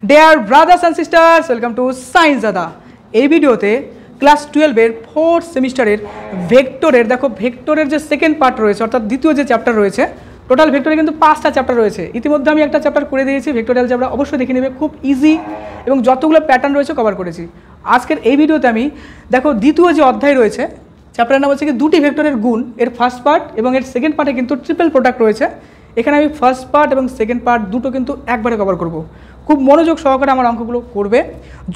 Dear brothers and sisters, welcome to Science Dada. এই ভিডিওতে class 12 এর 4th সেমিস্টারের ভেক্টরের দেখো ভেক্টরের যে সেকেন্ড পার্ট রয়েছে অর্থাৎ দ্বিতীয় যে চ্যাপ্টার রয়েছে টোটাল ভেক্টরে কিন্তু 5টা চ্যাপ্টার রয়েছে। ইতিমধ্যে আমি একটা চ্যাপ্টার করে দিয়েছি ভেক্টর অ্যালজেব্রা, অবশ্যই দেখে নেবে, খুব ইজি এবং যতগুলো প্যাটার্ন রয়েছে কভার করেছি। আজকের এই ভিডিওতে আমি দেখো দ্বিতীয় যে অধ্যায় রয়েছে চ্যাপ্টারের নাম হচ্ছে কি দুটি ভেক্টরের গুণ, এর ফার্স্ট পার্ট এবং এর সেকেন্ড পার্টে কিন্তু ট্রিপল প্রোডাক্ট রয়েছে। এখানে আমি ফার্স্ট পার্ট এবং সেকেন্ড পার্ট দুটো কিন্তু একবারে কভার করব। খুব মনোযোগ সহকারে আমার অঙ্কগুলো করবে,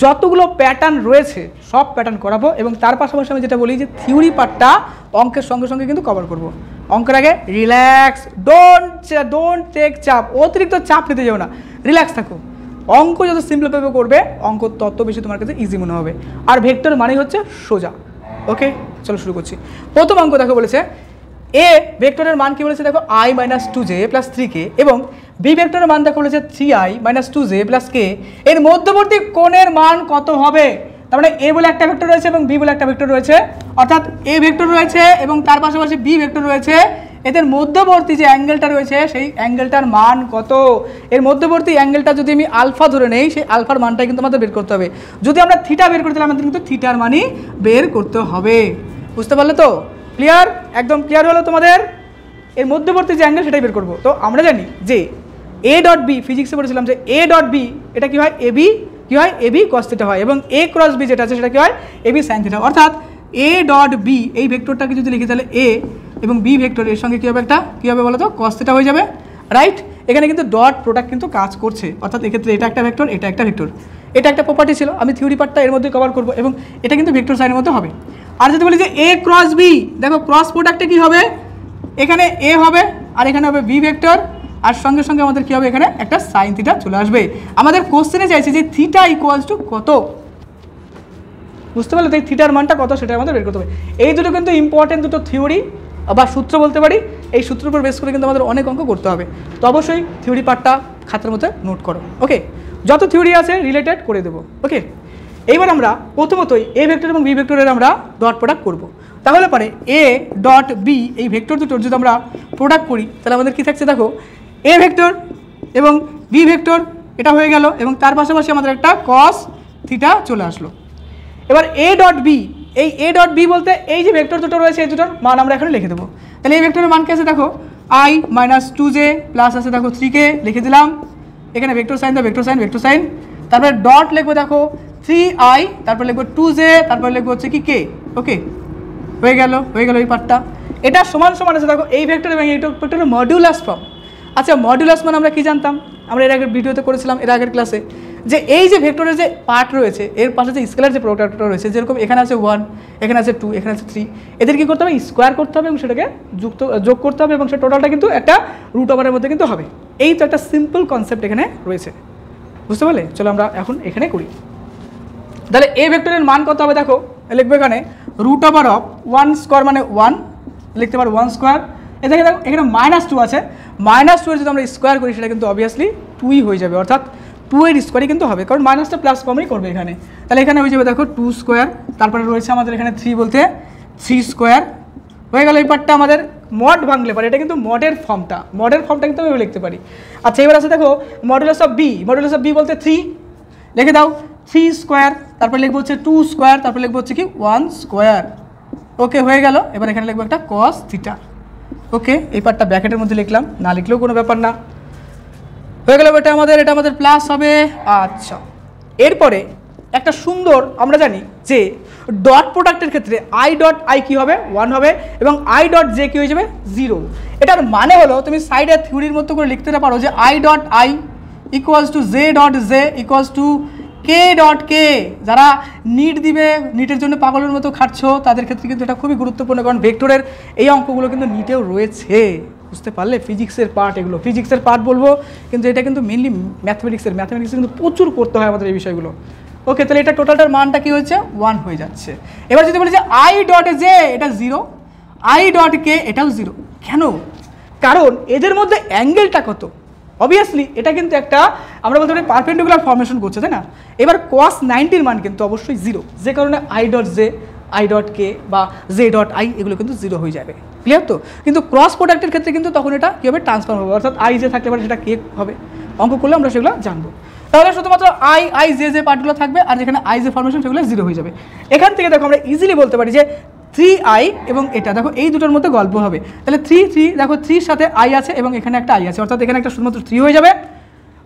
যতগুলো প্যাটার্ন রয়েছে সব প্যাটার্ন করাবো এবং তার পাশাপাশি আমি যেটা বলি যে থিওরি পার্টটা অঙ্কের সঙ্গে সঙ্গে কিন্তু কভার করব। অঙ্কের আগে রিল্যাক্স, ডোন্ট টেক চাপ, অতিরিক্ত চাপ নিতে যাও না, রিল্যাক্স থাকো। অঙ্ক যত সিম্পলভাবে করবে অঙ্ক তত বেশি তোমার কাছে ইজি মনে হবে। আর ভেক্টর মানেই হচ্ছে সোজা। ওকে, চলো শুরু করছি। প্রথম অঙ্ক দেখো বলেছে এ ভেক্টরের মান কি বলেছে দেখো i - 2j + 3k এবং বি ভেক্টরের মান দেখো বলেছে 3i - 2j + k, এর মধ্যবর্তী কোণের মান কত হবে? তার মানে এ বলে একটা ভেক্টর রয়েছে এবং বি বলে একটা ভেক্টর রয়েছে, অর্থাৎ এ ভেক্টর রয়েছে এবং তার পাশাপাশি বি ভেক্টর রয়েছে, এদের মধ্যবর্তী যে অ্যাঙ্গেলটা রয়েছে সেই অ্যাঙ্গেলটার মান কত? এর মধ্যবর্তী অ্যাঙ্গেলটা যদি আমি আলফা ধরে নেই সেই আলফার মানটাই কিন্তু আমাদের বের করতে হবে। যদি আমরা থিটা বের করতে আমাদের কিন্তু থিটার মানই বের করতে হবে। বুঝতে পারলে তো? ক্লিয়ার, একদম ক্লিয়ার হলো তোমাদের? এর মধ্যবর্তী যে অ্যাঙ্গেল সেটাই বের করবো। তো আমরা জানি যে এ ডট বি, ফিজিক্সে পড়েছিলাম যে এ ডট বি এটা কি হয়, এবি কি হয়, এবি কস থিটা হয় এবং এ ক্রস বি যেটা আছে সেটা কি হয়, এবি সাইন থিটা। অর্থাৎ এ ডট বি এই ভেক্টরটাকে যদি লিখি তাহলে এ এবং বি ভেক্টর এর সঙ্গে কী হবে, একটা কী হবে বলো তো, কস থিটা হয়ে যাবে, রাইট? এখানে কিন্তু ডট প্রোডাক্ট কিন্তু কাজ করছে, অর্থাৎ এক্ষেত্রে এটা একটা ভেক্টর, এটা একটা ভেক্টর, এটা একটা প্রপার্টি ছিল, আমি থিওরি পার্টটা এর মধ্যে কভার করবো এবং এটা কিন্তু ভেক্টর সাইনের মধ্যে হবে। আর যদি বলি যে এ ক্রস বি, দেখো ক্রস প্রোডাক্টে কী হবে, এখানে এ হবে আর এখানে হবে বি ভেক্টর, আর সঙ্গে সঙ্গে আমাদের কী হবে, এখানে একটা সাইন থিটা চলে আসবে। আমাদের কোশ্চেনে চাইছে যে থিটা ইকুয়ালস টু কত, বুঝতে পারলে? তো এই থিটার মানটা কত সেটা আমাদের বের করতে হবে। এই দুটো কিন্তু ইম্পর্টেন্ট দুটো থিওরি বা সূত্র বলতে পারি, এই সূত্রের উপর বেস করে কিন্তু আমাদের অনেক অঙ্ক করতে হবে। তো অবশ্যই থিওরি পার্টটা খাতার মধ্যে নোট করো। ওকে, যত থিওরি আছে রিলেটেড করে দেবো। ওকে, এইবার আমরা প্রথমতই এ ভেক্টর এবং বি ভেক্টরের আমরা ডট প্রোডাক্ট করব। তাহলে পরে এ ডট বি এই ভেক্টর দুটোর যদি আমরা প্রোডাক্ট করি তাহলে আমাদের কী থাকছে দেখো, এ ভেক্টর এবং বি ভেক্টর এটা হয়ে গেল এবং তার পাশাপাশি আমাদের একটা কস থিটা চলে আসলো। এবার এ ডট বি, এই এ ডট বি বলতে এই যে ভেক্টর দুটো রয়েছে এই দুটোর মান আমরা এখানে লিখে দেবো। তাহলে এই ভেক্টরের মান কি আছে দেখো, i - 2j প্লাস আছে দেখো 3k লিখে দিলাম, এখানে ভেক্টর সাইন দাও, ভেক্টর সাইন, তারপরে ডট লিখবো দেখো 3i, তারপর লিখবো 2j, তারপর লিখবো হচ্ছে কি k। ওকে, হয়ে গেল এই পার্টটা। এটা সমান সমান আছে দেখো এই ভেক্টর এবং এই ভেক্টরের মডুলাস ফর্ম। আচ্ছা, মডুলাস মানে আমরা কি জানতাম, আমরা এর আগের ভিডিওতে করেছিলাম, এর আগের ক্লাসে, যে এই যে ভেক্টরের যে পার্ট রয়েছে এর পাশে যে স্কেলার যে প্রোডাক্টটা রয়েছে, যেরকম এখানে আছে 1, এখানে আছে 2, এখানে আছে 3, এদের কী করতে হবে, স্কোয়ার করতে হবে এবং সেটাকে যোগ করতে হবে এবং সে টোটালটা কিন্তু একটা রুট ওভারের মধ্যে কিন্তু হবে। এই তো একটা সিম্পল কনসেপ্ট এখানে রয়েছে, বুঝতে পারলে? চলো আমরা এখন এখানে করি। তাহলে এ ভেক্টরের মান কত হবে দেখো, লিখবো এখানে রুট ওভার অফ 1 স্কোয়ার মানে 1, লিখতে পারো 1 স্কোয়ার। এদিকে দেখো এখানে -2 আছে, -2 এর যদি আমরা স্কোয়ার করি সেটা কিন্তু অবভিয়াসলি 2ই হয়ে যাবে, অর্থাৎ 2 এর স্কোয়ারই কিন্তু হবে, কারণ মাইনাসটা প্লাস ফর্মই করবে এখানে। তাহলে এখানে হয়ে যাবে দেখো 2 স্কোয়ার, তারপরে রয়েছে আমাদের এখানে 3 বলতে 3 স্কোয়ার হয়ে গেল। এই পার্টটা আমাদের মড ভাঙলে পারে, এটা কিন্তু মডের ফর্মটা কিন্তু আমি লিখতে পারি। আচ্ছা, এবার আছে দেখো মডুলাস অফ বি বলতে 3 লিখে দাও, 3 স্কোয়ার, তারপর লিখবো হচ্ছে 2 স্কোয়ার, তারপর লিখবো হচ্ছে কি 1 স্কোয়ার। ওকে, হয়ে গেল। এবার এখানে লিখবো একটা কস থিটা। ওকে, এই পার্টটা ব্র্যাকেটের মধ্যে লিখলাম, না লিখলেও কোনো ব্যাপার না, হয়ে গেল। এটা আমাদের প্লাস হবে। আচ্ছা, এরপরে একটা সুন্দর আমরা জানি যে ডট প্রোডাক্টের ক্ষেত্রে আই ডট আই কী হবে, 1 হবে এবং আই ডট জে কী হয়ে যাবে, 0। এটার মানে হলো তুমি সাইডে থিওরির মতো করে লিখতে পারো যে I dot I equals to J dot J equals to K dot K. যারা নিট দিবে, নিটের জন্য পাগলের মতো খাটছো, তাদের ক্ষেত্রে কিন্তু এটা খুবই গুরুত্বপূর্ণ, কারণ ভেক্টরের এই অঙ্কগুলো কিন্তু নিটেও রয়েছে, বুঝতে পারলে? ফিজিক্সের পার্ট, এগুলো ফিজিক্সের পার্ট বলবো, কিন্তু এটা কিন্তু মেনলি ম্যাথমেটিক্সের কিন্তু প্রচুর করতে হয় আমাদের এই বিষয়গুলো। ওকে, তাহলে এটা টোটালটার মানটা কী হচ্ছে, 1 হয়ে যাচ্ছে। এবার যদি বলি যে আই ডট জে এটা 0, আই ডট কে এটাও 0, কেন? কারণ এদের মধ্যে অ্যাঙ্গেলটা কত, অবভিয়াসলি এটা কিন্তু একটা আমরা বলতে পারি পারপেন্ডিকুলার ফর্মেশন করছে, তাই না? এবার cos 90 মান কিন্তু অবশ্যই 0, যে কারণে I dot J, I dot K বা জে ডট আই এগুলো কিন্তু 0 হয়ে যাবে। ক্লিয়ার তো? কিন্তু ক্রস প্রোডাক্টের ক্ষেত্রে কিন্তু তখন এটা কী হবে, ট্রান্সফর্ম হবে, অর্থাৎ আই যে থাকলে পারে সেটা কে হবে, অঙ্ক করলে আমরা সেগুলো জানবো। তাহলে শুধুমাত্র আই যে পার্টগুলো থাকবে আর যেখানে আই যে ফরমেশন সেগুলো 0 হয়ে যাবে। এখান থেকে দেখো আমরা ইজিলি বলতে পারি যে 3i এবং এটা দেখো এই দুটোর মধ্যে গল্প হবে। তাহলে 3 দেখো 3 সাথে আই আছে এবং এখানে একটা আই আছে, অর্থাৎ এখানে একটা শুধুমাত্র 3 হয়ে যাবে।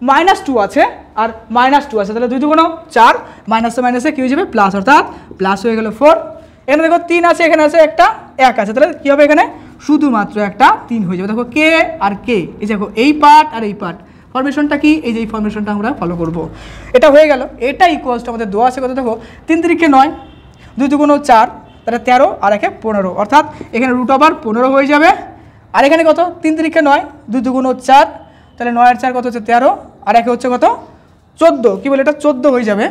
-2 আছে আর -2 আছে, তাহলে 2 2 4, মাইনাসে মাইনাসে কী হয়ে যাবে প্লাস, অর্থাৎ প্লাস হয়ে গেল 4। এখানে দেখো 3 আছে, এখানে আছে একটা 1 আছে, তাহলে কী হবে এখানে শুধুমাত্র একটা 3 হয়ে যাবে। দেখো কে আর কে, এই দেখো এই পার্ট আর এই পার্ট, ফরমেশনটা কি, এই যে এই ফরমেশনটা আমরা ফলো করব। এটা হয়ে গেল, এটা ইকুয়ালস টু আমাদের দেওয়া আছে কত দেখো 3 3 9, 2 2 4, তাহলে 13 আর 1 15, অর্থাৎ এখানে √15 হয়ে যাবে। আর এখানে কত 3 3 9, 2 2 4, তাহলে 9 আর 4 কত হচ্ছে 13, আর 1 হচ্ছে কত 14, কি বলে এটা 14 হয়ে যাবে।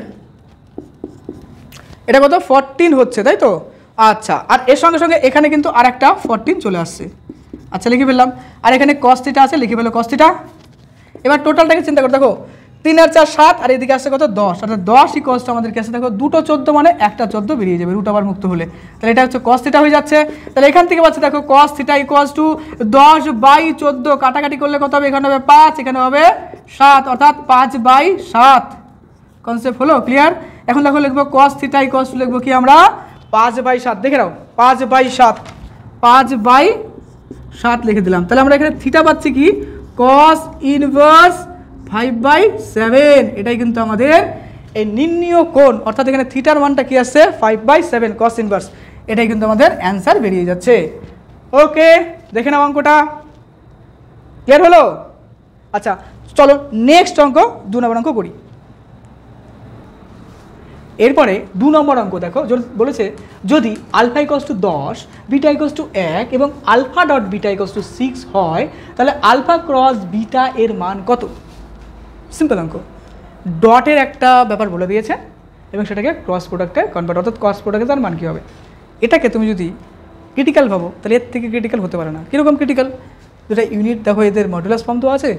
এটা কত 14 হচ্ছে, তাই তো? আচ্ছা, আর এর সঙ্গে সঙ্গে এখানে কিন্তু আর একটা 14 চলে আসছে। আচ্ছা লিখে ফেললাম, আর এখানে cos θ আছে, লিখে ফেলো cos θ। এবার টোটালটাকে চিন্তা করো, দেখো 3 আর 4 7, আর এদিকে আসছে কত 10, অর্থাৎ 10 ইকুয়ালস টু আমাদের কাছে দেখো দুটো 14 মানে একটা 14 বেরিয়ে যাবে √ মুক্ত হলে, তাহলে এটা হচ্ছে cos θ হয়ে যাচ্ছে। তাহলে এখান থেকে পাচ্ছে দেখো cos θ ইকুয়ালস টু 10/14, কাটাকাটি করলে কত হবে, এখানে হবে 5, এখানে হবে 7, অর্থাৎ 5/7। কনসেপ্ট হলো ক্লিয়ার? এখন দেখো লিখবো cos θ ইকুয়ালস টু লিখবো কি আমরা 5/7, দেখে নাও 5/7 লিখে দিলাম। তাহলে আমরা এখানে থিটা পাচ্ছি কি cos ইনভার্স 5/7, এটাই কিন্তু আমাদের এই নির্ণীয় কোণ, অর্থাৎ এখানে থিটার মানটা কি আসছে 5/7 cos ইনভার্স, এটাই কিন্তু আমাদের অ্যান্সার বেরিয়ে যাচ্ছে। ওকে, দেখে নাও অঙ্কটা ক্লিয়ার হলো? আচ্ছা চলো নেক্সট অঙ্ক 2 নম্বর অঙ্ক করি। এরপরে 2 নম্বর অঙ্ক দেখো বলেছে যদি alpha equals to 10, beta equals to 1 এবং alpha dot beta equals to 6 হয়, তাহলে আলফা ক্রস বিটা এর মান কত? সিম্পল অঙ্ক, ডটের একটা ব্যাপার বলে দিয়েছে এবং সেটাকে ক্রস প্রোডাক্টে কনভার্ট, অর্থাৎ ক্রস প্রোডাক্টে তার মান কী হবে। এটাকে তুমি যদি ক্রিটিক্যাল ভাবো তাহলে এর থেকে ক্রিটিক্যাল হতে পারে না। কীরকম ক্রিটিক্যাল? যেটা ইউনিট দেখো এদের মডুলাস ফর্ম দেওয়া আছে,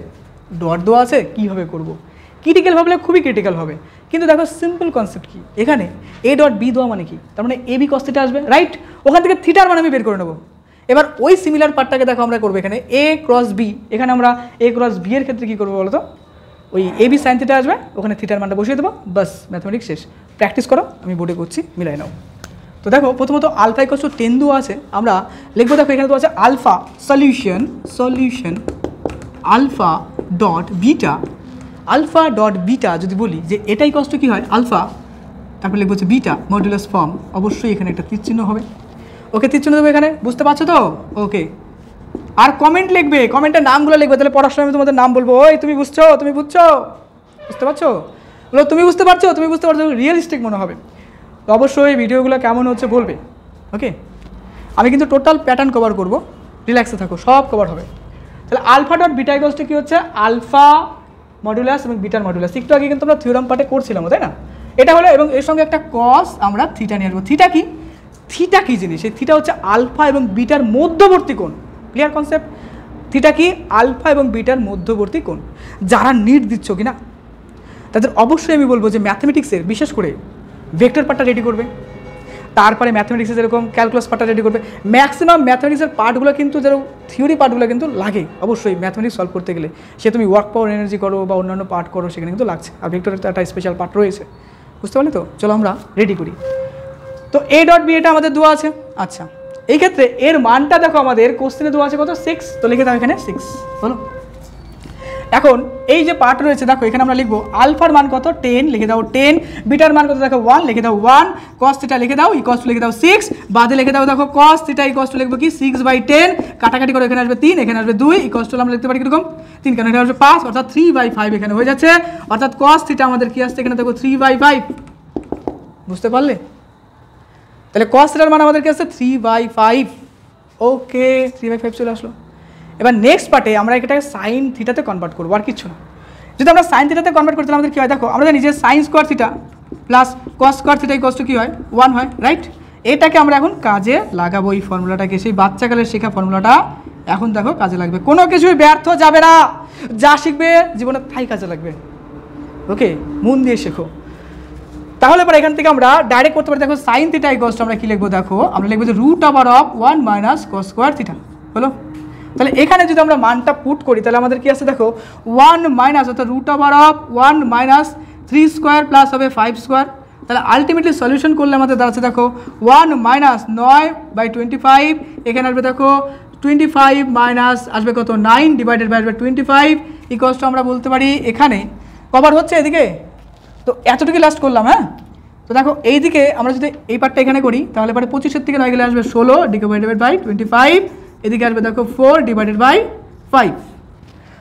ডট দেওয়া আছে, কীভাবে করবো ক্রিটিক্যাল ভাবলে খুবই ক্রিটিক্যাল হবে। কিন্তু দেখো সিম্পল কনসেপ্ট কি, এখানে এ ডট বি দেওয়া মানে কি, তার মানে এ বি cos θ আসবে, রাইট? ওখান থেকে থিটার মান আমি বের করে নেবো। এবার ওই সিমিলার পার্টটাকে দেখো আমরা করবো এখানে এ ক্রস বি, এখানে আমরা এ ক্রস বি এর ক্ষেত্রে কী করবো বলো তো, ওই এ বি সাইন থিটা আসবে, ওখানে থিটার মানটা বসিয়ে দেবো, বাস ম্যাথমেটিক্স শেষ। প্র্যাকটিস করো, আমি বোর্ডে করছি, মিলাই নাও। তো দেখো প্রথমত আলফা ইকুয়ালস টু 10 দেওয়া আছে, আমরা লিখবো দেখো এখানে তো আছে alpha solution alpha dot beta যদি বলি যে এটাই কষ্ট কী হয় আলফা, তারপরে লিখবো হচ্ছে বিটা মডুলাস ফর্ম, অবশ্যই এখানে একটা তীর চিহ্ন হবে। ওকে, তীর চিহ্ন দেবো এখানে, বুঝতে পারছো তো? ওকে, আর কমেন্ট লিখবে, কমেন্টের নামগুলো লিখবে, তাহলে পড়ার সময় আমি তোমাদের নাম বলবো, ওই তুমি বুঝছো, বুঝতে পারছো, তুমি বুঝতে পারছো রিয়েলিস্টিক মনে হবে। তো অবশ্যই ভিডিওগুলো কেমন হচ্ছে বলবে। ওকে, আমি কিন্তু টোটাল প্যাটার্ন কভার করবো, রিল্যাক্সে থাকো, সব কভার হবে। তাহলে alpha dot beta equals to কী হচ্ছে আলফা মডুলাস এবং বিটার মডুলাস, একটু আগে কিন্তু আমরা থিওরাম পার্টে করছিলাম, তাই না? এটা হলো, এবং এর সঙ্গে একটা কস আমরা থিটা নিয়ে আসবো। থিটা কি জিনিস? এই থিটা হচ্ছে আলফা এবং বিটার মধ্যবর্তী কোণ। Clear concept? থিটা কি আলফা এবং বিটার মধ্যবর্তী কোণ। যারা নিট দিচ্ছ কি না তাদের অবশ্যই আমি বলবো যে ম্যাথমেটিক্সের বিশেষ করে ভেক্টর পার্টটা রেডি করবে, তারপরে ম্যাথমেটিক্সের যেরকম ক্যালকুলাস পার্টটা রেডি করবে। ম্যাক্সিমাম ম্যাথমেটিক্সের পার্টগুলো কিন্তু যেরকম থিওরি পার্টগুলো কিন্তু লাগে অবশ্যই ম্যাথমেটিক্স সলভ করতে গেলে, সে তুমি ওয়ার্ক পাওয়ার এনার্জি করো বা অন্যান্য পার্ট করো, সেখানে কিন্তু লাগছে। আর ভেক্টরের তো একটা স্পেশাল পার্ট রয়েছে, বুঝতে পারলে তো? চলো আমরা রেডি করি। তো এ ডট বি এটা আমাদের দেওয়া আছে। আচ্ছা, এই ক্ষেত্রে এর মানটা দেখো আমাদের কোশ্চেনে দেওয়া আছে কত 6, তো লিখে দাও এখানে 6 হলো। এখন এই যে পার্ট রয়েছে দেখো এখানে আমরা লিখবো আলফার মান কত 10, লিখে দাও 10, বিটার মান কত দেখো 1, লিখে দাও 1, cos θ লিখে দাও ইকুয়ালস টু লিখে দাও 6, বাদে লিখে দাও দেখো cos θ ইকুয়ালস টু লিখবো কি 6/10, কাটাকাটি করে এখানে আসবে 3, এখানে আসবে 2, ইকুয়ালস টু আমরা লিখতে পারি কিরকম 3, কারণ এখানে আসবে 5, অর্থাৎ 3/5 এখানে হয়ে যাচ্ছে, অর্থাৎ cos θ আমাদের কি আসছে এখানে দেখো 3/5, বুঝতে পারলে? তাহলে cos θ এর মান আমাদের কি আসছে 3/5। ওকে, 3/5 চলে আসলো। এবার নেক্সট পার্টে আমরা এটাকে সাইন থিটাতে কনভার্ট করবো, আর কিছু না। যদি আমরা সাইন থিটাতে কনভার্ট করতে আমাদের কী হয় দেখো, আমরা জানি যে sine square theta plus cos square theta equals to কী হয় 1 হয়, রাইট? এটাকে আমরা এখন কাজে লাগাবো, এই ফর্মুলাটাকে, সেই বাচ্চাকালের শেখা ফর্মুলাটা এখন দেখো কাজে লাগবে, কোনো কিছুই ব্যর্থ যাবে না, যা শিখবে জীবনে তাই কাজে লাগবে। ওকে, মন দিয়ে শেখো। তাহলে পরে এখান থেকে আমরা ডাইরেক্ট করতে পারি, দেখো সাইন থিটা ইকুয়ালস টু আমরা কী লিখবো দেখো, আমরা লিখবো যে √1 - cos স্কোয়ার থিটা হলো। তাহলে এখানে যদি আমরা মানটা পুট করি তাহলে আমাদের কি আছে দেখো 1 মাইনাস অর্থাৎ root over of 1 minus 3 square plus হবে 5 স্কোয়ার। তাহলে আলটিমেটলি সলিউশন করলে আমাদের দাঁড়াচ্ছে দেখো 1 মাইনাস 9/25, এখানে আসবে দেখো 25 মাইনাস আসবে কত 9 ডিভাইডেড বাই আসবে 25 ইকুয়ালস টু আমরা বলতে পারি এখানে কভার হচ্ছে এদিকে, তো এতটুকু লাস্ট করলাম। হ্যাঁ, তো দেখো এইদিকে আমরা যদি এই পার্টটা এখানে করি তাহলে পরে 25 থেকে 9 গেলে আসবে 16 ডিভাইডেড বাই 25, এদিকে আসবে দেখো 4 ডিভাইডেড বাই 5।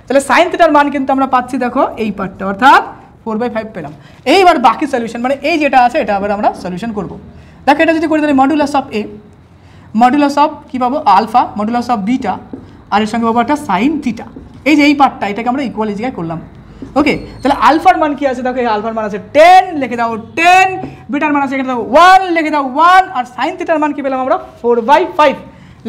তাহলে সাইন থিটার মান কিন্তু আমরা পাচ্ছি দেখো এই পার্টটা অর্থাৎ 4/5 পেলাম। এইবার বাকি সলিউশন মানে এই যেটা আছে এটা আবার আমরা সলিউশন করব। দেখো এটা যদি করি তাহলে modulus of A, modulus of কী পাবো আলফা, মডুলাস অফ বিটা, আর এর সঙ্গে পাবো একটা সাইন থিটা। এই যে এই পার্টটা এটাকে আমরা ইকুয়াল এই জায়গায় করলাম। ওকে, তাহলে আলফার মান কি আছে দেখো, এই আলফার মান আছে 10, লিখে দাও 10, বিটার মান আছে এখানে দাও 1, লিখে দাও 1, আর সাইন থিটার মান কি পেলাম আমরা 4/5,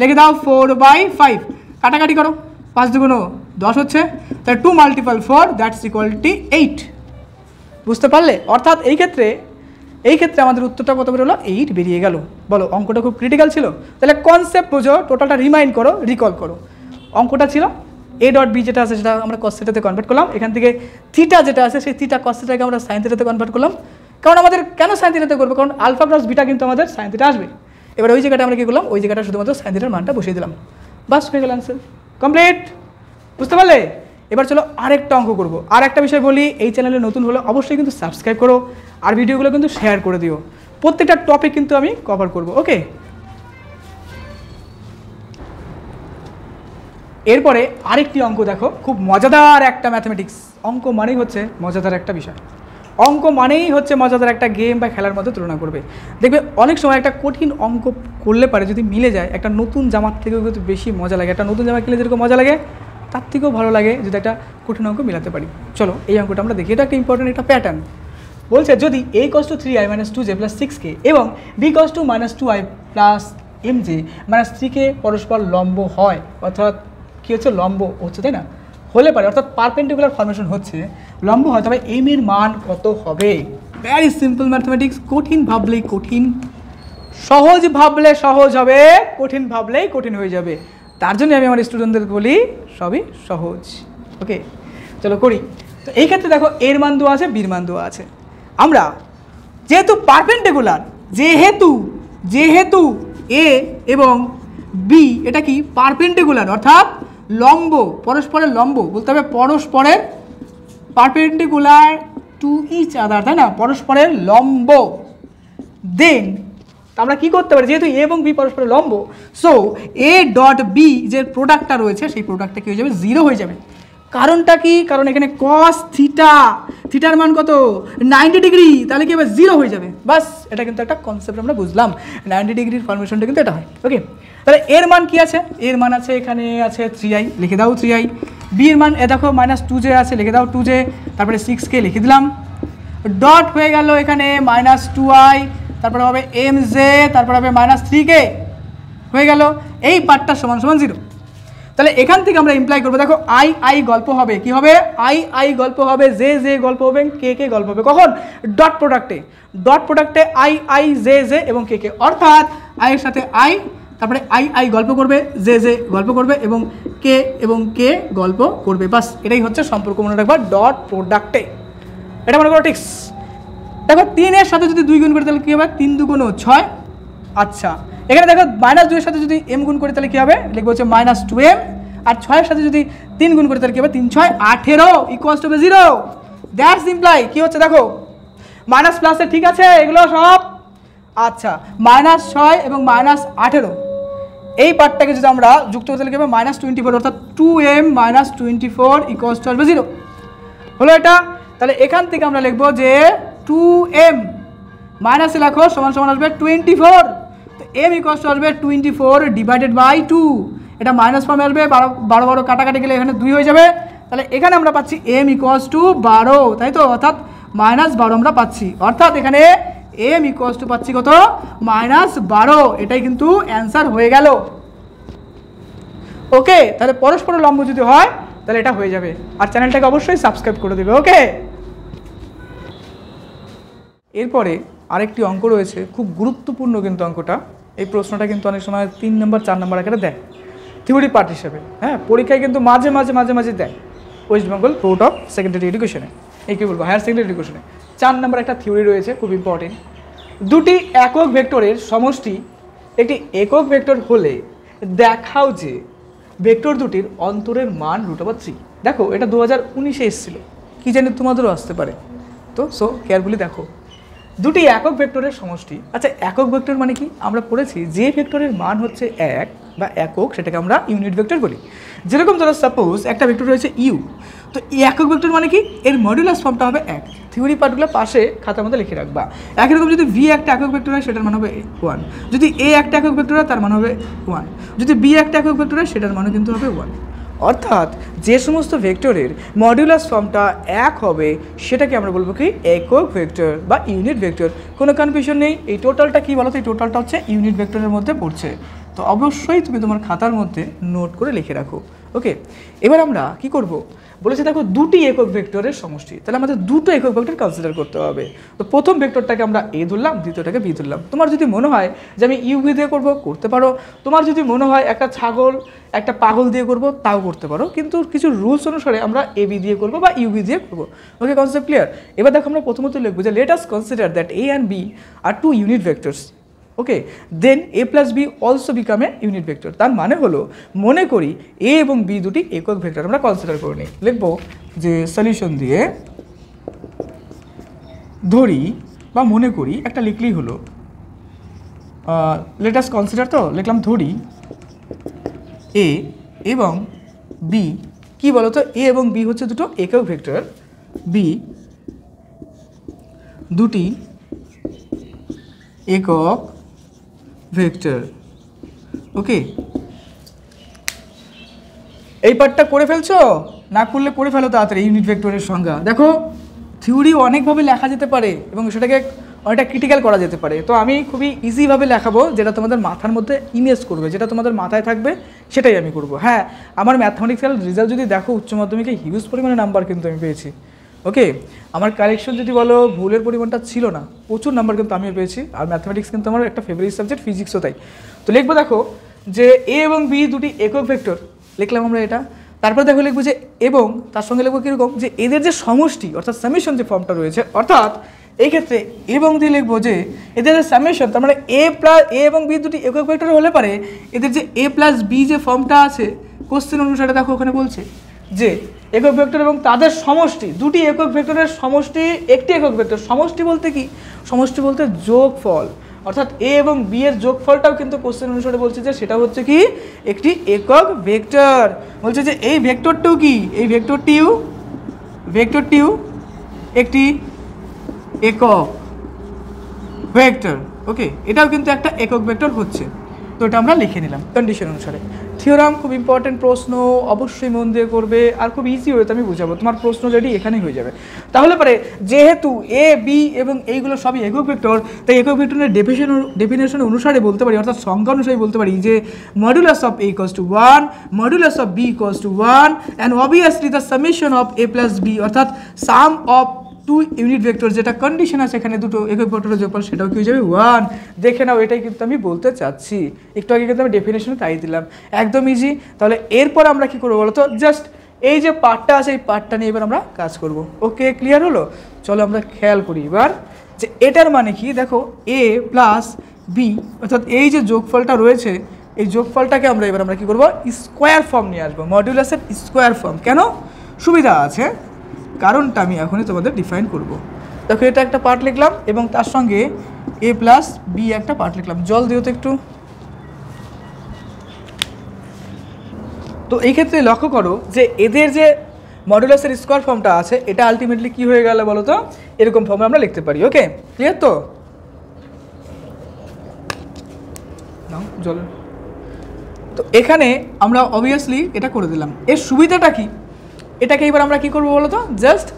লিখে দাও 4/5। কাটাকাটি করো, 5 দুগুণ 10 হচ্ছে, তাহলে 2 × 4 দ্যাটস ইকুয়াল টু 8। বুঝতে পারলে? অর্থাৎ এই ক্ষেত্রে আমাদের উত্তরটা কত বেরোলো 8 বেরিয়ে গেল। বলো অঙ্কটা খুব ক্রিটিক্যাল ছিল? তাহলে কনসেপ্ট বোঝো, টোটালটা রিমাইন্ড করো, রিকল করো। অঙ্কটা ছিল a ডট বি যেটা আছে সেটা আমরা কস থিটাতে কনভার্ট করলাম, এখান থেকে থিটা যেটা আছে সেই থিটা কস থিটাকে আমরা সাইন থিটাতে কনভার্ট করলাম। কারণ আমাদের কেন সাইন থিটাতে করবো, কারণ আলফা প্লাস বিটা কিন্তু আমাদের সাইন থিটা আসবে। এবার ওই জায়গাটা আমরা কী করলাম, ওই জায়গাটা শুধুমাত্র সাইন থিটার মানটা বসিয়ে দিলাম, বাস হয়ে গেল অ্যান্সার কমপ্লিট। বুঝতে পারলে? এবার চলো আরেকটা অঙ্ক করবো। আর একটা বিষয় বলি, এই চ্যানেলে নতুন হলে অবশ্যই কিন্তু সাবস্ক্রাইব করো, আর ভিডিওগুলো কিন্তু শেয়ার করে দিও। প্রত্যেকটা টপিক কিন্তু আমি কভার করব। ওকে, এরপরে আরেকটি অঙ্ক দেখো, খুব মজাদার একটা ম্যাথমেটিক্স। অঙ্ক মানেই হচ্ছে মজাদার একটা বিষয়, অঙ্ক মানেই হচ্ছে মজাদার একটা গেম বা খেলার মধ্যে তুলনা করবে। দেখবে অনেক সময় একটা কঠিন অঙ্ক করলে পারে যদি মিলে যায়, একটা নতুন জামার থেকেও কিন্তু বেশি মজা লাগে। একটা নতুন জামা কিনলে যেরকম মজা লাগে তার থেকেও ভালো লাগে যদি একটা কঠিন অঙ্ক মিলাতে পারি। চলো এই অঙ্কটা আমরা দেখি, এটা একটা ইম্পর্টেন্ট একটা প্যাটার্ন। বলছে যদি a = 3i - 2j + 6k এবং b = -2i + mj - 3k পরস্পর লম্ব হয়, অর্থাৎ কী হচ্ছে লম্ব হচ্ছে, তাই না? হলে পারে অর্থাৎ পারপেন্ডিকুলার ফর্মেশন হচ্ছে, লম্ব হয়, তবে m এর মান কত হবে? Very simple mathematics. কঠিন ভাবলেই কঠিন, সহজ ভাবলে সহজ হবে, কঠিন ভাবলেই কঠিন হয়ে যাবে। তার জন্য আমি আমার স্টুডেন্টদের বলি সবই সহজ। ওকে, চলো করি। তো এই ক্ষেত্রে দেখো এর মান দেওয়া আছে, বির মান দেওয়া আছে। আমরা যেহেতু পারপেন্ডিকুলার, যেহেতু এ এবং বি এটা কি পারপেন্ডিকুলার অর্থাৎ লম্ব, পরস্পরের লম্ব বলতে হবে পরস্পরের, পারপেন্ডিকুলার টু ইচ আদার, তাই না? পরস্পরের লম্ব। দেন আমরা কি করতে পারি, যেহেতু এ এবং বি পরস্পরের লম্ব, সো এ ডট বি যে প্রোডাক্টটা রয়েছে সেই প্রোডাক্টটা কি হয়ে যাবে, 0 হয়ে যাবে। কারণটা কি? কারণ এখানে কস থিটার মান কত 90 ডিগ্রি, তাহলে কি হবে 0 হয়ে যাবে। বাস, এটা কিন্তু একটা কনসেপ্ট আমরা বুঝলাম, 90 ডিগ্রির ফর্মেশনটা কিন্তু এটা হয়। ওকে, তাহলে এর মান কি আছে? এর মান আছে এখানে আছে 3i, লিখে দাও 3i। বি এর মান এ দেখো -2j আছে, লিখে দাও 2j, তারপরে 6k লিখে দিলাম, ডট হয়ে গেল এখানে -2i, তারপরে হবে mj, তারপরে হবে -3k হয়ে গেল। এই পার্টটা সমান 0। তাহলে এখান থেকে আমরা ইমপ্লাই করবো, দেখো আই গল্প হবে, কি হবে? আই গল্প হবে, জে গল্প হবে, কে গল্প হবে। কখন? ডট প্রোডাক্টে আই জে এবং কে, অর্থাৎ আই এর সাথে আই, তারপরে আই গল্প করবে, জে গল্প করবে এবং কে গল্প করবে। বাস, এটাই হচ্ছে সম্পর্ক। মনে রাখবা ডট প্রোডাক্টে, এটা মনে করো টিক্স। দেখো 3 এর সাথে যদি 2 গুণ করি তাহলে কী হবে? 3 × 2 = 6। আচ্ছা, এখানে দেখো -2 এর সাথে যদি m গুণ করি তাহলে কী হবে? লিখবো হচ্ছে -2m, আর 6 এর সাথে যদি 3 গুণ করি তাহলে কী হবে? 3 × 6 = 18 ইকুয়ালস টু 0। দ্যাটস ইমপ্লাই কি হচ্ছে দেখো, মাইনাস প্লাসে ঠিক আছে এগুলো সব। আচ্ছা, -6 এবং -18 এই পার্টটাকে যদি আমরা যুক্ত করতে লিখে -24, অর্থাৎ 2m - 24 ইকুয়ালস টু 0 হলো এটা। তাহলে এখান থেকে আমরা লিখবো যে 2m মাইনাসে লেখো সমান আসবে 24, তো m ইকুয়ালস টু আসবে 24 ডিভাইডেড বাই 2। এটা মাইনাস ফর্মে আসবে, 12 কাটাকাটি গেলে এখানে 2 হয়ে যাবে। তাহলে এখানে আমরা পাচ্ছি m ইকুয়ালস টু 12, তাই তো? অর্থাৎ -12 আমরা পাচ্ছি, অর্থাৎ এখানে m ইকুয়ালস টু পাচ্ছি কত? -12। এটাই কিন্তু অ্যান্সার হয়ে গেল। ওকে, তাহলে পরস্পর লম্ব যদি হয় তাহলে এটা হয়ে যাবে। আর চ্যানেলটাকে অবশ্যই সাবস্ক্রাইব করে দেবে। ওকে, এরপরে আরেকটি অঙ্ক রয়েছে, খুব গুরুত্বপূর্ণ কিন্তু অঙ্কটা। এই প্রশ্নটা কিন্তু অনেক সময় 3 নম্বর 4 নম্বর আকারে দেয়। থিওরি পার্ট হিসেবে। হ্যাঁ, পরীক্ষায় কিন্তু মাঝে মাঝে মাঝে মাঝে দেয় West Bengal board of secondary এডুকেশনে, এই কী বলবো, হায়ার সেকেন্ডারি এডুকেশনে 4 নম্বর একটা থিওরি রয়েছে, খুব ইম্পর্টেন্ট। দুটি একক ভেক্টরের সমষ্টি একটি একক ভেক্টর হলে দেখাও যে ভেক্টর দুটির অন্তরের মান √3। দেখো এটা 2019-এ এসেছিলো, কী জানি তোমাদেরও আসতে পারে। তো সো কেয়ারফুলি দেখো, দুটি একক ভেক্টরের সমষ্টি। আচ্ছা, একক ভেক্টর মানে কি? আমরা পড়েছি যে ভেক্টরের মান হচ্ছে এক বা একক সেটাকে আমরা ইউনিট ভেক্টর বলি। যেরকম ধরো সাপোজ একটা ভেক্টর রয়েছে ইউ, তো এই একক ভেক্টর মানে কি? এর মডুলাস ফর্মটা হবে 1। থিওরি পার্টগুলো পাশে খাতার মধ্যে লিখে রাখবা। একই রকম যদি ভি একটা একক ভেক্টর হয় সেটার মান হবে 1, যদি এ একটা একক ভেক্টর হয় তার মান হবে 1, যদি বি একটা একক ভেক্টর হয় সেটার মানও কিন্তু হবে 1। অর্থাৎ যে সমস্ত ভেক্টরের মডুলাস ফর্মটা 1 হবে সেটাকে আমরা বলবো কি একক ভেক্টর বা ইউনিট ভেক্টর। কোনো কনফিউশন নেই। এই টোটালটা কী বলো তো? এই টোটালটা হচ্ছে ইউনিট ভেক্টরের মধ্যে পড়ছে। তো অবশ্যই তুমি তোমার খাতার মধ্যে নোট করে লিখে রাখো। ওকে, এবার আমরা কি করব? বলেছে দেখো দুটি একক ভেক্টরের সমষ্টি, তাহলে আমাদের দুটো একক ভেক্টর কনসিডার করতে হবে। তো প্রথম ভেক্টরটাকে আমরা এ ধরলাম, দ্বিতীয়টাকে বি ধরলাম। তোমার যদি মনে হয় যে আমি ইউভি দিয়ে করবো, করতে পারো। তোমার যদি মনে হয় একটা ছাগল একটা পাগল দিয়ে করবো, তাও করতে পারো। কিন্তু কিছু রুলস অনুসারে আমরা এ বি দিয়ে করবো বা ইউভি দিয়ে করবো। Okay, concept clear? এবার দেখো আমরা প্রথমত লিখবো যে let us consider that A and B are 2 unit vectors. Okay, then A plus B also become a unit vector. তার মানে হলো, মনে করি এ এবং বি দুটি একক ভেক্টর আমরা কনসিডার করে নিই। লিখবো যে সলিউশন দিয়ে ধরি বা মনে করি, একটা লিখলেই হলো। লেট আস কনসিডার, তো লিখলাম ধরি এ এবং বি, কি বলো তো? এ এবং বি হচ্ছে দুটো একক ভেক্টর, বি দুটি একক ভেক্টর। ওকে, এই পার্টটা করে ফেলছো? না করলে করে ফেলো তাড়াতাড়ি। ইউনিট ভেক্টরের সংজ্ঞা দেখো, থিওরি অনেকভাবে লেখা যেতে পারে এবং সেটাকে অনেকটা ক্রিটিক্যাল করা যেতে পারে। তো আমি খুবই ইজিভাবে লেখাবো, যেটা তোমাদের মাথার মধ্যে ইমেজ করবে, যেটা তোমাদের মাথায় থাকবে সেটাই আমি করব। হ্যাঁ, আমার ম্যাথমেটিক্যাল রেজাল্ট যদি দেখো, উচ্চ মাধ্যমিকে হিউজ পরিমাণে নাম্বার কিন্তু আমি পেয়েছি। ওকে, আমার কারেকশন যদি বলো, ভুলের পরিমাণটা ছিল না, প্রচুর নাম্বার কিন্তু আমিও পেয়েছি। আর ম্যাথমেটিক্স কিন্তু আমার একটা ফেভারিট সাবজেক্ট, ফিজিক্সও তাই। তো লিখবো দেখো যে এ এবং বি দুটি একক ভেক্টর, লিখলাম আমরা এটা। তারপরে দেখো লিখবো যে এবং তার সঙ্গে লিখবো কীরকম, যে এদের যে সমষ্টি অর্থাৎ সামেশন যে ফর্মটা রয়েছে, অর্থাৎ এই ক্ষেত্রে এবং দিয়ে লিখবো যে এদের যে সামেশন, তার মানে এ এবং বি দুটি একক ভেক্টর হলে পারে এদের যে এ প্লাস বি যে ফর্মটা আছে, কোশ্চেন অনুসারে দেখো ওখানে বলছে যে একক ভেক্টর এবং তাদের সমষ্টি, দুটি একক ভেক্টরের সমষ্টি একটি একক ভেক্টর। সমষ্টি বলতে কি? সমষ্টি বলতে যোগফল, অর্থাৎ এ এবং বি এর যোগফলটাও কিন্তু কোশ্চেন অনুসারে বলছে যে সেটা হচ্ছে কি একটি একক ভেক্টর। বলছে যে এই ভেক্টরটিও কি, এই ভেক্টরটিও একটি একক ভেক্টর। ওকে, এটাও কিন্তু একটা একক ভেক্টর হচ্ছে। তো এটা আমরা লিখে নিলাম কন্ডিশন অনুসারে। থিওরাম খুব ইম্পর্টেন্ট প্রশ্ন, অবশ্যই মন দিয়ে করবে। আর খুব ইজি হয়ে আমি বুঝাবো, তোমার প্রশ্ন রেডি এখানেই হয়ে যাবে। তাহলে পরে যেহেতু এ বি এবং এইগুলো সবই একক ভেক্টর, তাই একক ভেক্টরের ডেফিনেশন অনুসারে বলতে পারি, অর্থাৎ সংজ্ঞা অনুসারে বলতে পারি যে modulus of A equals to 1, modulus of B equals to 1, and obviously the summation of A plus B, অর্থাৎ সাম অফ 2 ইউনিট ভেক্টর, যেটা কন্ডিশন আছে এখানে দুটো একক ভেক্টরের যোগফল, সেটাও কি হয়ে যাবে 1। দেখে নাও, এটাই কিন্তু আমি বলতে চাচ্ছি। একটু আগে কিন্তু আমি ডেফিনেশনে তাই দিলাম, একদম ইজি। তাহলে এরপর আমরা কি করবো বলো তো? জাস্ট এই যে পার্টটা আছে, এই পার্টটা নিয়ে এবার আমরা কাজ করব। ওকে, ক্লিয়ার হলো? চলো আমরা খেয়াল করি এবার যে এটার মানে কি। দেখো এ প্লাস বি, অর্থাৎ এই যে যোগফলটা রয়েছে, এই যোগফলটাকে আমরা এবার আমরা কি করবো? স্কোয়ার ফর্ম নিয়ে আসবো, মডুলাসের স্কোয়ার ফর্ম। কেন? সুবিধা আছে, কারণটা আমি এখনই তোমাদের ডিফাইন করব। দেখো এটা একটা পার্ট লিখলাম এবং তার সঙ্গে এ প্লাস বি একটা পার্ট লিখলাম। জল দিও তো একটু। তো এই ক্ষেত্রে লক্ষ্য করো যে এদের যে মডুলাসের স্কোয়ার ফর্মটা আছে, এটা আলটিমেটলি কি হয়ে গেল বলো তো? এরকম ফর্মে আমরা লিখতে পারি। ওকে, ক্লিয়ার তো? নাও জল। তো এখানে আমরা অবভিয়াসলি এটা করে দিলাম। এর সুবিধাটা কি? এটাকে এবার আমরা কি করবো বলো তো? জাস্ট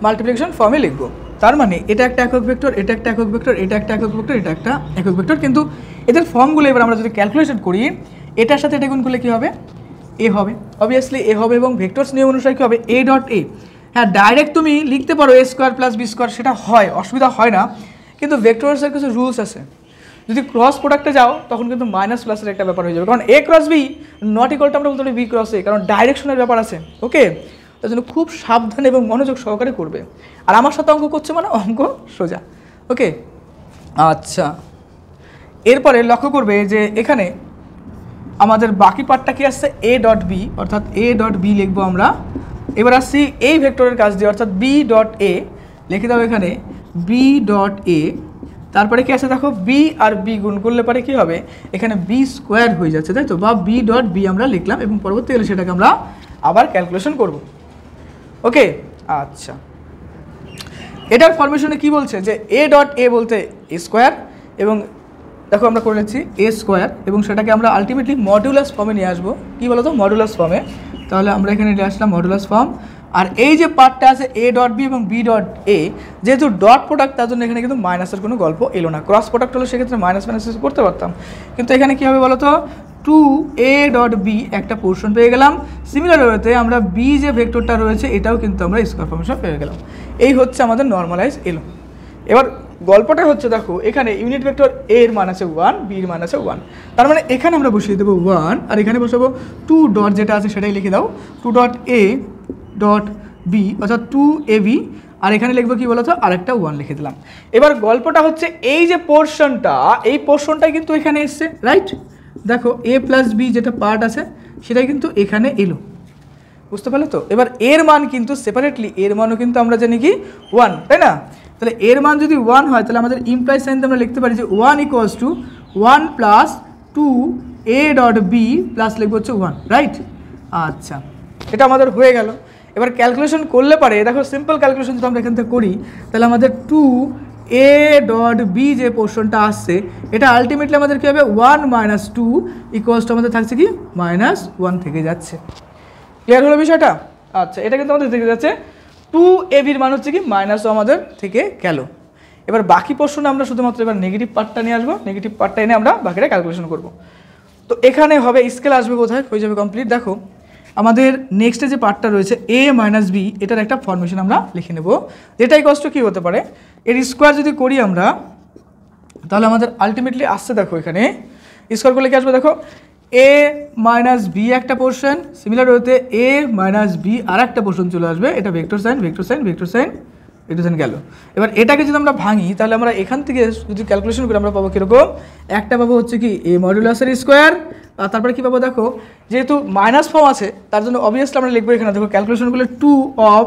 মাল্টিপ্লিকেশন ফর্মে লিখবো। তার মানে এটা একটা একক ভেক্টর, এটা একটা একক ভেক্টর, এটা একটা একক ভেক্টর, এটা একটা একক ভেক্টর। কিন্তু এদের ফর্মগুলো এবার আমরা যদি ক্যালকুলেশন করি, এটার সাথে এটা গুণ করলে কী হবে? এ হবে, অবভিয়াসলি এ হবে। এবং ভেক্টরস নিয়ম অনুসারে কী হবে? A dot A. হ্যাঁ, ডাইরেক্ট তুমি লিখতে পারো এ স্কোয়ার প্লাস বি স্কোয়ার, সেটা হয়, অসুবিধা হয় না। কিন্তু ভেক্টরসের কিছু রুলস আছে, যদি ক্রস প্রোডাক্টে যাও তখন কিন্তু মাইনাস প্লাসের একটা ব্যাপার হয়ে যাবে, কারণ A cross B not equal to আমরা বলতে পারি বি ক্রস এ, কারণ ডাইরেকশনের ব্যাপার আছে। ওকে, তার জন্য খুব সাবধান এবং মনোযোগ সহকারে করবে। আর আমার সাথে অঙ্ক করছে মানে অঙ্ক সোজা। ওকে, আচ্ছা, এরপরে লক্ষ্য করবে যে এখানে আমাদের বাকি পার্টটা কি আসছে এ ডট বি, অর্থাৎ এ ডট বি লিখবো আমরা। এবার আসছি এই ভেক্টরের কাজ দিয়ে, অর্থাৎ বি ডট এ লিখে দাও এখানে বি ডট এ। তারপরে কি আছে দেখো, বি আর বি গুণ করলে পরে কি হবে, এখানে বি স্কোয়ার হয়ে যাচ্ছে, তাই তো, বা বি ডট বি আমরা লিখলাম এবং পরবর্তীকালে সেটাকে আমরা আবার ক্যালকুলেশন করব। ওকে, আচ্ছা, এটার ফরমেশনে কি বলছে যে এ ডট এ বলতে এ স্কোয়ার, এবং দেখো আমরা করে নিচ্ছি এ স্কোয়ার, এবং সেটাকে আমরা আলটিমেটলি মডুলাস ফর্মে নিয়ে আসবো। কী বলো তো, মডুলাস ফর্মে। তাহলে আমরা এখানে নিয়ে আসলাম মডুলাস ফর্ম। আর এই যে পার্টটা আছে এ ডট বি এবং বি ডট এ, যেহেতু ডট প্রোডাক্ট তার জন্য এখানে কিন্তু মাইনাসের কোনো গল্প এলো না। ক্রস প্রোডাক্ট হলে সেক্ষেত্রে মাইনাস মাইনাস করতে পারতাম, কিন্তু এখানে কী হবে বলো তো, টু এ ডট বি একটা পোর্শন পেয়ে গেলাম। সিমিলার ওয়েতে আমরা বি যে ভেক্টরটা রয়েছে এটাও কিন্তু আমরা স্কোয়ার ফর্মেশন পেয়ে গেলাম। এই হচ্ছে আমাদের নর্মালাইজ এলো। এবার গল্পটা হচ্ছে দেখো, এখানে ইউনিট ভেক্টর এ এর মান আছে 1, বি এর মান আছে 1, তার মানে এখানে আমরা বসিয়ে দেবো 1, আর এখানে বসাবো 2 ডট যেটা আছে সেটাই লিখে দাও, 2 ডট এ ডট বি, অর্থাৎ 2 এ বি, আর এখানে লিখবো কি বলো তো, আরেকটা 1 লিখে দিলাম। এবার গল্পটা হচ্ছে এই যে পোর্শনটা, এই পোর্শনটাই কিন্তু এখানে এসছে, রাইট। দেখো এ প্লাস বি যেটা পার্ট আছে সেটাই কিন্তু এখানে এলো, বুঝতে পারলে তো। এবার এর মান কিন্তু সেপারেটলি, এর মানও কিন্তু আমরা জানি কি 1, তাই না। তাহলে এর মান যদি 1 হয় তাহলে আমাদের ইমপ্লাই সাইনতে আমরা লিখতে পারি যে 1 equals to 1 plus 2 A dot B plus লিখবো হচ্ছে 1, রাইট। আচ্ছা, এটা আমাদের হয়ে গেল। এবার ক্যালকুলেশন করলে পারে, দেখো সিম্পল ক্যালকুলেশন যদি আমরা এখান থেকে করি তাহলে আমাদের 2 এ ডট বি যে পোর্শনটা আসছে এটা আলটিমেটলি আমাদের কী হবে, 1 মাইনাস 2 ইকুয়ালস টু আমাদের থাকছে কি -1 থেকে যাচ্ছে। ক্লিয়ার হলো বিষয়টা? আচ্ছা, এটা কিন্তু আমাদের থেকে যাচ্ছে 2 এ বির মান হচ্ছে কি -1 আমাদের থেকে গেল। এবার বাকি পোর্শনে আমরা শুধুমাত্র এবার নেগেটিভ পার্টটা নিয়ে আসবো, নেগেটিভ পার্টটা এনে আমরা বাকিটা ক্যালকুলেশন করব। তো এখানে হবে স্কেল আসবে কোথায়, হয়ে যাবে কমপ্লিট। দেখো আমাদের নেক্সটে যে পার্টটা রয়েছে এ মাইনাস বি, এটার একটা ফর্মেশন আমরা লিখে নেব, যেটাই কষ্ট কী হতে পারে, এর স্কোয়ার যদি করি আমরা তাহলে আমাদের আলটিমেটলি আসছে, দেখো এখানে স্কোয়ার করলে কি আসবে, দেখো এ মাইনাস বি একটা পোর্শন, সিমিলার হতে এ মাইনাস বি আর একটা পোর্শন চলে আসবে, এটা vector sign vector sign vector sign vector sign গেল। এবার এটাকে যদি আমরা ভাঙি তাহলে আমরা এখান থেকে যদি ক্যালকুলেশন করি আমরা পাবো কীরকম, একটা পাবো হচ্ছে কি এ মডুলাসের স্কোয়ার, আর তারপরে কী পাবো, দেখো যেহেতু মাইনাস ফর্ম আছে তার জন্য অবভিয়াসলি আমরা লিখবো এখানে, দেখো ক্যালকুলেশন করলে 2 অফ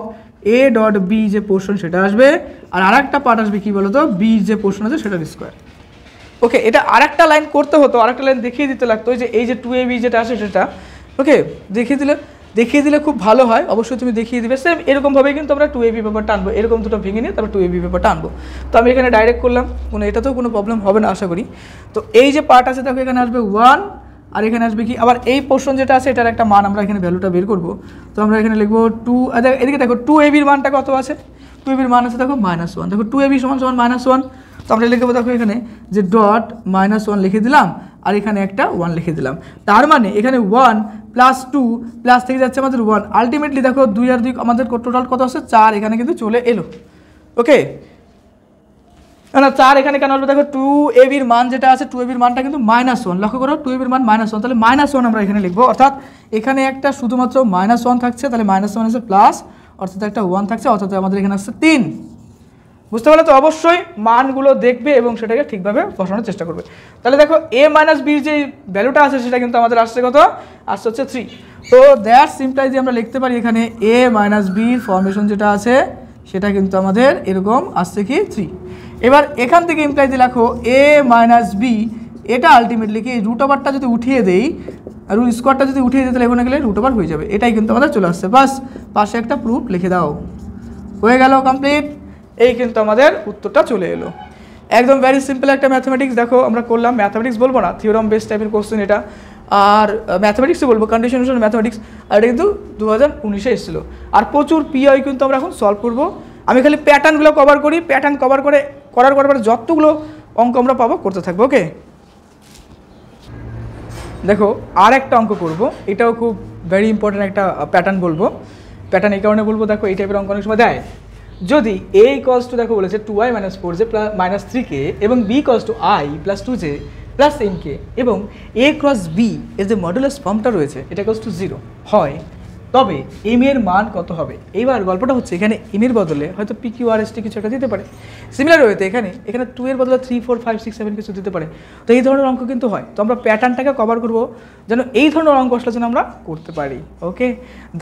এ ডট বি যে পোর্শন সেটা আসবে, আর আরেকটা পার্ট আসবে কী বলো তো, বি যে পোর্শন আছে সেটার স্কোয়ার। ওকে, এটা আরেকটা লাইন করতে হতো, আরেকটা লাইন দেখিয়ে দিতে লাগতো, যে এই যে 2 এ বি যেটা আছে সেটা। ওকে, দেখিয়ে দিলে খুব ভালো হয়, অবশ্যই তুমি দেখিয়ে দিবে। সেম এরকমভাবেই কিন্তু আমরা 2 এ বি পেপারটা আনবো, এরকম দুটো ভেঙে নিয়ে তারপর 2 এ বি পেপারটা আনবো। তো আমি এখানে ডাইরেক্ট করলাম, এটাতেও কোনো প্রবলেম হবে না আশা করি। তো এই যে পার্ট আছে দেখো এখানে আসবে 1, আর এখানে আসবে কি, আবার এই পোর্শন যেটা আছে এটার একটা মান আমরা এখানে ভ্যালুটা বের করবো। তো আমরা এখানে লিখবো 2, এদিকে দেখো 2 এ বির মানটা কত আছে, 2 এ বির মান আছে দেখো -1, দেখো 2 এ বি সমান সমান -1, তো আমরা লিখবো দেখো এখানে যে ডট -1 লিখে দিলাম, আর এখানে একটা 1 লিখে দিলাম। তার মানে এখানে 1 প্লাস 2 প্লাস থেকে যাচ্ছে আমাদের 1, আলটিমেটলি দেখো 2 আর 2 আমাদের টোটাল কত আছে 4, এখানে কিন্তু চলে এলো। ওকে, না 4 এখানে কেন আসবে, দেখো 2 এ বির মান যেটা আছে 2 এ বির মানটা কিন্তু -1, লক্ষ্য করো 2 এ বির মান -1, তাহলে -1 আমরা এখানে লিখবো, অর্থাৎ এখানে একটা শুধুমাত্র -1 থাকছে, তাহলে -1 আছে প্লাস, অর্থাৎ একটা 1 থাকছে, অর্থাৎ আমাদের এখানে আসছে 3। বুঝতে পারলে তো? অবশ্যই মানগুলো দেখবে এবং সেটাকে ঠিকভাবে বসানোর চেষ্টা করবে। তাহলে দেখো এ মাইনাস বির যে ভ্যালুটা আছে সেটা কিন্তু আমাদের আসছে কত, আসছে হচ্ছে 3। তো দ্যাটস ইমপ্লাইজ যে আমরা লিখতে পারি এখানে এ মাইনাস বির ফর্মেশন যেটা আছে সেটা কিন্তু আমাদের এরকম আসছে কি 3। এবার এখান থেকে ইমপ্লাইজ লেখো এ মাইনাস বি, এটা আলটিমেটলি কি রুট ওভারটা যদি উঠিয়ে দেই, আর রুট স্কোয়ারটা যদি উঠিয়ে দিই তাহলে এখানে গেলে রুট ওভার হয়ে যাবে, এটাই কিন্তু আমাদের চলে আসছে। বাস পাশে একটা প্রুফ লিখে দাও, হয়ে গেল কমপ্লিট। এই কিন্তু আমাদের উত্তরটা চলে এলো, একদম ভেরি সিম্পল একটা ম্যাথমেটিক্স। দেখো আমরা করলাম, ম্যাথমেটিক্স বলবো না, থিওরাম বেস টাইপের কোশ্চেন এটা, আর ম্যাথমেটিক্সে বলবো কন্ডিশনাল ম্যাথমেটিক্স, আর এটা কিন্তু 2019-এ এসেছিলো। আর প্রচুর পিআই কিন্তু আমরা এখন সলভ করবো। আমি খালি প্যাটার্নগুলো কভার করি, প্যাটার্ন কভার করার পরে যতগুলো অঙ্ক আমরা পাবো করতে থাকবো। ওকে, দেখো আর একটা অঙ্ক করব, এটাও খুব ভেরি ইম্পর্টেন্ট একটা প্যাটার্ন বলবো। প্যাটার্ন এই কারণে বলবো, দেখো এই টাইপের অঙ্ক অনেক সময় দেয়, যদি a ইকুয়ালস টু দেখো বলেছে 2i - 4j - 3k এবং b equals to i + 2j + mk এবং a ক্রস b এর যে মডুলাস ফর্মটা রয়েছে এটা ইকুয়ালস টু 0 হয়, তবে m এর মান কত হবে? এইবার গল্পটা হচ্ছে এখানে m এর বদলে হয়তো p q r s t কিছু একটা দিতে পারে। সিমিলার ওয়েতে এখানে 2 এর বদলে 3 4 5 6 7 কিছু দিতে পারে। তো এই ধরনের অঙ্ক কিন্তু হয়। তো আমরা প্যাটার্নটাকে কভার করব যেন এই ধরনের অঙ্ক আসলে যেন আমরা করতে পারি। ওকে,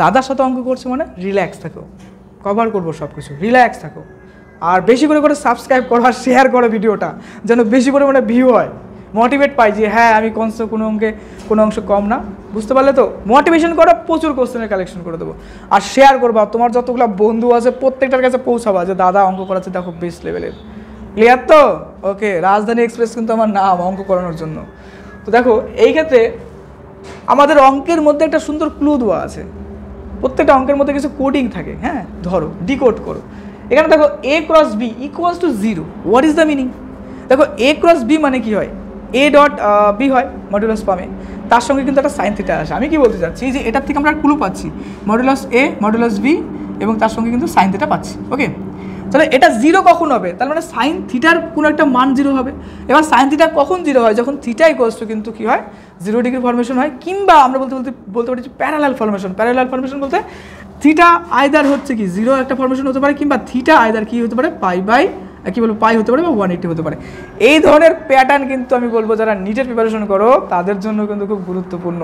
দাদার সাথে অঙ্ক করছে মানে রিল্যাক্স থাকো, কভার করবো সব কিছু, রিল্যাক্স থাকো। আর বেশি করে করে সাবস্ক্রাইব করো আর শেয়ার করো ভিডিওটা, যেন বেশি পরিমাণে ভিউ হয়, মোটিভেট পাই যে হ্যাঁ আমি কোনো অঙ্কে কোনো অংশ কম না। বুঝতে পারলে তো? মোটিভেশন করো, প্রচুর কোশ্চেনের কালেকশন করে দেবো। আর শেয়ার করবা, তোমার যতগুলো বন্ধু আছে প্রত্যেকটার কাছে পৌঁছাবা যে দাদা অঙ্ক করাচ্ছে দেখো বেস্ট লেভেলের। ক্লিয়ার তো? ওকে, রাজধানী এক্সপ্রেস কিন্তু আমার নাম অঙ্ক করানোর জন্য। তো দেখো এই ক্ষেত্রে আমাদের অঙ্কের মধ্যে একটা সুন্দর ক্লু দেওয়া আছে। প্রত্যেকটা অঙ্কের মধ্যে কিছু কোডিং থাকে। হ্যাঁ, ধরো ডিকোড করো। এখানে দেখো a cross b equals to 0। What is the meaning? দেখো a ক্রস b মানে কি হয়? a ডট b হয় মডুলাস ফর্মে, তার সঙ্গে কিন্তু একটা সাইন থিটা আসে। আমি কি বলতে চাচ্ছি যে এটার থেকে আমরা ক্লু পাচ্ছি, মডুলাস a মডুলাস b এবং তার সঙ্গে কিন্তু সাইন থিটা পাচ্ছি। ওকে, তাহলে এটা 0 কখন হবে? তার মানে সাইন থিটার কোনো একটা মান 0 হবে। এবার সাইন থিটা কখন 0 হয়? যখন থিটা ইকুয়ালস টু কিন্তু কী হয়, 0 ডিগ্রি ফর্মেশন হয়, কিংবা আমরা বলতে পারি যে প্যারালাল ফর্মেশন। প্যারালাল ফর্মেশন বলতে থিটা আইদার হচ্ছে কি 0 একটা ফর্মেশন হতে পারে, কিংবা থিটা আইদার কি হতে পারে পাই হতে পারে বা 180 হতে পারে। এই ধরনের প্যাটার্ন কিন্তু আমি বলবো যারা নিটের প্রিপারেশন করো তাদের জন্য কিন্তু খুব গুরুত্বপূর্ণ।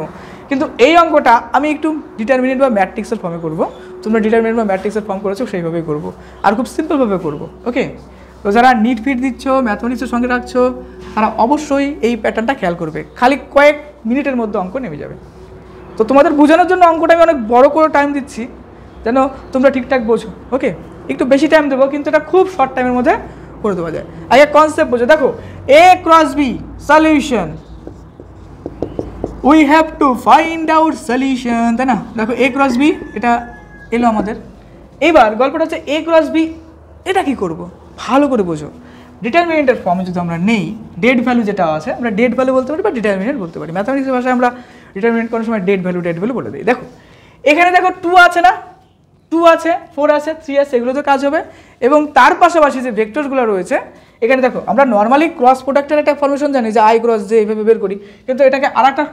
কিন্তু এই অঙ্কটা আমি একটু ডিটারমিনেন্ট বা ম্যাট্রিক্সের ফর্মে করবো। তোমরা ডিটারমিনেন্ট বা ম্যাট্রিক্সের ফর্ম করেছো সেইভাবেই করবো, আর খুব সিম্পলভাবে করবো। ওকে, তো যারা নিট ফিট দিচ্ছ, ম্যাথমেটিক্সের সঙ্গে রাখছো, তারা অবশ্যই এই প্যাটার্নটা খেয়াল করবে। খালি কয়েক মিনিটের মধ্যে অঙ্ক নেমে যাবে। তো তোমাদের বোঝানোর জন্য অঙ্কটা আমি অনেক বড় করে টাইম দিচ্ছি যেন তোমরা ঠিকঠাক বোঝো। ওকে, একটু বেশি টাইম দেবো, কিন্তু এটা খুব শর্ট টাইমের মধ্যে করে দেওয়া যায়। আগে কনসেপ্ট বোঝো। দেখো a cross b solution, we have to find out solution, তাই না? দেখো a ক্রস b এটা এলো আমাদের। এইবার গল্পটা হচ্ছে a ক্রস b, এটা কি করব? ভালো করে বোঝো। ডিটারমিনেন্টের ফর্মে যদি আমরা নেই, ডেট ভ্যালু যেটা আছে আমরা ডেট ভ্যালু বলতে পারি বা ডিটারমিনেন্ট বলতে পারি। ম্যাথমেটিক্সের ভাষায় আমরা ডিটারমিনেন্ট করার সময় ডেট ভ্যালু বলে দিই। দেখো এখানে দেখো 2 আছে না, 2 আছে, 4 আছে, 3 আছে, এগুলো তো কাজ হবে। এবং তার পাশাপাশি যে ভেক্টরসগুলো রয়েছে এখানে দেখো, আমরা নর্মালি ক্রস প্রোডাক্টের একটা ফর্মেশন জানি যে আই ক্রস জে এইভাবে বের করি, কিন্তু এটাকে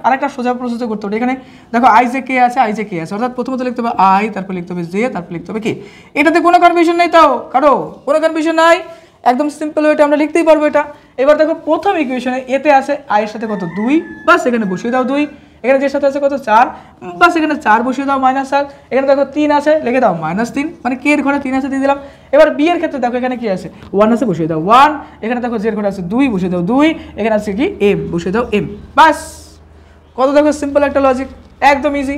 আরেকটা সোজা প্রসেসে করতে হবে। এখানে দেখো আই জে কে আছে, অর্থাৎ প্রথমত লিখতে হবে আই, তারপর লিখতে হবে জে, তারপর লিখতে হবে কে। এটাতে কোনো কনফিউশন নেই, তাও কোনো কনফিউশন নাই, একদম সিম্পল ওয়েটা আমরা লিখতেই পারবো এটা। এবার দেখো প্রথম ইকুয়েশনে এতে আছে আই এর সাথে কত 2, বাস এখানে বসিয়ে দাও 2। এখানে যে সাথে আছে কত 4, বাস এখানে 4 বসিয়ে দাও -4। এখানে দেখো 3 আছে, লিখে দাও -3, মানে কে এর ঘরে 3 আছে দিয়ে দিলাম। এবার বি এর ক্ষেত্রে দেখো এখানে কি আছে 1 আছে, বসিয়ে দাও 1। এখানে দেখো জে এর ঘরে আছে 2, বসিয়ে দাও 2। এখানে আছে কি এম, বসিয়ে দাও এম। বাস কত দেখো সিম্পল একটা লজিক, একদম ইজি।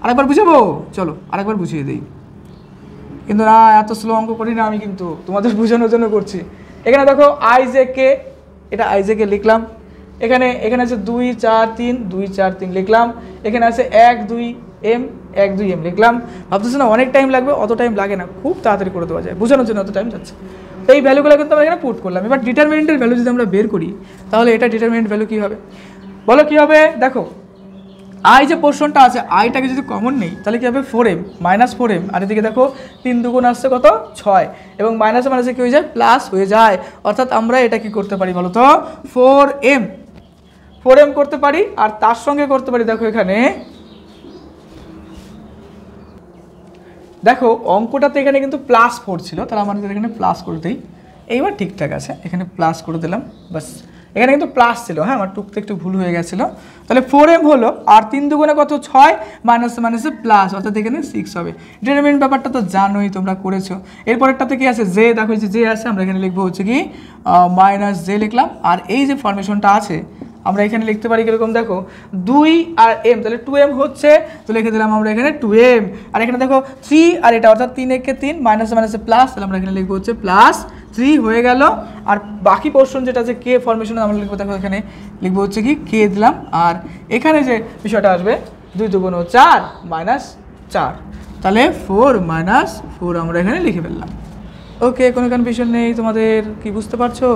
আরেকবার বুঝাবো? চলো আরেকবার বুঝিয়ে দিই। কিন্তু না, এত স্লো অঙ্ক করি না আমি, কিন্তু তোমাদের বোঝানোর জন্য করছি। এখানে দেখো আই জে কে, এটা আই জে কে লিখলাম। এখানে আছে 2 4 3, 2 4 3 লিখলাম। এখানে আছে 1 2 এম, 1 2 এম লিখলাম। ভাবতেছো না অনেক টাইম লাগবে? অত টাইম লাগে না, খুব তাড়াতাড়ি করে দেওয়া যায়, বোঝানোর জন্য অত টাইম যাচ্ছে। তো এই ভ্যালুগুলো কিন্তু আমরা এখানে পুট করলাম। এবার ডিটারমিনেন্টের ভ্যালু যদি আমরা বের করি তাহলে এটা ডিটারমিনেন্ট ভ্যালু কী হবে বলো? কী হবে? দেখো আই যে পোর্শনটা আছে, আইটাকে যদি কমন নেই তাহলে কী হবে 4m -4m। আর এদিকে দেখো 3 দুগুণ আসছে কত 6, এবং মাইনাসে মাইনাসে কী হয়ে যায় প্লাস হয়ে যায়। অর্থাৎ আমরা এটা কি করতে পারি বলো তো? 4m করতে পারি। আর তার সঙ্গে করতে পারি দেখো এখানে দেখো অঙ্কটাতে এখানে কিন্তু +4 ছিল, তাহলে আমাদের এখানে প্লাস করে দিই। এইবার ঠিকঠাক আছে, এখানে প্লাস করে দিলাম, বাস। এখানে কিন্তু প্লাস ছিল, হ্যাঁ আমার টুকতে একটু ভুল হয়ে গেছিলো। তাহলে 4m হলো, আর 3 দুগুণে কত 6, মাইনাসে প্লাস, অর্থাৎ এখানে 6 হবে। ডিটারমিনেন্ট ব্যাপারটা তো জানোই, তোমরা করেছো। এরপরেরটাতে কি আছে জে, দেখো যে জে আছে, আমরা এখানে লিখবো হচ্ছে কি -j লিখলাম। আর এই যে ফরমেশনটা আছে আমরা এখানে লিখতে পারি কিরকম দেখো 2 আর m, তাহলে 2m হচ্ছে, তো লিখে দিলাম আমরা এখানে 2m। আর এখানে দেখো 3 আর এটা, অর্থাৎ 3 একে 3, মাইনাসে প্লাস, তাহলে আমরা এখানে লিখবো হচ্ছে +3 হয়ে গেল। আর বাকি পোর্শন যেটা আছে কে ফরমেশন আমরা লিখবো, দেখো এখানে লিখবো হচ্ছে কি কে দিলাম। আর এখানে যে বিষয়টা আসবে 2 দুগুণ 4 -4, তাহলে 4 -4 আমরা এখানে লিখে ফেললাম। ওকে, কোনো কনফিউশন নেই তোমাদের? কি বুঝতে পারছো?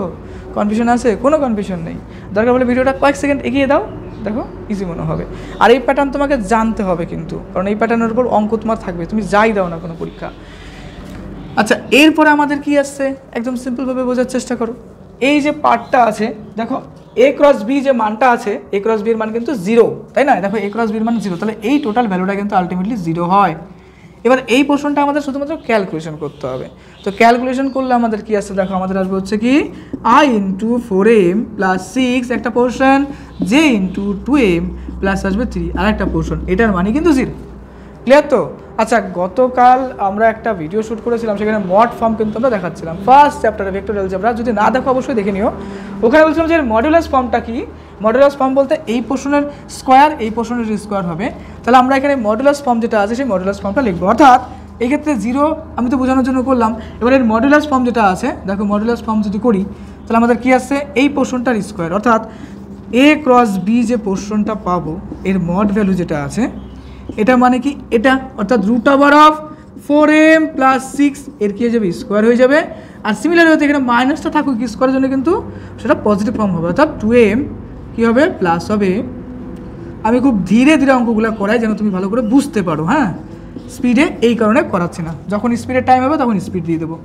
কনফিউশন আছে? কোনো কনফিউশন নেই। দরকার বলে ভিডিওটা কয়েক সেকেন্ড এগিয়ে দাও, দেখো ইজি মনে হবে। আর এই প্যাটার্ন তোমাকে জানতে হবে কিন্তু, কারণ এই প্যাটার্নের উপর অঙ্ক তোমার থাকবে, তুমি যাই দাও না কোনো পরীক্ষা। আচ্ছা, এরপরে আমাদের কি আসছে একদম সিম্পলভাবে বোঝার চেষ্টা করো। এই যে পার্টটা আছে দেখো, এ ক্রস বি যে মানটা আছে, এ ক্রস বি এর মান কিন্তু 0, তাই না? দেখো এ ক্রস বি এর মান 0, তাহলে এই টোটাল ভ্যালুটা কিন্তু আলটিমেটলি 0 হয়। এবার এই পোর্শনটা আমাদের শুধুমাত্র ক্যালকুলেশন করতে হবে। তো ক্যালকুলেশন করলে আমাদের কি আসছে দেখো, আমাদের আসবে হচ্ছে কি i ইন্টু 4m প্লাস 6 একটা portion, j into 2m plus আসবে 3 আর একটা পোর্শন, এটার মানে কিন্তু 0। ক্লিয়ার তো? আচ্ছা, গতকাল আমরা একটা ভিডিও শ্যুট করেছিলাম, সেখানে মড ফর্ম কিন্তু আমরা দেখাচ্ছিলাম ফার্স্ট চ্যাপ্টারে ভেক্টর অ্যালজেব্রা। যদি না দেখো অবশ্যই দেখে নিও। ওখানে বলছিলাম যে মডুলাস ফর্মটা কি। মডুলাস ফর্ম বলতে এই পোর্শনের স্কোয়ার এই পোর্শনের স্কোয়ার হবে। তাহলে আমরা এখানে মডুলাস ফর্ম যেটা আছে সেই মডুলাস ফর্মটা লিখবো, অর্থাৎ এই ক্ষেত্রে 0 আমি তো বোঝানোর জন্য করলাম। এবার এর মডুলাস ফর্ম যেটা আছে দেখো, মডুলাস ফর্ম যদি করি তাহলে আমাদের কি আসছে, এই পোর্শনটার স্কোয়ার, অর্থাৎ এ ক্রস বি যে পোর্শনটা পাবো এর মড ভ্যালু যেটা আছে এটা মানে কি এটা, অর্থাৎ root over of 4m plus 6 এর কি হয়ে যাবে, স্কোয়ার হয়ে যাবে। আর সিমিলার হতে এখানে মাইনাসটা থাকুক স্কোয়ারের জন্য কিন্তু সেটা পজিটিভ ফর্ম হবে, অর্থাৎ 2m কী হবে প্লাস হবে। আমি খুব ধীরে ধীরে অঙ্কগুলো করাই যেন তুমি ভালো করে বুঝতে পারো, হ্যাঁ, স্পিডে এই কারণে করাচ্ছি না, যখন স্পিডের টাইম হবে তখন স্পিড দিয়ে দেবো।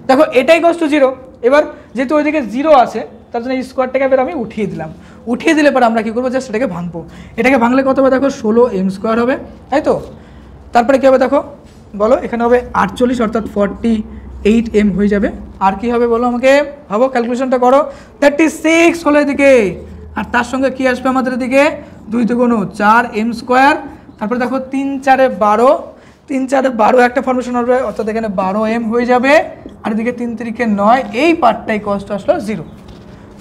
দেখো এটাই কষ্ট 0। এবার যেহেতু ওইদিকে 0 আছে তার জন্য স্কোয়ারটাকে এবার আমি উঠিয়ে দিলাম। উঠিয়ে দিলে পরে আমরা কী করবো, জাস্ট এটাকে ভাঙবো। এটাকে ভাঙলে কত হবে দেখো, 16m স্কোয়ার হবে, তাই তো? তারপরে কী হবে দেখো বলো, এখানে হবে 48 অর্থাৎ 48m হয়ে যাবে। আর কি হবে বলো আমাকে, ভাবো, ক্যালকুলেশনটা করো। 36 হলো এদিকে, আর তার সঙ্গে কি আসবে আমাদের এদিকে, 2 2 4m স্কোয়ার। তারপরে দেখো 3 4 12, 3 4 12 একটা ফর্মেশন হবে, অর্থাৎ এখানে 12m হয়ে যাবে। আর এদিকে 3 3 9, এই পার্টটাই কষ্ট আসলো 0।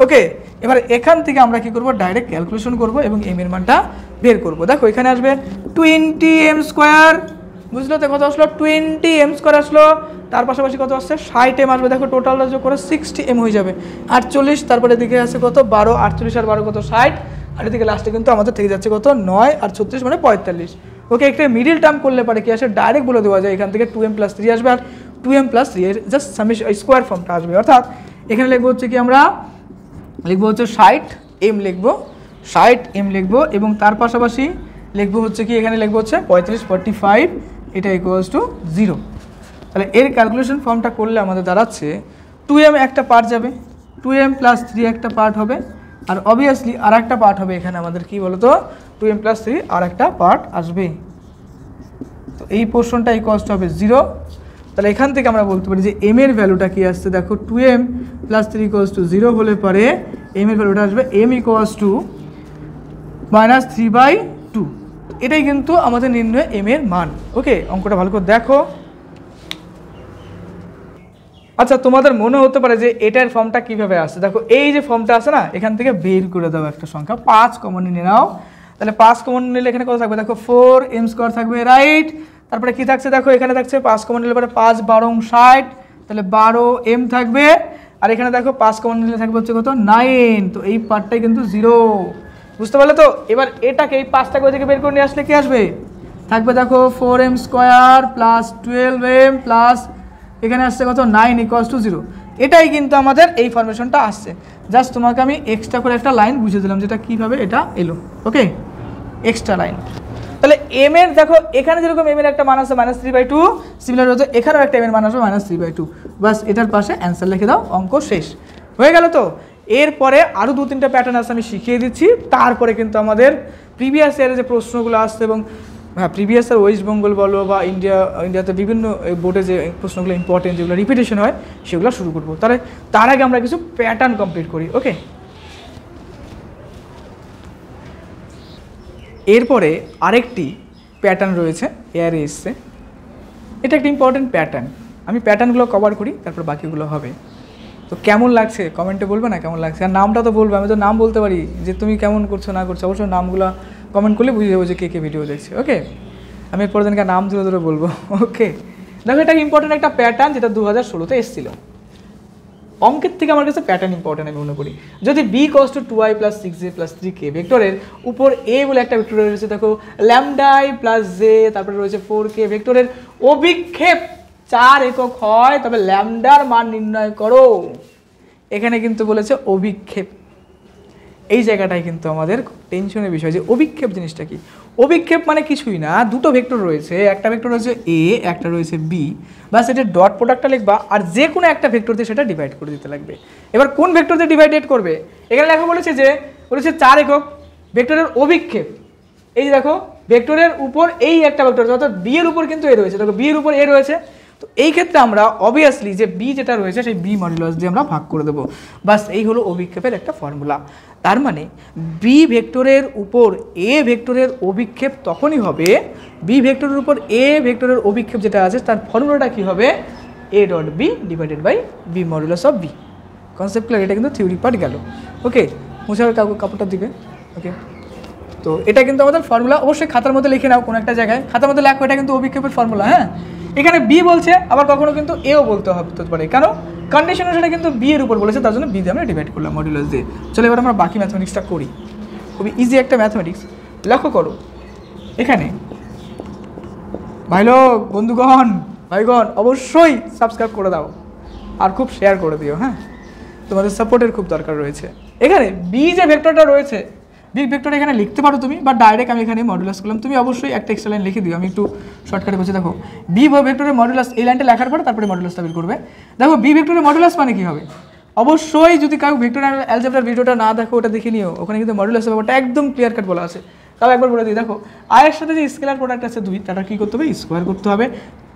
ওকে, এবার এখান থেকে আমরা কি করব, ডাইরেক্ট ক্যালকুলেশন করব এবং m এর মানটা বের করব। দেখো এখানে আসবে 20m স্কোয়ার, বুঝলো তো কত আসলো, 20m স্কোয়ার আসলো। তার পাশাপাশি কত আসছে, 60m আসবে। দেখো টোটাল যোগ করে 60m হয়ে যাবে। 48, তারপরে এদিকে আছে কত 12, 48 আর 12 কত 60, আর এদিকে লাস্টে কিন্তু আমাদের থেকে যাচ্ছে কত 9 আর 36 মানে 45। ওকে, একটা মিডিল টার্ম করলে পারে কি আসে, ডাইরেক্ট বলে দেওয়া যায় এখান থেকে 2m প্লাস 3 আসবে, আর 2m প্লাস 3 এর জাস্ট সামেশন স্কোয়ার ফর্মটা আসবে। অর্থাৎ এখানে লিখবো হচ্ছে কি, আমরা লিখবো হচ্ছে 60m লিখবো, 60m লিখবো, এবং তার পাশাপাশি লিখবো হচ্ছে কি, এখানে লিখবো হচ্ছে 35 45, এটা ইকুয়ালস টু 0। তাহলে এর ক্যালকুলেশন ফর্মটা করলে আমাদের দাঁড়াচ্ছে 2m একটা পার্ট যাবে, 2m প্লাস 3 একটা পার্ট হবে, আর অবভিয়াসলি আর একটা পার্ট হবে এখানে আমাদের কি বলতো, 2m প্লাস 3 আর একটা পার্ট আসবে। তো এই পোর্শনটা ইকুয়ালস টু হবে 0। তাহলে এখান থেকে আমরা বলতে পারি যে m এর ভ্যালুটা কি আসছে, দেখো 2m প্লাস 3 ইকুয়ালস টু 0 হলে পরে m এর ভ্যালুটা আসবে m ইকুয়ালস টু -3/2। এটাই কিন্তু আমাদের নির্ণয় m এর মান। ওকে, অঙ্কটা ভালো করে দেখো। আচ্ছা, তোমাদের মনে হতে পারে যে এটার ফর্মটা কিভাবে আসছে। দেখো এই যে ফর্মটা আছে না, এখান থেকে বের করে দাও একটা সংখ্যা, 5 কমন নিয়ে নাও। তাহলে 5 কমন নিলে এখানে কত থাকবে, দেখো 4m স্কোয়ার থাকবে, রাইট। তারপরে কি থাকছে দেখো, এখানে থাকছে 5 কমন নিলে পরে 5 12 60, তাহলে 12m থাকবে। আর এখানে দেখো 5 কমন নিলে থাকবে হচ্ছে কত 9, তো এই পার্টটাই কিন্তু 0। বুঝতে পারলে তো? এবার এটাকে এই 5টাকে ওই থেকে বের করে নিয়ে আসলে কি আসবে, থাকবে দেখো 4m square plus 12m plus এখানে আসছে কত 9 ইকুয়ালস টু 0। এটাই কিন্তু আমাদের এই ফরমেশনটা আসছে। জাস্ট তোমাকে আমি এক্সট্রা করে একটা লাইন বুঝিয়ে দিলাম যেটা কীভাবে এটা এলো। ওকে, এক্সট্রা লাইন। তাহলে m এর দেখো এখানে যেরকম m এর একটা মান আছে -3/2, সিমিলার হচ্ছে এখানেও একটা m এর মান আসবে -3/2। বাস এটার পাশে অ্যান্সার লিখে দাও, অঙ্ক শেষ হয়ে গেল। তো এরপরে আরও 2-3টা প্যাটার্ন আছে, আমি শিখিয়ে দিচ্ছি। তারপরে কিন্তু আমাদের প্রিভিয়াস ইয়ারে যে প্রশ্নগুলো আসছে, এবং হ্যাঁ প্রিভিয়াস ইয়ার ওয়েস্ট বেঙ্গল বলো বা ইন্ডিয়াতে বিভিন্ন বোর্ডে যে প্রশ্নগুলো ইম্পর্টেন্ট যেগুলো রিপিটেশন হয় সেগুলো শুরু করবো। তাহলে তার আগে আমরা কিছু প্যাটার্ন কমপ্লিট করি। ওকে, এরপরে আরেকটি প্যাটার্ন রয়েছে, এয়ারে এসছে। এটা একটা ইম্পর্টেন্ট প্যাটার্ন। আমি প্যাটার্নগুলো কভার করি, তারপর বাকিগুলো হবে। তো কেমন লাগছে কমেন্টে বলবে না কেমন লাগছে, আর নামটা তো বলবে। আমি তো নাম বলতে পারি যে তুমি কেমন করছো না করছো, অবশ্যই নামগুলো কমেন্ট করলে বুঝে যাবো যে কে কে ভিডিও দেখছে। ওকে, আমি এরপর দিনকে নাম ধরে ধরে বলবো। ওকে, দেখো এটা ইম্পর্টেন্ট একটা প্যাটার্ন যেটা 2016-তে এসেছিলো। অঙ্কের থেকে আমার কাছে প্যাটার্ন ইম্পর্টেন্ট আমি মনে করি। যদি b = 2i + 6j + 3k ভেক্টরের উপর a বলে একটা ভেক্টর রয়েছে, দেখো λi + j, তারপরে রয়েছে 4k ভেক্টরের অভিক্ষেপ 4 একক হয়, তবে ল্যামডার মান নির্ণয় করো। এখানে কিন্তু বলেছে অভিক্ষেপ। এই জায়গাটাই কিন্তু আমাদের টেনশনের বিষয় যে অভিক্ষেপ জিনিসটা কি। অভিক্ষেপ মানে কিছুই না, দুটো ভেক্টর রয়েছে, একটা ভেক্টর রয়েছে এ, একটা রয়েছে বি, বাস এটা ডট প্রোডাক্টটা লিখবা আর যে কোনো একটা ভেক্টর দিয়ে সেটা ডিভাইড করে দিতে লাগবে। এবার কোন ভেক্টর দিয়ে ডিভাইডেড করবে, এখানে লেখা বলেছে 4 একক ভেক্টরের অভিক্ষেপ। এই যে দেখো ভেক্টরের উপর এই একটা ভেক্টর অর্থাৎ বি এর উপর কিন্তু এ রয়েছে, দেখো বি এর উপর এ রয়েছে, তো এই ক্ষেত্রে আমরা অবভিয়াসলি যে বি যেটা রয়েছে সেই বি মডুলাস দিয়ে আমরা ভাগ করে দেবো। বাস এই হলো অভিক্ষেপের একটা ফর্মুলা। তার মানে বি ভেক্টরের উপর এ ভেক্টরের অভিক্ষেপ তখনই হবে, বি ভেক্টরের উপর এ ভেক্টরের অভিক্ষেপ যেটা আছে তার ফর্মুলাটা কী হবে, A dot B divided by B modulus of B. Concept clear? এটা কিন্তু থিওরি পার্ট গেল। ওকে, মুছাবে কাপড়টা দিবে। ওকে, তো এটা কিন্তু আমাদের ফর্মুলা, অবশ্যই খাতার মধ্যে লিখে নাও কোনো একটা জায়গায়, খাতার মধ্যে লেখো এটা কিন্তু অভিক্ষেপের ফর্মুলা। হ্যাঁ, এখানে বি বলছে, আবার কখনো কিন্তু এও বলতে হতে পারে, কেন কন্ডিশন সেটা কিন্তু বি এর উপর বলেছে, তার জন্য বি দিয়ে আমরা ডিভাইড করলাম মডুলাস দিয়ে। চলো এবার আমরা বাকি ম্যাথমেটিক্সটা করি, খুবই ইজি একটা ম্যাথমেটিক্স। লক্ষ্য করো এখানে ভাই লোক, বন্ধুগণ, ভাইগণ, অবশ্যই সাবস্ক্রাইব করে দাও আর খুব শেয়ার করে দিও। হ্যাঁ, তোমাদের সাপোর্টের খুব দরকার রয়েছে। এখানে বি যে ভেক্টরটা রয়েছে, বি ভেক্টর এখানে লিখতে পারো তুমি, বা ডাইরেক্ট আমি এখানে মডুলাস করলাম, তুমি অবশ্যই একটা এক্সট্রা লাইন লিখে দিও। আমি একটু শর্টকাটে বলছি, দেখো বি ভেক্টরের মডুলাস, এই লাইনটা লেখার পরে তারপরে মডুলাসটা বের করবে। দেখো বি ভেক্টরের মডুলাস মানে কি হবে, অবশ্যই যদি কাউ ভেক্টর অ্যালজেব্রার ভিডিওটা না দেখো ওটা দেখে নিও, ওখানে কিন্তু মডুলাসের ব্যাপারটা একদম ক্লিয়ার কাট বলা আছে। তাও একবার বলে দিই, দেখো আয়ের সাথে যে স্কেলার প্রোডাক্ট আছে 2, তাটা কী করতে হবে, স্কোয়ার করতে হবে।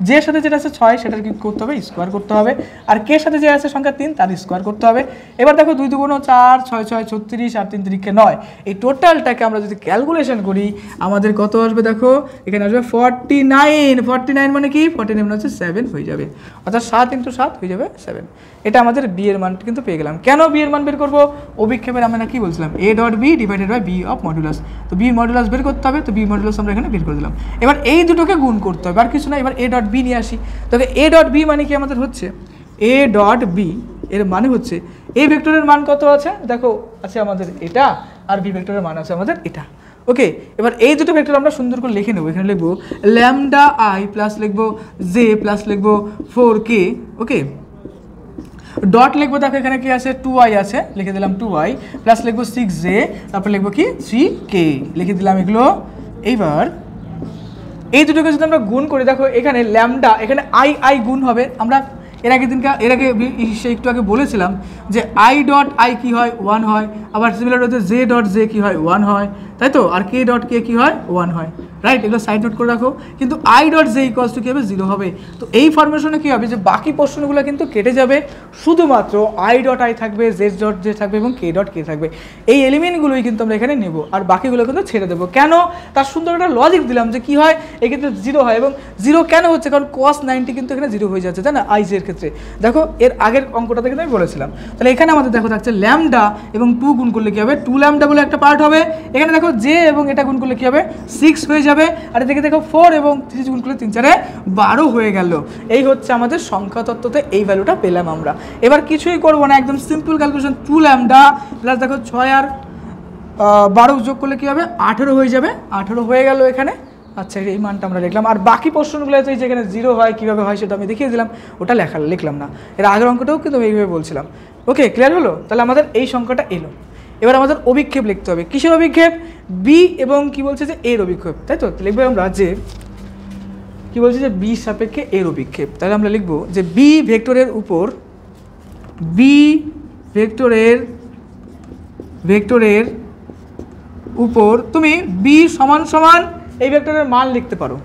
যে সাথে যেটা আছে 6, সেটার কী করতে হবে, স্কোয়ার করতে হবে। আর কে সাথে যে আছে সংখ্যা 3, তার স্কোয়ার করতে হবে। এবার দেখো 2 2 4, 6 6 36, আর 3 3 9, এই টোটালটাকে আমরা যদি ক্যালকুলেশন করি আমাদের কত আসবে, দেখো এখানে আসবে 49। 49 মানে কি, 49 মানে হচ্ছে 7 হয়ে যাবে, অর্থাৎ 7 × 7 হয়ে যাবে 7। এটা আমাদের বি এর মান কিন্তু পেয়ে গেলাম। কেন বি এর মান বের করবো, অভিক্ষেপের আমরা কি বলছিলাম, A dot B divided by B of modulus. তো বি মডুলাস বের করতে হবে, তো বি মডুলাস আমরা এখানে বের করে দিলাম। এবার এই দুটোকে গুণ করতে হবে, আর কিছু না। এবার এ ডট বি নিয়ে আসি, তবে এ ডট বি মানে কি আমাদের হচ্ছে, এ ডট বি এর মানে হচ্ছে এ ভেক্টরের মান কত আছে, দেখো আছে আমাদের এটা, আর বি ভেক্টরের মান আছে আমাদের এটা। ওকে, এবার এই দুটো ভেক্টর আমরা সুন্দর করে লিখে নেবো। এখানে লিখবো ল্যামডা আই প্লাস লিখবো জে প্লাস লিখবো 4k। ওকে, ডট লিখবো, দেখো এখানে কি আছে, 2i আছে, লিখে দিলাম 2i, প্লাস লিখবো 6j, তারপর লিখবো কি 3k, লিখে দিলাম এগুলো। এইবার এই দুটোকে যদি আমরা গুণ করি, দেখো এখানে ল্যামডা, এখানে আই গুণ হবে। আমরা এর আগে একটু আগে বলেছিলাম যে আই ডট আই কী হয়, 1 হয়। আবার সিমিলার হচ্ছে জে ডট জে কী হয়, 1 হয়, তাই তো। আর কে ডট কে কী হয়, 1 হয়, রাইট। এগুলো সাইড নোট করে রাখো। কিন্তু I dot J equals to কী হবে, 0 হবে। তো এই ফরমেশনে কী হবে, যে বাকি পোর্শনগুলো কিন্তু কেটে যাবে, শুধুমাত্র আই ডট আই থাকবে, জে ডট জে থাকবে এবং কে ডট কে থাকবে। এই এলিমেন্টগুলোই কিন্তু আমরা এখানে নেব, আর বাকিগুলো কিন্তু ছেড়ে দেবো। কেন, তার সুন্দর একটা লজিক দিলাম যে কী হয়, এক্ষেত্রে 0 হয়। এবং 0 কেন হচ্ছে, কারণ cos 90 কিন্তু এখানে 0 হয়ে যাচ্ছে, তাই না, আই জের ক্ষেত্রে। দেখো এর আগের অঙ্কটাতে কিন্তু আমি বলেছিলাম। তাহলে এখানে আমাদের দেখো থাকছে ল্যামডা এবং 2 গুণ করলে কী হবে, 2 ল্যামডা বলে একটা পার্ট হবে। এখানে দেখো জে এবং এটা গুণ করলে কী হবে, 6 হয়ে যাবে। আর এদিকে দেখো 4 এবং 3 গুণ করলে 3 4 12 হয়ে গেল। এই হচ্ছে আমাদের সংখ্যা তত্ত্বতে এই ভ্যালুটা পেলাম আমরা। এবার কিছুই করবো না, একদম সিম্পল ক্যালকুলেশন। 2 ল্যামডা প্লাস দেখো 6 আর 12 যোগ করলে কী হবে, 18 হয়ে যাবে। 18 হয়ে গেল এখানে। আচ্ছা, এই মানটা আমরা লিখলাম। আর বাকি প্রশ্নগুলো আছে যেখানে 0 হয়, কীভাবে হয় সেটা আমি দেখিয়ে দিলাম, ওটা লিখলাম না। এর আগের অঙ্কটাও কিন্তু আমি এইভাবে বলছিলাম। ওকে, ক্লিয়ার হলো? তাহলে আমাদের এই সংখ্যাটা এলো। এবার আমাদের অভিক্ষেপ লিখতে হবে। কিসের অভিক্ষেপ, বি এবং কি বলছে যে এর অভিক্ষেপ, তাই তো। লিখবো আমরা যে কি বলছে যে বি সাপেক্ষে এর অভিক্ষেপ। তাহলে আমরা লিখবো যে বি ভেক্টরের উপর, বি ভেক্টরের উপর তুমি বি সমান সমান এই ভেক্টরের মান লিখতে পারো।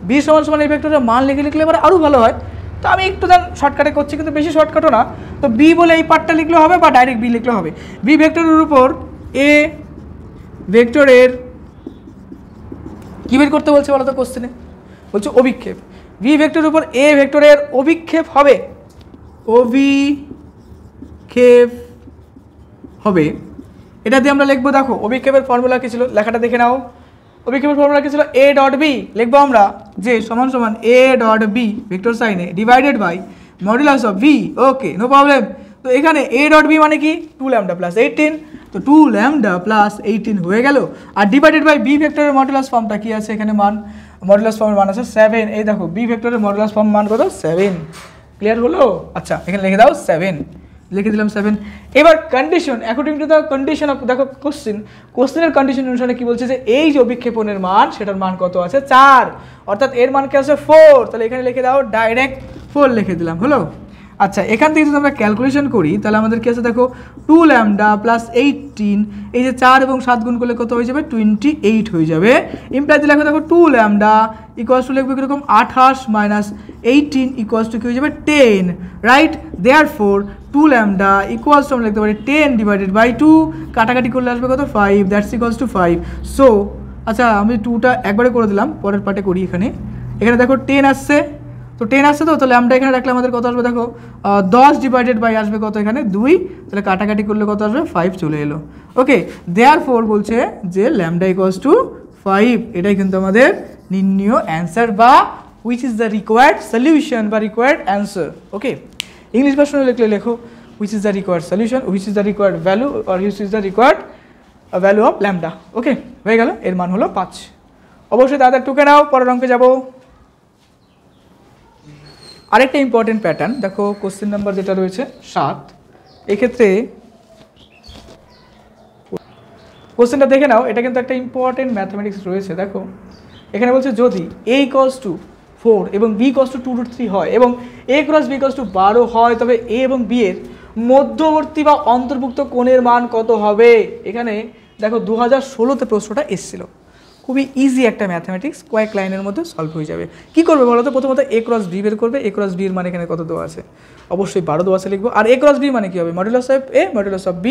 বি সমান সমান এই ভেক্টরের মান লিখলে এবার আরও ভালো হয়। তো আমি একটু শর্টকাটে করছি, কিন্তু বেশি শর্টকাটও না। তো বি বলে এই পার্টটা লিখলে হবে, বা ডাইরেক্ট বি লিখলে হবে। বি ভেক্টরের উপর এ ভেক্টরের কী বের করতে বলছে বলো তো কোশ্চেনে, বলছে অভিক্ষেপ। বি ভেক্টরের উপর এ ভেক্টরের অভিক্ষেপ হবে, এটা দিয়ে আমরা লিখবো। দেখো অভিক্ষেপের ফর্মুলা কী ছিল, লেখাটা দেখে নাও। অভিক্ষেপের ফর্মুলা কী ছিল, এ ডট বি লিখবো আমরা যে সমান সমান এ ডট বি ভেক্টর সাইনে divided by modulus of B. Okay, no problem. তো এখানে এ ডট বি মানে কি, 2 ল্যামডা প্লাস 18। তো 2 ল্যামডা প্লাস 18 হয়ে গেল। আর ডিভাইডেড বাই বি ভেক্টরের মডুলাস ফর্মটা কি আছে এখানে, মান মডুলাস ফর্মের মান আছে 7। এই দেখো বি ভেক্টরের মডুলাস ফর্ম মান কত, 7। ক্লিয়ার হলো? আচ্ছা, এখানে লিখে দাও 7। লিখে দিলাম 7। এবার condition, according to the condition of, দেখো কোশ্চেনের কন্ডিশন অনুসারে কি বলছে যে এই যে অভিক্ষেপণের মান সেটার মান কত আছে 4, অর্থাৎ এর মান কি আছে 4, তাহলে এখানে লিখে দাও ডাইরেক্ট 4 লিখে দিলাম, হলো। আচ্ছা, এখান থেকে যদি আমরা ক্যালকুলেশন করি তাহলে আমাদের কি আছে দেখো 2 ল্যামডা প্লাস 18, এই যে 4 এবং 7 গুণ করলে কত হয়ে যাবে 28 হয়ে যাবে। ইমপ্লাই দিলে দেখো 2 ল্যামডা ইকুয়ালস টু লিখবো কীরকম 28 মাইনাস 18 ইকুয়ালস টু কী হয়ে যাবে 10, right. Therefore 2 lambda equals two আমরা লিখতে পারি 10 ডিভাইডেড বাই 2, কাটাকাটি করলে আসবে কত 5, দ্যাটস ইকুয়ালস টু 5। সো আচ্ছা, আমি 2টা একবারে করে দিলাম, পরের পার্টে করি। এখানে দেখো 10 আসছে, তো 10 আসছে, তো ল্যামডা এখানে রাখলে আমাদের কত আসবে দেখো 10 ডিভাইডেড বাই আসবে কত এখানে 2, তাহলে কাটাকাটি করলে কত আসবে 5 চলে এলো। ওকে, দেয়ারফোর বলছে যে ল্যামডা ইকুয়ালস টু 5, এটাই কিন্তু আমাদের নির্ণীয় অ্যান্সার বা which is the required solution বা রিকোয়ার্ড অ্যান্সার। ওকে, ইংলিশ ভার্সনে লিখলে লেখো which is the required solution, which is the required value, or which is the required value of lambda. Okay, হয়ে গেল, এর মান হলো 5। অবশ্যই দাদা টুকে নাও, পরের অঙ্কে যাবো। আরেকটা ইম্পর্টেন্ট প্যাটার্ন দেখো, কোশ্চেন নাম্বার যেটা রয়েছে 7, এক্ষেত্রে কোশ্চেনটা দেখে নাও, এটা কিন্তু একটা ইম্পর্টেন্ট ম্যাথমেটিক্স রয়েছে। দেখো এখানে বলছে যদি a ইকুয়ালস টু 4 এবং b ইকুয়ালস টু 2√3 হয় এবং a cross b equals to 12 হয়, তবে a এবং b এর মধ্যবর্তী বা অন্তর্ভুক্ত কোণের মান কত হবে। এখানে দেখো 2016তে প্রশ্নটা এসেছিল, খুবই ইজি একটা ম্যাথমেটিক্স, কয়েক লাইনের মধ্যে সলভ হয়ে যাবে। কী করবে বলো তো, প্রথমত a ক্রস b বের করবে। a ক্রস b এর মানে এখানে কত দেওয়া আছে, অবশ্যই 12 দেওয়া আছে লিখবো। আর a ক্রস b মানে কী হবে, modulus of a modulus of b,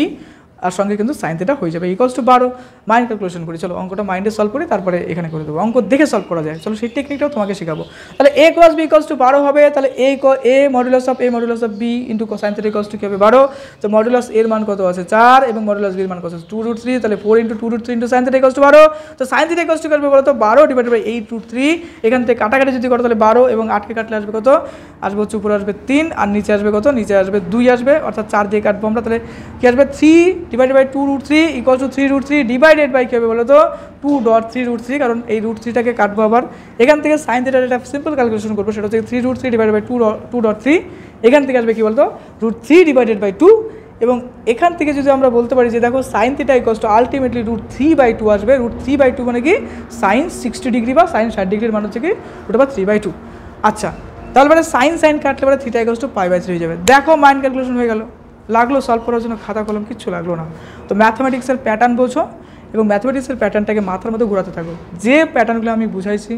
আর সঙ্গে কিন্তু সাইন থিটা হয়ে যাবে ইকুয়ালস টু 12। মাইন্ড ক্যালকুলেশন করি, চলো অঙ্কটা মাইন্ডে সলভ করি, তারপরে এখানে করে দেবো। অঙ্ক দেখে সলভ করা যায়, চলো সেই টেকনিকটাও তোমাকে শেখাবো। তাহলে a cross b equals to 12 হবে, তাহলে a modulus of a modulus of b into sine theta equals to কী হবে 12। তো মডুলাস এর মান কত আছে 4 এবং মডুলাস b এর মান কত আছে 2√3, তাহলে 4 into 2√3 into sine theta equals to 12। তো সাইন থিটা ইকুয়ালস টু করবে বলো তো 12 ডিভাইডেড বাই 8√3, এখান থেকে কাটাকাটি যদি করো তাহলে 12 এবং 8কে কাটলে আসবে কত, আসবে হচ্ছে উপরে আসবে 3 আর নিচে আসবে কত, নিচে আসবে 2 আসবে, অর্থাৎ 4 দিয়ে কাটবো আমরা, তাহলে কী আসবে 3 divided by 2√3 equal to 3√3 divided by কী হবে বলো তো 2.3√3, কারণ এই √3টাকে কাটবো আবার। এখান থেকে সাইন থিটার একটা সিম্পল ক্যালকুলেশন করবো, সেটা হচ্ছে 3√3 ডিভাইডেড বাই 2.3, এখান থেকে আসবে কী বলতো √3 ডিভাইডেড বাই 2, এবং এখান থেকে যদি আমরা বলতে পারি যে দেখো sign theta equals two ultimately √3/2 আসবে। √3/2 মানে কি সাইন 60 ডিগ্রি বা সাইন 60 ডিগ্রির মান হচ্ছে কি √3/2। আচ্ছা, তাহলে মানে সাইন কাটলে পরে থিটা ইকুয়ালস টু π/3 হয়ে যাবে। দেখো মাইন্ড ক্যালকুলেশন হয়ে গেল, লাগলো সলভ করার জন্য খাতা কলম কিচ্ছু লাগলো না। তো ম্যাথমেটিক্সের প্যাটার্ন বোঝো এবং ম্যাথমেটিক্সের প্যাটার্নটাকে মাথার মধ্যে ঘোরাতে থাকো। যে প্যাটার্নগুলো আমি বুঝাইছি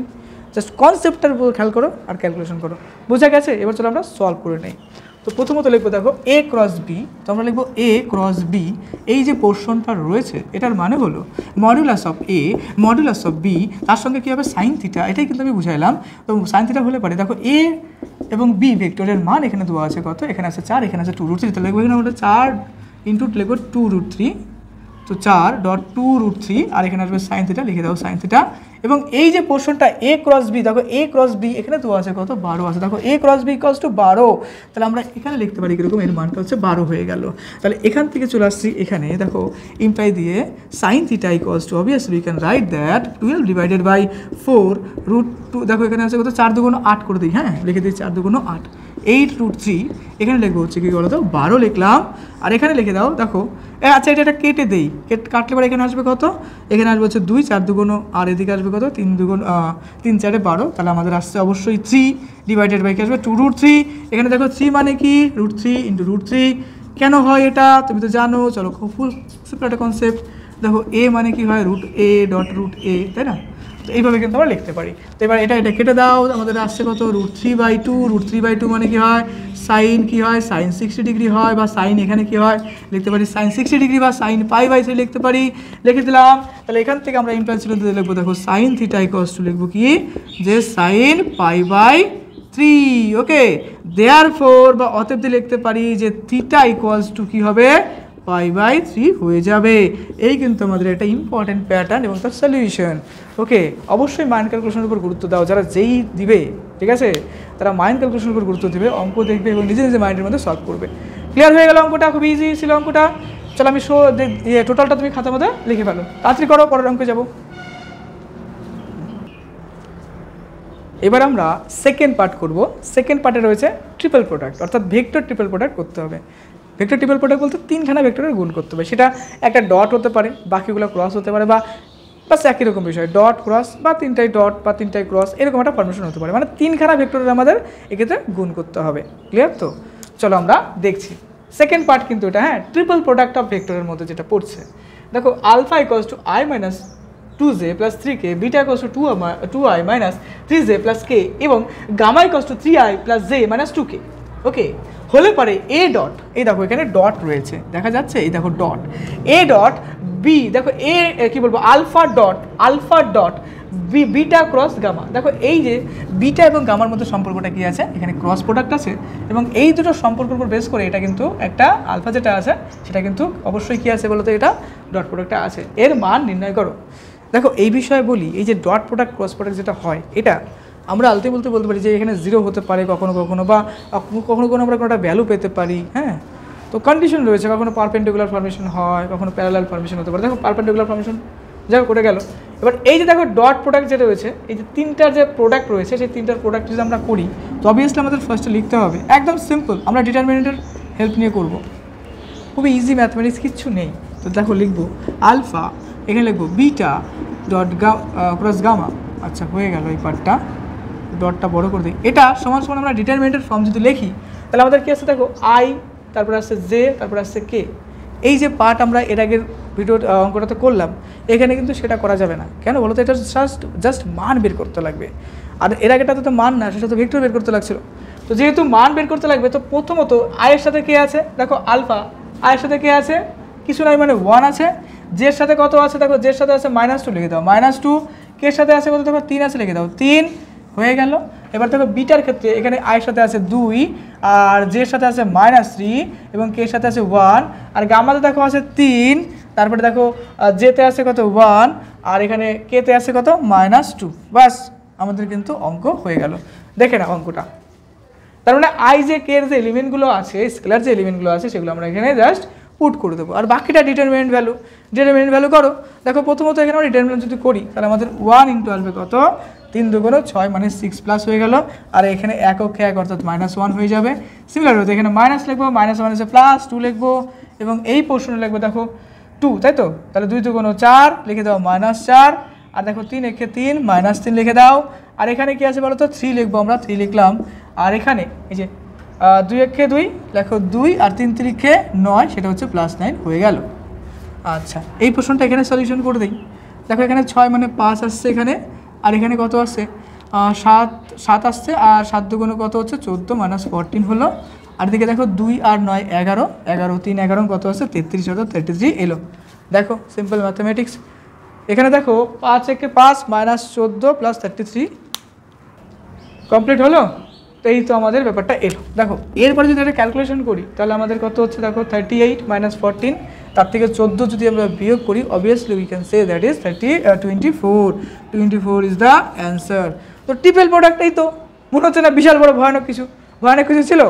জাস্ট কনসেপ্টটার উপর খেয়াল করো আর ক্যালকুলেশন করো, বোঝা গেছে? এবার চলো আমরা সলভ করে নেই। তো প্রথমত লিখবো দেখো a ক্রস b, তো আমরা লিখবো a ক্রস b, এই যে পোর্শনটা রয়েছে এটার মানে হলো modulus of a modulus of b, তার সঙ্গে কী হবে সাইন থিটা, এটাই কিন্তু আমি বুঝাইলাম। তো সাইন থিটা হলে পারে দেখো a এবং b ভেক্টরের মান এখানে দেওয়া আছে কত, এখানে আছে 4, এখানে আছে 2√3, তাহলে লিখবো এখানে আমরা 4 ইন্টু লিখবো 2√3, তো 4.2√3, আর এখানে আসবে সাইন থিটা, লিখে দাও সাইন থিটা। এবং এই যে পোর্শনটা a ক্রস b, দেখো a ক্রস b এখানে দেওয়া আছে কত 12 আছে, দেখো a cross b equals to 12, তাহলে আমরা এখানে লিখতে পারি কীরকম, এর মানটা হচ্ছে 12 হয়ে গেল। তাহলে এখান থেকে চলে আসছি এখানে, দেখো ইমপ্লাই দিয়ে sine theta equals to obviously we can write that 12 divided by 4√2, দেখো এখানে আছে কত 4 দুগুণ 8 করে দিই, হ্যাঁ লিখে দিই 4 দুগুণ 8, 8√3, এখানে লিখবো হচ্ছে কি বলো তো 12 লিখলাম, আর এখানে লিখে দাও দেখো আচ্ছা এটা কেটে দেই, কাটলে পরে এখানে আসবে কত, এখানে আসবে হচ্ছে 2, 4 দুগুণ, আর এদিকে আসবে কত 3 দুগুণ 3 4 12, তাহলে আমাদের আসছে অবশ্যই 3 ডিভাইডেড বাই কি আসবে 2√3, এখানে দেখো 3 মানে কি √3 ইন্টু √3, কেন হয় এটা তুমি তো জানো, চলো খুব ফুল সিম্পল একটা কনসেপ্ট। দেখো a মানে কি হয় √a, তাই না? তো এইভাবে কিন্তু আমরা লিখতে পারি। তো এবার এটা কেটে দাও, আমাদের আসছে কত √3/2 মানে কি হয় সাইন, কি হয় সাইন 60 ডিগ্রি হয়, বা সাইন এখানে কি হয় লিখতে পারি সাইন 60 ডিগ্রি বা সাইন π/3 লিখতে পারি, লিখে দিলাম। তাহলে এখান থেকে আমরা ইমপ্লিসিটলি লিখবো দেখো সাইন থিটা ইকুয়ালস টু লিখবো কি যে সাইন π/3, ওকে। দেয়ারফর বা অতএব দিয়ে লিখতে পারি যে থিটা ইকুয়ালস টু কি হবে π/3 হয়ে যাবে। এই কিন্তু আমাদের একটা ইম্পর্টেন্ট প্যাটার্ন এবং তার সলিউশন। ওকে, অবশ্যই মাইন্ড ক্যালকুলেশনের উপর গুরুত্ব দাও, যারা যেই দিবে ঠিক আছে তারা মাইন্ড ক্যালকুলেশনের উপর গুরুত্ব দেবে, অঙ্ক দেখবে এবং নিজে নিজে মাইন্ডের মধ্যে সলভ করবে। ক্লিয়ার হয়ে গেল অঙ্কটা? খুব ইজি ছিল অঙ্কটা। চলো আমি টোটালটা তুমি খাতার মধ্যে লিখে ফেলো, তাড়াতাড়ি করো, পরের অঙ্কে যাবো। এবার আমরা সেকেন্ড পার্ট করব। সেকেন্ড পার্টে রয়েছে ট্রিপল প্রোডাক্ট, অর্থাৎ ভেক্টর ট্রিপল প্রোডাক্ট করতে হবে। ভেক্টর ট্রিপল প্রোডাক্ট বলতে তিনখানা ভেক্টরের গুণ করতে হবে, সেটা একটা ডট হতে পারে, বাকিগুলো ক্রস হতে পারে, বা বাস একই রকম বিষয়, ডট ক্রস বা তিনটাই ডট বা তিনটাই ক্রস এরকম একটা ফরমেশন হতে পারে, মানে তিনখানা ভেক্টরের আমাদের এক্ষেত্রে গুণ করতে হবে। ক্লিয়ার? তো চলো আমরা দেখছি সেকেন্ড পার্ট কিন্তু এটা, হ্যাঁ, ট্রিপল প্রোডাক্ট অফ ভেক্টরের মধ্যে যেটা পড়ছে। দেখো alpha equals to i minus 2j plus 3k, beta equals to 2i minus 3j plus k এবং gamma equals to 3i plus j minus 2k। Okay, হলে পারে এ ডট, এই দেখো এখানে ডট রয়েছে, দেখা যাচ্ছে, এই দেখো ডট, এ ডট বি, দেখো এ কি বলবো, alpha dot B beta cross gamma. দেখো এই যে বিটা এবং গামার মধ্যে সম্পর্কটা কি আছে, এখানে ক্রস প্রোডাক্ট আছে এবং এই দুটো সম্পর্কের উপর বেস করে এটা কিন্তু একটা আলফা যেটা আছে সেটা কিন্তু অবশ্যই কি আছে বলতো, এটা ডট প্রোডাক্টটা আছে, এর মান নির্ণয় করো। দেখো এই বিষয়ে বলি, এই যে ডট প্রোডাক্ট ক্রস প্রোডাক্ট যেটা হয়, এটা আমরা আলটিমেটলি বলতে পারি যে এখানে জিরো হতে পারে কখনো কখনো, বা কখনো কখনো আমরা কোনোটা ভ্যালু পেতে পারি, হ্যাঁ। তো কন্ডিশন রয়েছে, কখনো পারপেন্ডিকুলার ফরমেশন হয়, কখনো প্যারালাল ফরমেশন হতে পারে। দেখো পারপেন্ডিকুলার ফরমেশন যাই করে গেল। এবার এই যে দেখো ডট প্রোডাক্ট যেটা রয়েছে, এই যে তিনটার যে প্রোডাক্ট রয়েছে, সেই তিনটার প্রোডাক্ট যদি আমরা করি তো অবভিয়াসলি আমাদের ফার্স্টে লিখতে হবে, একদম সিম্পল, আমরা ডিটারমিনেন্টের হেল্প নিয়ে করব, খুবই ইজি, ম্যাথমেটিক্স কিচ্ছু নেই। তো দেখো লিখবো আলফা, এখানে লিখবো বিটা ডট ক্রস গামা। আচ্ছা হয়ে গেল এই পার্টটা, ডটটা বড় করে দিই। এটা সমান সমান আমরা ডিটারমিনেন্টের ফর্ম যদি লিখি তাহলে আমাদের কি আছে, দেখো আই, তারপরে আসছে জে, তারপরে আসছে কে। এই যে পার্ট আমরা এর আগের ভিডিও অঙ্কটাতে করলাম, এখানে কিন্তু সেটা করা যাবে না। কেন বলো তো, এটা জাস্ট মান বের করতে লাগবে, আর এর আগেটাতে তো মান না, সেটা তো ভেক্টর বের করতে লাগছিল। তো যেহেতু মান বের করতে লাগবে, তো প্রথমত আয়ের সাথে কে আছে, দেখো আলফা, আয়ের সাথে কে আছে, কিছু নয় মানে 1 আছে, জের সাথে কত আছে, দেখো জের সাথে আছে -2 লিখে দাও, -2, কে সাথে আছে কত, দেখো 3 আছে, লিখে দাও 3, হয়ে গেল। এবার দেখো বিটার ক্ষেত্রে এখানে আয়ের সাথে আছে 2, আর জের সাথে আছে -3 এবং কে সাথে আছে 1, আর গামাতে দেখো আছে 3, তারপরে দেখো জেতে আছে কত 1, আর এখানে কেতে আছে কত -2। বাস আমাদের কিন্তু অঙ্ক হয়ে গেল। দেখে না অঙ্কটা, তার মানে আই যে কে এর যে এলিমেন্টগুলো আছে, স্কেলার যে এলিমেন্টগুলো আছে সেগুলো আমরা এখানে জাস্ট পুট করে দেবো, আর বাকিটা ডিটারমিনেন্ট ভ্যালু করো। দেখো প্রথমত এখানে আমরা ডিটারমিনেন্ট যদি করি তাহলে আমাদের 1 ইন্টু আসবে কত, 3 2 6 মানে 6 প্লাস হয়ে গেল, আর এখানে একক 1 অর্থাৎ -1 হয়ে যাবে। সিমিলার হতো এখানে মাইনাস লিখবো, -1 প্লাস 2 লিখবো, এবং এই পোর্শনে লিখবো দেখো 2, তাই তো, তাহলে 2 2 4 লিখে দাও -4, আর দেখো 3 একে 3 -3 লিখে দাও, আর এখানে কি আছে বলো তো 3 লিখবো, আমরা 3 লিখলাম, আর এখানে এই যে 2 একে 2 লেখো 2, আর 3 3 9, সেটা হচ্ছে +9 হয়ে গেল। আচ্ছা এই প্রশ্নটা এখানে সলিউশন করে দিই। দেখো এখানে 6 মানে 5 আসছে এখানে, আর এখানে কত আসছে 7 আসছে, আর 7 2 কত হচ্ছে 14 -14 হলো, আর দিকে দেখো 2 আর 9 11, 11 3 11 কত আছে 33, অর্থাৎ 33 এলো। দেখো সিম্পল ম্যাথমেটিক্স, এখানে দেখো 5 একে 5 -14 + 33 কমপ্লিট হলো। তো এই তো আমাদের ব্যাপারটা এলো। দেখো এরপরে যদি একটা ক্যালকুলেশন করি তাহলে আমাদের কত হচ্ছে, দেখো 38 - 14, তার থেকে 14 যদি আমরা বিয়োগ করি, obviously we can say that is 24 is the answer. তো ট্রিপল প্রোডাক্ট, এই তো মনে হচ্ছে না বিশাল বড় ভয়ানক কিছু ছিল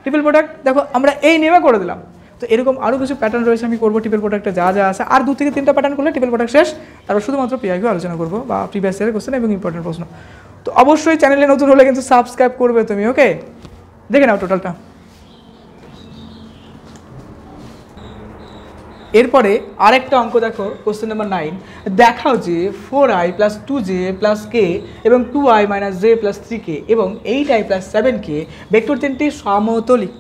ট্রিপল প্রোডাক্ট। দেখো আমরা এই নেমে করে দিলাম। তো এরকম আরও কিছু প্যাটার্ন রয়েছে, আমি করবো ট্রিপল প্রোডাক্টে যা আছে, আর 2 থেকে 3টা প্যাটার্ন করলে ট্রিপল প্রোডাক্ট শেষ। তারপর শুধুমাত্র পিআইকিউ আলোচনা করবো, বা প্রিভিয়াস ইয়ারের কোশ্চেন এবং ইম্পর্টেন্ট প্রশ্ন। তো অবশ্যই চ্যানেলে নতুন হলে কিন্তু সাবস্ক্রাইব করবে তুমি, ওকে। দেখে নাও টোটালটা। এরপরে আরেকটা অঙ্ক দেখো, কোশ্চেন নাম্বার 9, দেখাও যে 4i + 2j + k এবং 2i - j + 3k এবং 8i + 7k ভেক্টর 3টি সমতলিক।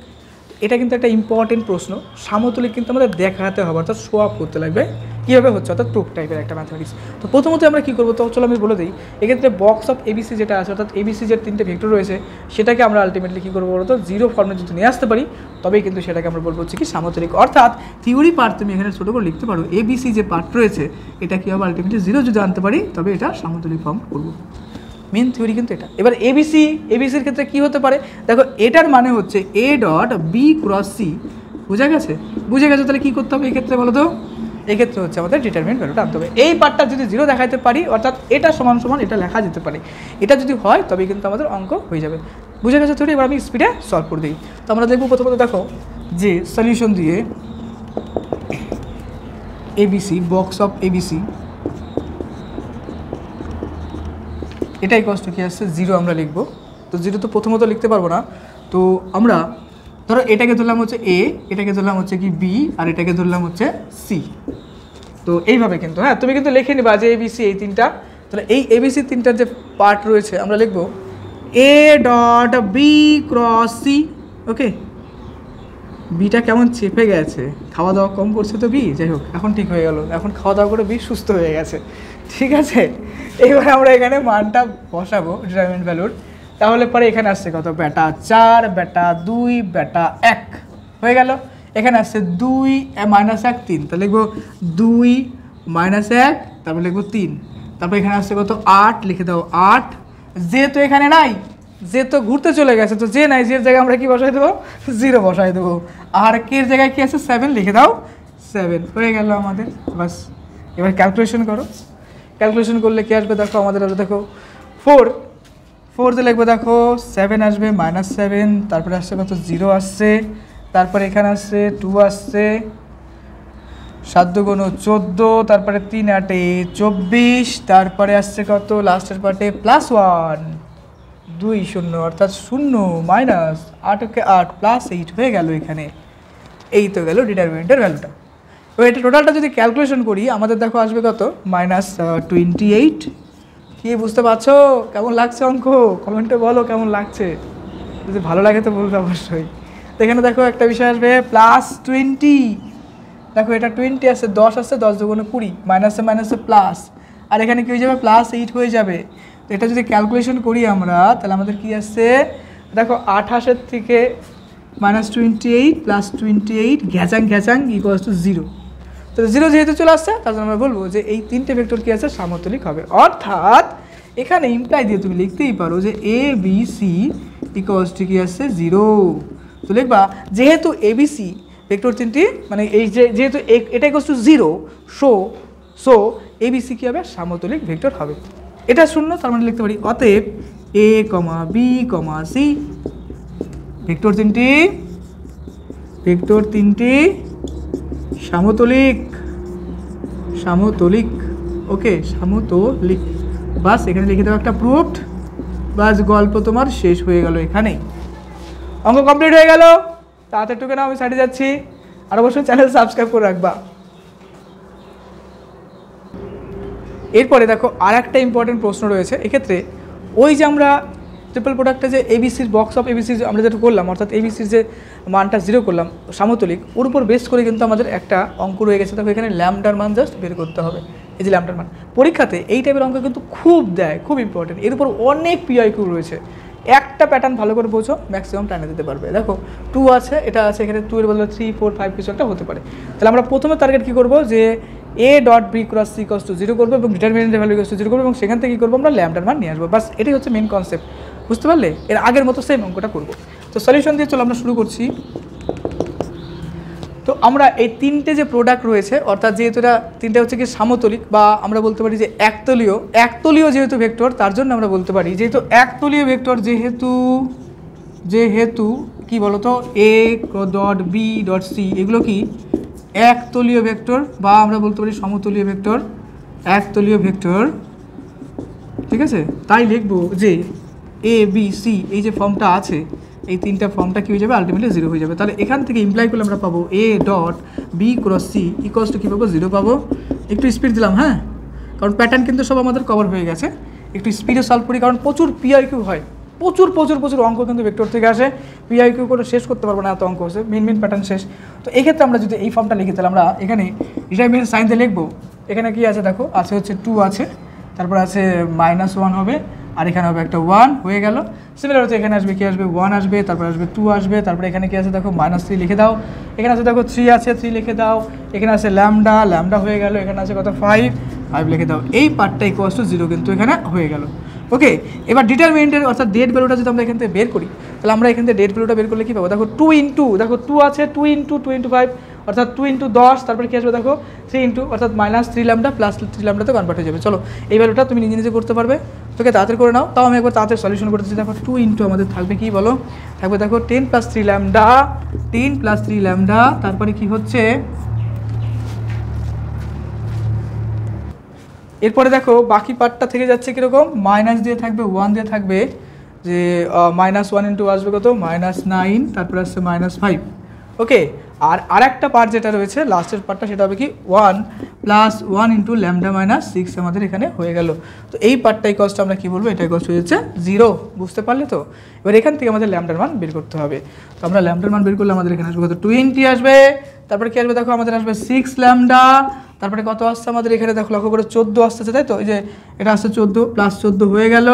এটা কিন্তু একটা ইম্পর্টেন্ট প্রশ্ন। সমতলিক কিন্তু আমাদের দেখাতে হবে, অর্থাৎ শো আপ করতে লাগবে কীভাবে হচ্ছে, অর্থাৎ প্রুফ টাইপের একটা ম্যাথমেটিক্স। তো প্রথমত আমরা কী করবো, তো চলো আমি বলে দিই। এক্ষেত্রে বক্স অফ এবিসি যেটা আছে, অর্থাৎ এবিসি যে 3টে ভেক্টর রয়েছে, সেটাকে আমরা আলটিমেটলি কী করবো বলতো, 0 ফর্মে যদি নিয়ে আসতে পারি তবেই কিন্তু সেটাকে আমরা বলবো হচ্ছে কি সমতলিক। অর্থাৎ থিওরি পার্ট তুমি এখানে ছোটো করে লিখতে পারো, এবিসি যে পার্ট রয়েছে এটা কী হবে, আলটিমেটলি 0 যদি আনতে পারি তবে এটা সমতলিক ফর্ম করবো। মেন থিওরি কিন্তু এটা। এবার এবিসির ক্ষেত্রে কী হতে পারে, দেখো এটার মানে হচ্ছে A dot B cross C। বুঝে গেছে? তাহলে কী করতে হবে এক্ষেত্রে বলো তো, এক্ষেত্রে হচ্ছে আমাদের ডিটারমিনেন্ট ভ্যালুটা আনতে হবে। এই পার্টটা যদি 0 দেখাতে পারি, অর্থাৎ এটা সমান সমান এটা লেখা যেতে পারে, এটা যদি হয় তবে কিন্তু আমাদের অঙ্ক হয়ে যাবে। বুঝে গেছে থিওরি? এবার আমি স্পিডে সলভ করে দিই। তো আমরা দেখবো প্রথমত দেখো যে সলিউশন দিয়ে এবিসি, বক্স অফ এবিসি, এটাই কষ্ট কি আসছে 0 আমরা লিখবো। তো 0 তো প্রথমত লিখতে পারবো না, তো আমরা ধরো এটাকে ধরলাম হচ্ছে এ, এটাকে ধরলাম হচ্ছে কি বি, আর এটাকে ধরলাম হচ্ছে সি। তো এইভাবে কিন্তু হ্যাঁ তুমি কিন্তু লিখে নিবা যে এবিসি এই তিনটা। তাহলে এই এবিসি তিনটার যে পার্ট রয়েছে আমরা লিখব A dot B cross C. Okay, beta কেমন চেপে গেছে, খাওয়া দাওয়া কম করছে তো বি, যাই হোক এখন ঠিক হয়ে গেল, এখন খাওয়া দাওয়া করে বি সুস্থ হয়ে গেছে। ঠিক আছে, এবার আমরা এখানে মানটা বসাবো ডিটারমিনেন্ট ভ্যালুর। তাহলে পরে এখানে আসছে কত, বেটা 4, বেটা 2, বেটা 1 হয়ে গেল। এখানে আসছে 2 -1 3, তাহলে লিখবো 2 -1, তারপর লিখবো 3, তারপর এখানে আসছে কত 8, লিখে দাও 8। যে তো এখানে নাই, যে তো ঘুরতে চলে গেছে, তো যে নাই, যে জায়গায় আমরা কি বসাই দেবো, 0 বসাই দেবো। আর কের জায়গায় কি আছে 7, লিখে দাও 7 হয়ে গেল আমাদের। বাস এবার ক্যালকুলেশন করো। ক্যালকুলেশন করলে কি আসবে দেখো আমাদের, দেখো 4 দিয়ে লিখবো, দেখো 7 আসবে -7, তারপরে আসছে কত 0 আসছে, তারপরে এখানে আসছে 2 আসছে, 7 × 14, তারপরে 3 × 8 24, তারপরে আসছে কত লাস্টের পার্টে +1 2 0, অর্থাৎ 0 -8 কে 8 +8 হয়ে গেল এখানে। এই তো গেল ডিটারমিনেন্টের ভ্যালুটা। এবার এটা টোটালটা যদি ক্যালকুলেশন করি আমাদের দেখো আসবে কত -28। কি বুঝতে পারছো, কেমন লাগছে অঙ্ক, কমেন্টে বলো কেমন লাগছে, যদি ভালো লাগে তো বলবে অবশ্যই। তো এখানে দেখো একটা বিষয় আসবে +20, দেখো এটা 20 আসছে, 10 আসছে, 10 × 20, মাইনাসে মাইনাসে প্লাস, আর এখানে কি হয়ে যাবে +8 হয়ে যাবে। তো এটা যদি ক্যালকুলেশন করি আমরা তাহলে আমাদের কি আসছে দেখো 28 থেকে -28 +28 ঘ্যাচাং ঘ্যাচাং = 0। তো 0 যেহেতু চলে আসছে তার জন্য আমরা বলবো যে এই তিনটে ভেক্টর কি আছে, সামতুলিক হবে। অর্থাৎ এখানে ইমপ্লাই দিয়ে তুমি লিখতেই পারো যে এ বি সি = কি আসছে 0। তো লিখবা যেহেতু এবিসি ভেক্টর তিনটি মানে এই যেহেতু এটা = 0, সো এবিসি কি হবে, সামতুলিক ভেক্টর হবে। এটা শূন্য, তার মানে লিখতে পারি অতএব এ বি সি ভেক্টর তিনটি সামতুলিক। ওকে, সামতুলিক। বাস এখানে লিখে দেওয়া একটা প্রুফড, বাস গল্প তোমার শেষ হয়ে গেল এখানেই, অঙ্ক কমপ্লিট হয়ে গেল। তাড়াতাড়ি টুকে নাও, আমি সাইডে যাচ্ছি। আর অবশ্যই চ্যানেল সাবস্ক্রাইব করে রাখবা। এরপরে দেখো আর একটা ইম্পর্টেন্ট প্রশ্ন রয়েছে এক্ষেত্রে, ওই যে আমরা ট্রিপল প্রোডাক্টে যে এবিসির বক্স অফ এবিসি আমরা যেটা করলাম, অর্থাৎ এবিসির যে মানটা 0 করলাম সামতুলিক, ওর উপর বেস করে কিন্তু আমাদের একটা অঙ্ক রয়ে গেছে। দেখো এখানে ল্যামডার মান জাস্ট বের করতে হবে। এই যে ল্যামডার মান পরীক্ষাতে এই টাইপের অঙ্ক কিন্তু খুব দেয়, খুব ইম্পর্টেন্ট। এর উপর অনেক পিআইকিউ রয়েছে, একটা প্যাটার্ন ভালো করে বোঝো ম্যাক্সিমাম টাইমে দিতে পারবে। দেখো 2 আছে, এটা আছে, এখানে 2 এর বদলে 3 4 5 কিছু একটা হতে পারে। তাহলে আমরা প্রথমে টার্গেট কী করবো, যে A dot B cross C = 0 করবো এবং ডিটারমিনেন্টের ভ্যালু = 0 করবো এবং সেখান থেকে কী করবো আমরা ল্যামডার মান নিয়ে আসবো। বাস এটাই হচ্ছে মেন কনসেপ্ট, বুঝতে পারলে? এর আগের মতো সেম অঙ্কটা করবো। তো সলিউশন দিয়ে চলো আমরা শুরু করছি। তো আমরা এই তিনটে যে প্রোডাক্ট রয়েছে, অর্থাৎ যেহেতু এটা তিনটে হচ্ছে কি সামতুলিক, বা আমরা বলতে পারি যে একতলীয় যেহেতু ভেক্টর, তার জন্য আমরা বলতে পারি যেহেতু একতলীয় ভেক্টর, যেহেতু কি বলতো A dot B dot C এগুলো কি একতলীয় ভেক্টর, বা আমরা বলতে পারি সমতলীয় ভেক্টর, একতলীয় ভেক্টর। ঠিক আছে, তাই লিখবো যে এ বি সি এই যে ফর্মটা আছে, এই তিনটা ফর্মটা কী হয়ে যাবে, আলটিমেটলি 0 হয়ে যাবে। তাহলে এখান থেকে ইমপ্লাই করলে আমরা পাবো A dot B cross C = কী পাবো, 0 পাবো। একটু স্পিড দিলাম, হ্যাঁ, কারণ প্যাটার্ন কিন্তু সব আমাদের কভার হয়ে গেছে। একটু স্পিডে সলভ করি, কারণ প্রচুর পিআইকিউ হয়, প্রচুর অঙ্ক কিন্তু ভেক্টর থেকে আসে। পিআইকিউ করে শেষ করতে পারবো না, এত অঙ্ক আছে, মেন প্যাটার্ন শেষ। তো এই ক্ষেত্রে আমরা যদি এই ফর্মটা লিখি তাহলে আমরা এখানে ডিটারমিনেন্ট সাইন দিয়ে লিখবো। এখানে কি আছে দেখো, আছে হচ্ছে 2 আছে, তারপর আছে -1 হবে, আর এখানে হবে একটা 1 হয়ে গেল। সিমিলার হচ্ছে এখানে আসবে কি আসবে 1 আসবে, তারপর আসবে 2 আসবে, তারপরে এখানে কি আছে দেখো -3 লিখে দাও। এখানে আছে দেখো 3 আছে, 3 লিখে দাও। এখানে আছে ল্যামডা হয়ে গেল। এখানে আছে কত 5 লিখে দাও। এই পার্টটা = 0 কিন্তু এখানে হয়ে গেল। ওকে, এবার ডিটারমিনেন্টের অর্থাৎ ডেট ভ্যালুটা যদি আমরা এখান থেকে বের করি, তাহলে আমরা এখান থেকে ডেট ভ্যালুটা বের করলে কী পাবো, দেখো 2 আছে, 2 × 5 অর্থাৎ 2 × 10, তারপরে কী আসবে দেখো 3 অর্থাৎ -3 ল্যামডা +3 ল্যামডাতে কনভার্ট হয়ে যাবে। চলো এই ভ্যালুটা তুমি নিজে করতে পারবে, তোকে তাড়াতাড়ি করে নাও। তাও আমি একবার তাড়াতাড়ি সলিউশন করতেছি। দেখো 2 × আমাদের থাকবে কি বলো, থাকবে দেখো 10 + 3 ল্যামডা, 10 + 3 ল্যামডা, তারপরে কি হচ্ছে এরপরে দেখো বাকি পার্টটা থেকে যাচ্ছে কীরকম, মাইনাস দিয়ে থাকবে, 1 দিয়ে থাকবে, যে -1 ইন্টু আসবে কত -9, তারপরে আসছে -5। ওকে, আর আরেকটা পার্ট যেটা রয়েছে লাস্টের পার্টটা সেটা হবে কি 1 + 1 ইন্টু ল্যামডা -6 আমাদের এখানে হয়ে গেল। তো এই পার্টটাই কষ্ট আমরা কি বলবো, এটাই কষ্ট হয়ে যাচ্ছে 0। বুঝতে পারলে তো? এবার এখান থেকে আমাদের ল্যামডার মান বের করতে হবে। তো আমরা ল্যামডার মান বের করলে আমাদের এখানে আসবে কত 20 আসবে। তারপরে কি আসবে দেখো, আমাদের আসবে 6 ল্যামডা। তারপরে কত আসছে আমাদের এখানে দেখো, লক্ষ্য করে 14 আসতেছে, তাই তো? এই যে এটা আসছে 14 + 14 হয়ে গেল।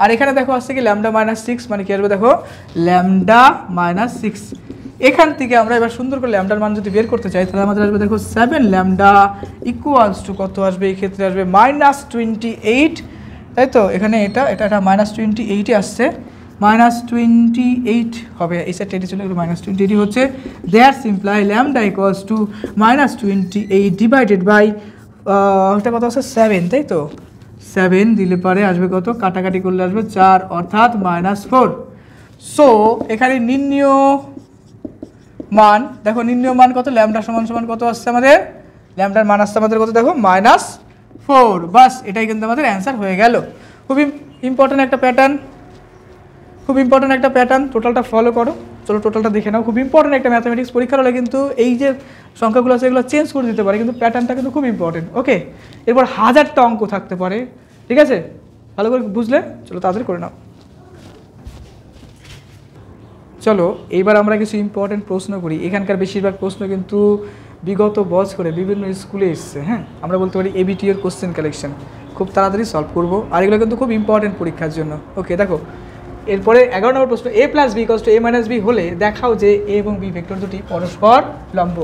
আর এখানে দেখো আসছে কি ল্যামডা -6, মানে কি আসবে দেখো ল্যামডা -6। এখান থেকে আমরা এবার সুন্দর করে ল্যামডার মান যদি বের করতে চাই তাহলে আমাদের আসবে দেখো 7 ল্যামডা ইকুয়ালস টু কত আসবে, এই ক্ষেত্রে আসবে -28, তাই তো? এখানে এটা -28 আসছে, -28 হবে, এই সাইডটা এটি চলে গেলো -28 হচ্ছে। That's imply lambda equals to -28 divided by এটা কত আছে 7, তাই তো? 7 দিলে পরে আসবে কত, কাটাকাটি করলে আসবে 4, অর্থাৎ -4। সো এখানে নির্ণীয় মান দেখো, নির্ণীয় মান কত, ল্যামডা সমান কত আসছে আমাদের, ল্যামডার মান আসছে আমাদের কত দেখো -4। বাস, এটাই কিন্তু আমাদের অ্যান্সার হয়ে গেল। খুবই ইম্পর্টেন্ট একটা প্যাটার্ন, টোটালটা ফলো করো। চলো টোটালটা দেখে নাও। খুব ইম্পর্টেন্ট একটা ম্যাথমেটিক্স পরীক্ষার হলে কিন্তু এই যে সংখ্যাগুলো আছে এগুলো চেঞ্জ করে দিতে পারে, কিন্তু প্যাটার্নটা কিন্তু খুব ইম্পর্টেন্ট। ওকে, এরপর 1000টা অঙ্ক থাকতে পারে, ঠিক আছে? ভালো করে বুঝলে? চলো তাড়াতাড়ি করে নাও। চলো এইবার আমরা কিছু ইম্পর্টেন্ট প্রশ্ন করি। এখানকার বেশিরভাগ প্রশ্ন কিন্তু বিগত বছরে বিভিন্ন স্কুলে এসছে। হ্যাঁ, আমরা বলতে পারি এবিটি এর কোশ্চেন কালেকশন খুব তাড়াতাড়ি সলভ করবো, আর এগুলো কিন্তু খুব ইম্পর্টেন্ট পরীক্ষার জন্য। ওকে, দেখো এরপরে 11 নম্বর প্রশ্ন, a + b = a - b হলে দেখাও যে a এবং b ভেক্টর দুটি পরস্পর লম্ব।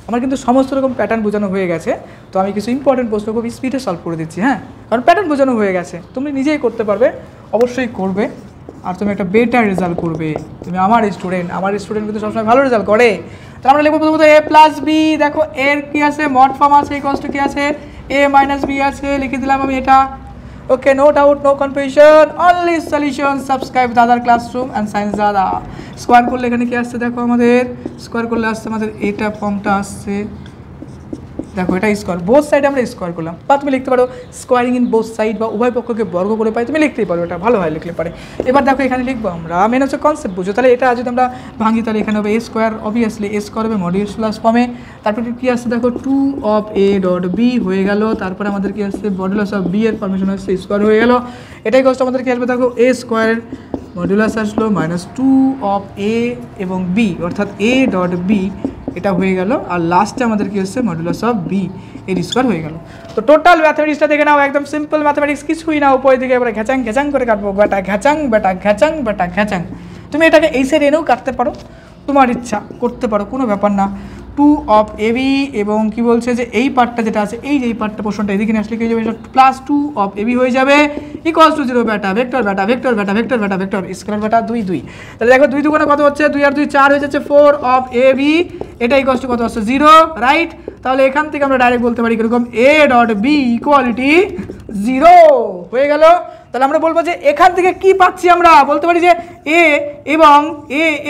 আমার কিন্তু সমস্ত রকম প্যাটার্ন বোঝানো হয়ে গেছে, তো আমি কিছু ইম্পর্টেন্ট প্রশ্ন খুব স্পিডে সলভ করে দিচ্ছি। হ্যাঁ, কারণ প্যাটার্ন বোঝানো হয়ে গেছে, তুমি নিজেই করতে পারবে, অবশ্যই করবে, আর তুমি একটা বেটার রেজাল্ট করবে। তুমি আমার স্টুডেন্ট কিন্তু সবসময় ভালো রেজাল্ট করে। তাহলে আমরা লিখবো প্রথমত a + b। দেখো এর কি আছে, মড ফর্ম আছে, কষ্ট কি আছে, a - b আছে, লিখে দিলাম আমি এটা। Okay, no doubt, no confusion, only solution. Subscribe দাদার ক্লাসরুম অ্যান্ড সায়েন্স দাদা। স্কোয়ার করলে এখানে কি আসছে দেখো, আমাদের স্কোয়ার করলে আসছে আমাদের এটা ফর্মটা আসছে, দেখো এটা স্কোয়ার, বোথ সাইড আমরা স্কোয়ার করলাম। বা তুমি লিখতে পারো স্কোয়ারিং ইন বোথ সাইড, বা উভয় পক্ষকে বর্গ করে পাই, তুমি লিখতেই পারো, এটা ভালো হয় লিখলে পারে। এবার দেখো এখানে লিখবো আমরা, মেন হচ্ছে কনসেপ্ট বুঝো। তাহলে এটা যদি আমরা ভাঙি তাহলে এখানে হবে a square, obviously a square হবে মডিউলাস ফর্মে। তারপরে কি আসছে দেখো 2 (a.b) হয়ে গেল। তারপরে আমাদের কি আসছে মডুলাস অফ b এর ফর্মেশন হচ্ছে স্কোয়ার হয়ে গেল। এটাই কষ্ট আমাদের কি আসবে দেখো, a স্কোয়ারের মডুলাস আসলো -2 এবং b, অর্থাৎ a.b এটা হয়ে গেল। আর লাস্টে আমাদের কি হচ্ছে মডুলাস অফ b এর স্কোয়ার হয়ে গেল। তো টোটাল ম্যাথমেটিক্সটা দেখে নাও, একদম সিম্পল ম্যাথমেটিক্স, কিছুই না। উপরে দিকে এবারে ঘ্যাচাং করে কাটবো, বেটা ঘ্যাচাং। তুমি এটাকে এই সাইড এনেও কাটতে পারো, তোমার ইচ্ছা, করতে পারো, কোনো ব্যাপার না। 2 এবং কি বলছে যে এই পার্টটা যেটা আছে, এই যে এই পার্টটা পোর্শনটা এদিকে আসলে কি হয়ে যাবে, +2 হয়ে যাবে, ইকুয়ালস টু 0 বেটা ভেক্টর স্কয়ার বেটা 2 তাহলে দেখো 2 দুগুণে কত হচ্ছে, 2 আর 2 4 হয়ে যাচ্ছে 4 এটা ইকুয়ালস টু কত হচ্ছে 0, রাইট? তাহলে এখান থেকে আমরা ডাইরেক্ট বলতে পারি কিরকম, a.b = 0 হয়ে গেল। তাহলে আমরা বলবো যে এখান থেকে কি পাচ্ছি, আমরা বলতে পারি যে a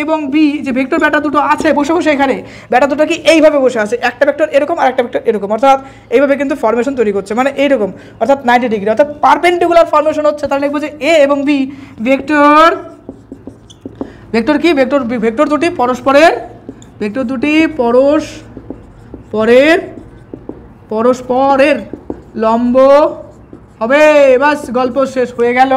এবং b যে ভেক্টর বেটা দুটো আছে বসে এখানে, বেটা দুটো কি এইভাবে বসে আছে, একটা ভেক্টর এরকম আর একটা ভেক্টর এরকম, অর্থাৎ এইভাবে কিন্তু ফর্মেশন তৈরি করছে, মানে এইরকম, অর্থাৎ 90 ডিগ্রি, অর্থাৎ পারপেন্ডিকুলার ফর্মেশন হচ্ছে। তাহলে লিখবো যে a এবং b ভেক্টর কি, ভেক্টর দুটি পরস্পরের লম্ব হবে। বাস, গল্প শেষ হয়ে গেল।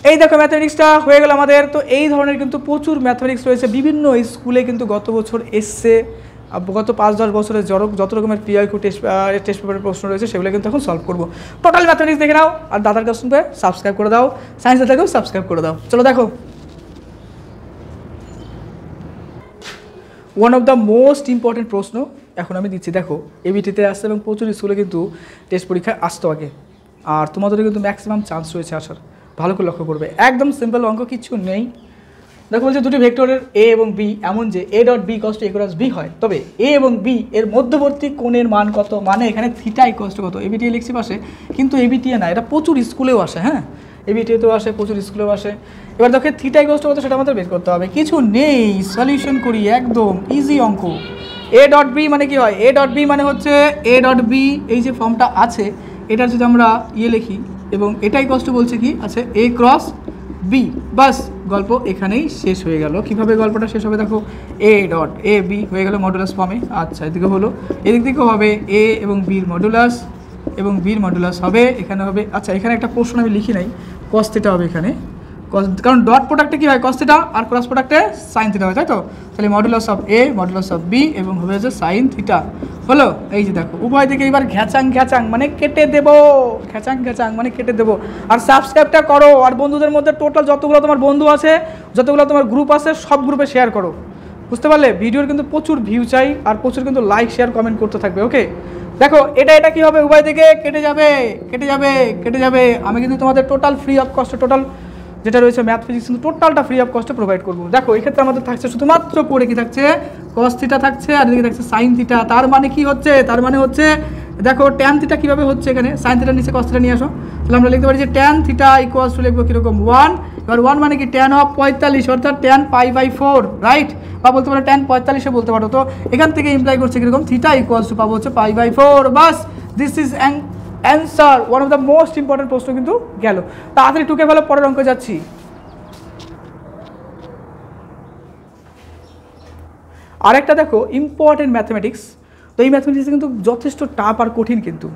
এই দেখো ম্যাথমেটিক্সটা হয়ে গেল আমাদের। তো এই ধরনের কিন্তু প্রচুর ম্যাথমেটিক্স রয়েছে, বিভিন্ন স্কুলে কিন্তু গত বছর এসছে, গত 5-10 বছরের যত রকমের পিআইকিউ টেস্ট পেপারের প্রশ্ন রয়েছে সেগুলো কিন্তু এখন সলভ করবো। টোটাল ম্যাথমেটিক্স দেখে নাও, আর দাদার কাছে সাবস্ক্রাইব করে দাও, সায়েন্স দাদাকেও সাবস্ক্রাইব করে দাও। চলো দেখো, one of the most important প্রশ্ন এখন আমি দিচ্ছি। দেখো এবিটিতে আসছে এবং প্রচুর স্কুলে কিন্তু টেস্ট পরীক্ষায় আসতো আগে, আর তোমাদেরও কিন্তু ম্যাক্সিমাম চান্স রয়েছে আসার। ভালো করে লক্ষ্য করবে, একদম সিম্পল অঙ্ক, কিছু নেই। দেখো বলছে দুটি ভেক্টরের a এবং b এমন যে a.b = a × b হয়, তবে a এবং b এর মধ্যবর্তী কোণের মান কত, মানে এখানে থিটা = কত। এবিটি লিখছি পাশে, কিন্তু এবিটি না, এটা প্রচুর স্কুলেও আসে। হ্যাঁ, এবিটিতেও আসে, প্রচুর স্কুলেও আসে। এবার দেখো থিটা = কত সেটা আমাদের বের করতে হবে, কিছু নেই, সলিউশন করি, একদম ইজি অঙ্ক। a.b মানে কি হয়, a.b মানে হচ্ছে a.b, এই যে ফর্মটা আছে এটার যদি আমরা লিখি, এবং এটাই কষ্ট বলছে কি আছে a × বি, বাস গল্প এখানেই শেষ হয়ে গেল। কিভাবে গল্পটা শেষ হবে দেখো, এ ডট এ বি হয়ে গেল মডুলাস ফর্মে। আচ্ছা এদিকে হলো, এদিক থেকেও হবে এ এবং বির মডুলাস, এবং বির মডুলাস হবে এখানে হবে। আচ্ছা এখানে একটা প্রশ্ন আমি লিখি নাই, কস থিটা হবে এখানে, কারণ ডট প্রোডাক্টে কী হয় কস থিটা, আর ক্রস প্রোডাক্টে সাইন থিটা হয়, তাই তো? তাহলে modulus of A modulus of B এবং হবে হচ্ছে সাইন থিটা হলো। এই যে দেখো উভয় দিকে এবার ঘ্যাচাং ঘ্যাচাং মানে কেটে দেবো, ঘ্যাচাং ঘ্যাচাং মানে কেটে দেবো। আর সাবস্ক্রাইবটা করো, আর বন্ধুদের মধ্যে টোটাল যতগুলো তোমার বন্ধু আছে, যতগুলো তোমার গ্রুপ আছে, সব গ্রুপে শেয়ার করো। বুঝতে পারলে? ভিডিওর কিন্তু প্রচুর ভিউ চাই, আর প্রচুর কিন্তু লাইক শেয়ার কমেন্ট করতে থাকবে। ওকে দেখো এটা কী হবে, উভয় দিকে কেটে যাবে কেটে যাবে কেটে যাবে। আমি কিন্তু তোমাদের টোটাল ফ্রি অফ কস্টে, টোটাল যেটা রয়েছে ম্যাথ ফিজিক্স কিন্তু টোটালটা ফ্রি অফ কস্টে প্রোভাইড করবো। দেখো এই ক্ষেত্রে আমাদের থাকছে শুধুমাত্র পড়ে কি থাকছে, কস থিটা থাকছে, আর এদিকে থাকছে সাইন থিটা। তার মানে কি হচ্ছে, তার মানে হচ্ছে দেখো ট্যান থিটা কীভাবে হচ্ছে, এখানে সাইন থিটার নিচে কস থিটা নিয়ে আসো, তাহলে আমরা লিখতে পারি যে ট্যান থিটা ইকুয়ালস টু লিখবো কীরকম 1, এবার 1 মানে কি ট্যান অফ 45 অর্থাৎ ট্যান π/4, রাইট? বা বলতে পারো ট্যান 45 বলতে পারো। তো এখান থেকে ইমপ্লাই করছে কীরকম, থিটা ইকুয়ালস টু পাবো হচ্ছে π/4। বাস this is answer, one of the most important প্রশ্ন কিন্তু গেল। তাড়াতাড়ি টুকে ফেলো, পরের অঙ্কে যাচ্ছি। আরেকটা দেখো ইম্পর্টেন্ট ম্যাথমেটিক্স, তো এই ম্যাথমেটিক্স কিন্তু যথেষ্ট টাফ আর কঠিন কিন্তু।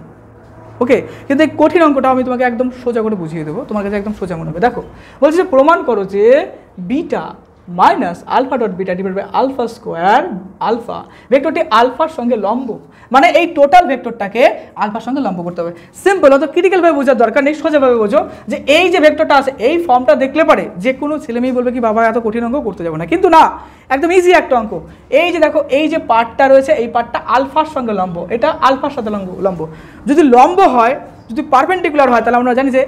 ওকে, কিন্তু এই কঠিন অঙ্কটা আমি তোমাকে একদম সোজা করে বুঝিয়ে দেবো, তোমার কাছে একদম সোজা মনে হবে। দেখো বলছে যে প্রমাণ করো যে beta minus alpha dot beta divide by alpha square alpha ভেক্টরটি আলফার সঙ্গে লম্ব, মানে এই টোটাল ভেক্টরটাকে আলফার সঙ্গে লম্ব করতে হবে। সিম্পল, অত ক্রিটিক্যালভাবে বোঝার দরকার নেই, সোজাভাবে বোঝো যে এই যে ভেক্টরটা আছে এই ফর্মটা দেখলে পারে যে কোনো ছেলেমেয়ে বলবে কি বাবা এত কঠিন অঙ্ক করতে যাবো না, কিন্তু না, একদম ইজি একটা অঙ্ক। এই যে দেখো এই যে পার্টটা রয়েছে এই পার্টটা আলফার সঙ্গে লম্ব, এটা আলফার সাথে লম্ব। যদি লম্ব হয়, যদি পারপেন্ডিকুলার হয়, তাহলে আমরা জানি যে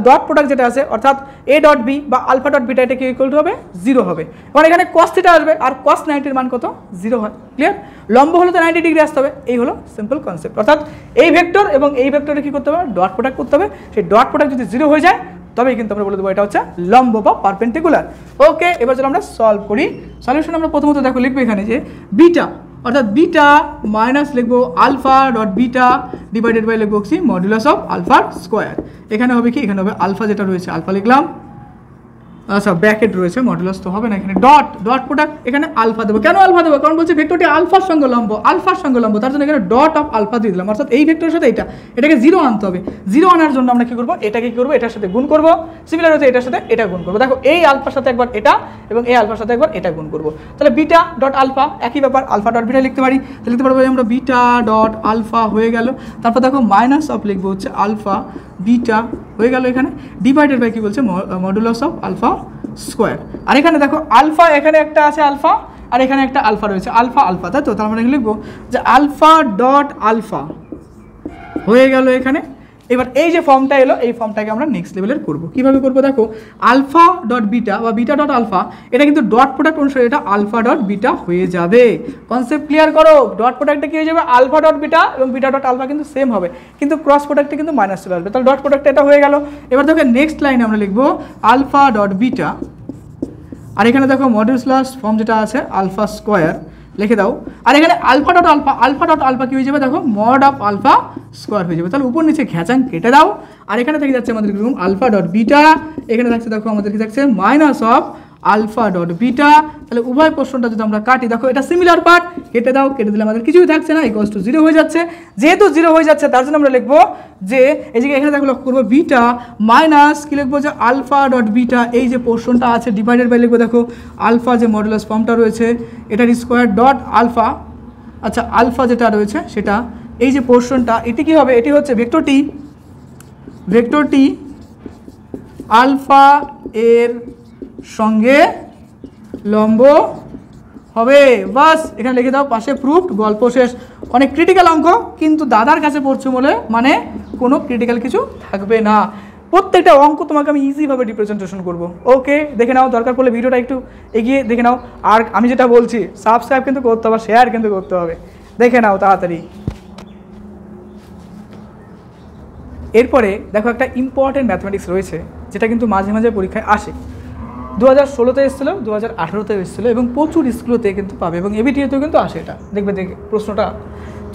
ডট প্রোডাক্ট যেটা আছে অর্থাৎ এ ডট বি বা আলফা ডট বিটা এটা কি ইকুয়াল টু হবে 0 হবে। কারণ এখানে কস থিটা আসবে, আর কস 90 এর মান কত 0 হয়। ক্লিয়ার? লম্ব হলে তো 90 ডিগ্রি আসতে হবে, এই হলো সিম্পল কনসেপ্ট। অর্থাৎ এই ভেক্টর এবং এই ভেক্টরে কি করতে হবে, ডট প্রোডাক্ট করতে হবে। সেই ডট প্রোডাক্ট যদি 0 হয়ে যায় তবেই কিন্তু আমরা বলে দেবো এটা হচ্ছে লম্ব বা পারপেন্ডিকুলার। ওকে, এবার চলো আমরা সলভ করি। সলিউশন আমরা প্রথমত দেখো লিখবো এখানে যে বিটা অর্থাৎ বিটা মাইনাস লিখবো alpha dot beta divided by লিখবো কি মডুলাস অফ আলফার স্কোয়ার। এখানে হবে কি, এখানে হবে আলফা যেটা রয়েছে আলফা লিখলাম, আচ্ছা ব্র্যাকেট রয়েছে মডুলাস তো হবে না, এখানে ডট প্রোডাক্ট, এখানে আলফা দেবো। কেন আলফা দেবো, কারণ বলছে ভেক্টরটি আলফার সঙ্গে লম্ব, আলফার সঙ্গে লম্ব, তার জন্য এখানে ডট অফ আলফা দিয়ে দিলাম। অর্থাৎ এই ভেক্টরের সাথে এটাকে 0 আনতে হবে। 0 আনার জন্য আমরা কি করবো, এটাকে কি করবো, এটার সাথে গুণ করবো। সিমিলার হচ্ছে এটার সাথে এটা গুণ করবো। দেখো এই আলফার সাথে একবার এটা এবং এই আলফার সাথে একবার এটা গুণ করবো, তাহলে বিটা ডট আলফা একই ব্যাপার, আলফা ডট বিটা লিখতে পারি। তাহলে লিখতে পারবো আমরা বিটা ডট আলফা হয়ে গেল। তারপর দেখো মাইনাস অফ লিখবো হচ্ছে আলফা বিটা হয়ে গেল, এখানে ডিভাইডেড বাই কি বলছে মডুলাস অফ আলফা স্কোয়ার। আর এখানে দেখো আলফা, এখানে একটা আছে আলফা আর এখানে একটা আলফা রয়েছে, আলফা আলফা, তাই তো? তার মানে লিখবো যে আলফা ডট আলফা হয়ে গেল এখানে। এবার এই যে ফর্মটা এলো এই ফর্মটাকে আমরা নেক্সট লেভেলের করবো। কীভাবে করবো দেখো, আলফা ডট বিটা বা বিটা ডট আলফা এটা কিন্তু ডট প্রোডাক্ট অনুসারে এটা আলফা ডট বিটা হয়ে যাবে। কনসেপ্ট ক্লিয়ার করো, ডট প্রোডাক্টে কী হয়ে যাবে আলফা ডট বিটা এবং বিটা ডট আলফা কিন্তু সেম হবে, কিন্তু ক্রস প্রোডাক্টে কিন্তু মাইনাস চলে আসবে। তাহলে ডট প্রোডাক্টে এটা হয়ে গেল। এবার দেখো নেক্সট লাইনে আমরা লিখবো আলফা ডট বিটা, আর এখানে দেখো মডুলাস ফর্ম যেটা আছে আলফা স্কোয়ার লিখে দাও। আর এখানে আলফা ডট আলফা কি হয়ে যাবে দেখো মড অফ আলফা স্কোয়ার হয়ে যাবে। তাহলে উপর নিচে ঘ্যাচাং কেটে দাও। আর এখানে থেকে যাচ্ছে আমাদের কিরকম আলফা ডট বিটা, এখানে থাকছে দেখো আমাদের কি থাকছে minus of alpha dot beta. তাহলে উভয় পোর্শনটা যদি আমরা কাটি দেখো এটা সিমিলার পার্ট, কেটে দাও, কেটে দিলে আমাদের কিছুই থাকছে না, ইকুয়ালস টু 0 হয়ে যাচ্ছে। যেহেতু 0 হয়ে যাচ্ছে তার জন্য আমরা লিখবো যে এই যে এখানে দেখো লক্ষ্য করবো বিটা মাইনাস কি লিখবো যে আলফা ডট বিটা, এই যে পোর্শনটা আছে ডিভাইডেড বাই লিখবো দেখো আলফা যে মডুলাস ফর্মটা রয়েছে এটার স্কোয়ার ডট আলফা, আচ্ছা আলফা যেটা রয়েছে সেটা এই যে পোর্শনটা এটি কি হবে, এটি হচ্ছে ভেক্টরটি আলফা এর সঙ্গে লম্ব হবে। বাস এখানে লিখে দাও, পাশে প্রুফড, গল্প শেষ। অনেক ক্রিটিক্যাল অঙ্ক, কিন্তু দাদার কাছে পড়ছো বলে মানে কোনো ক্রিটিক্যাল কিছু থাকবে না। প্রত্যেকটা অঙ্ক তোমাকে আমি ইজিভাবে রিপ্রেজেন্টেশন করব। ওকে, দেখে নাও, দরকার পড়লে ভিডিওটা একটু এগিয়ে দেখে নাও। আর আমি যেটা বলছি সাবস্ক্রাইব কিন্তু করতে হবে, শেয়ার কিন্তু করতে হবে, দেখে নাও তাড়াতাড়ি। এরপরে দেখো একটা ইম্পর্টেন্ট ম্যাথমেটিক্স রয়েছে যেটা কিন্তু মাঝে মাঝে পরীক্ষায় আসে। 2016-তে এসেছিলো, 2018-তেও এসেছিলো এবং প্রচুর স্কুলতে কিন্তু পাবে এবং এবিটিএতেও কিন্তু আসে, এটা দেখবে প্রশ্নটা।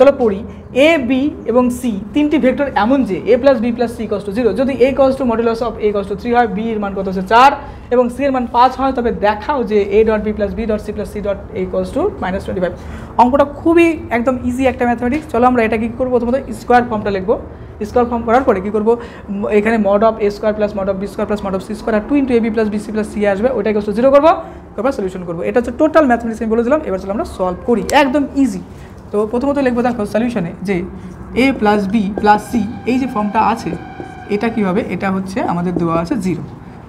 চলো পড়ি। এ বি এবং সি তিনটি ভেক্টর এমন যে A plus B plus C equal to 0, যদি A equal to modulus of A equal to 3 হয়, বি এর মান কত হচ্ছে 4 এবং সি এর মান 5 হয়, তবে দেখাও যে A dot B plus B dot C plus C dot A equal to -25। অঙ্কটা খুবই একদম ইজি একটা ম্যাথমেটিক্স। চলো আমরা এটা কী করবো, প্রথমত স্কোয়ার ফর্মটা লিখবো। স্কোয়ার ফর্ম করার পরে কী করবো, এখানে mod of A square plus mod of B square plus mod of C square আর 2 into A B plus B C plus C আসবে, ওইটা ইকুয়াল টু 0 করবো, তারপর সলিউশন করবো। এটা হচ্ছে টোটাল ম্যাথমেটিক্স আমি বলে দিলাম। এবার চলো আমরা সলভ করি, একদম ইজি। তো প্রথমত লিখবো দেখো সলিউশনে যে A plus B plus C এই যে ফর্মটা আছে এটা কী হবে, এটা হচ্ছে আমাদের দেওয়া আছে 0।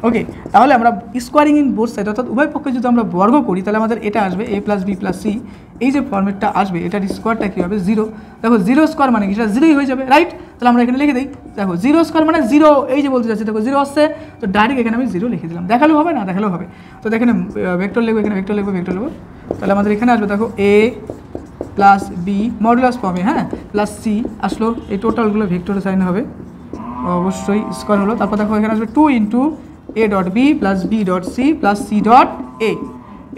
ওকে, তাহলে আমরা স্কোয়ারিং ইন বোথ সাইড অর্থাৎ উভয় পক্ষে যদি আমরা বর্গ করি তাহলে আমাদের এটা আসবে এ প্লাস বি প্লাস সি, এই যে ফর্মেটটা আসবে এটার স্কোয়ারটা কী হবে 0। দেখো 0 স্কোয়ার মানে কি, সেটা 0ই হয়ে যাবে, রাইট। তাহলে আমরা এখানে লিখে দিই, দেখো 0 স্কোয়ার মানে 0, এই যে বলতে চাচ্ছি দেখো 0 আসছে, তো ডাইরেক্ট এখানে আমি 0 লিখে দিলাম। দেখালেও হবে না দেখালেও হবে, তো এখানে ভেক্টর লিখবো, এখানে ভেক্টর লিখবো, ভেক্টর লিখবো। তাহলে আমাদের এখানে আসবে দেখো এ প্লাস বি মডুলাস ফর্মে, হ্যাঁ, প্লাস সি আসলো, এই টোটালগুলো ভেক্টরের সাইন হবে, অবশ্যই স্কোয়ার হলো। তারপর দেখো এখানে আসবে 2 into A dot B plus B dot C plus C dot A,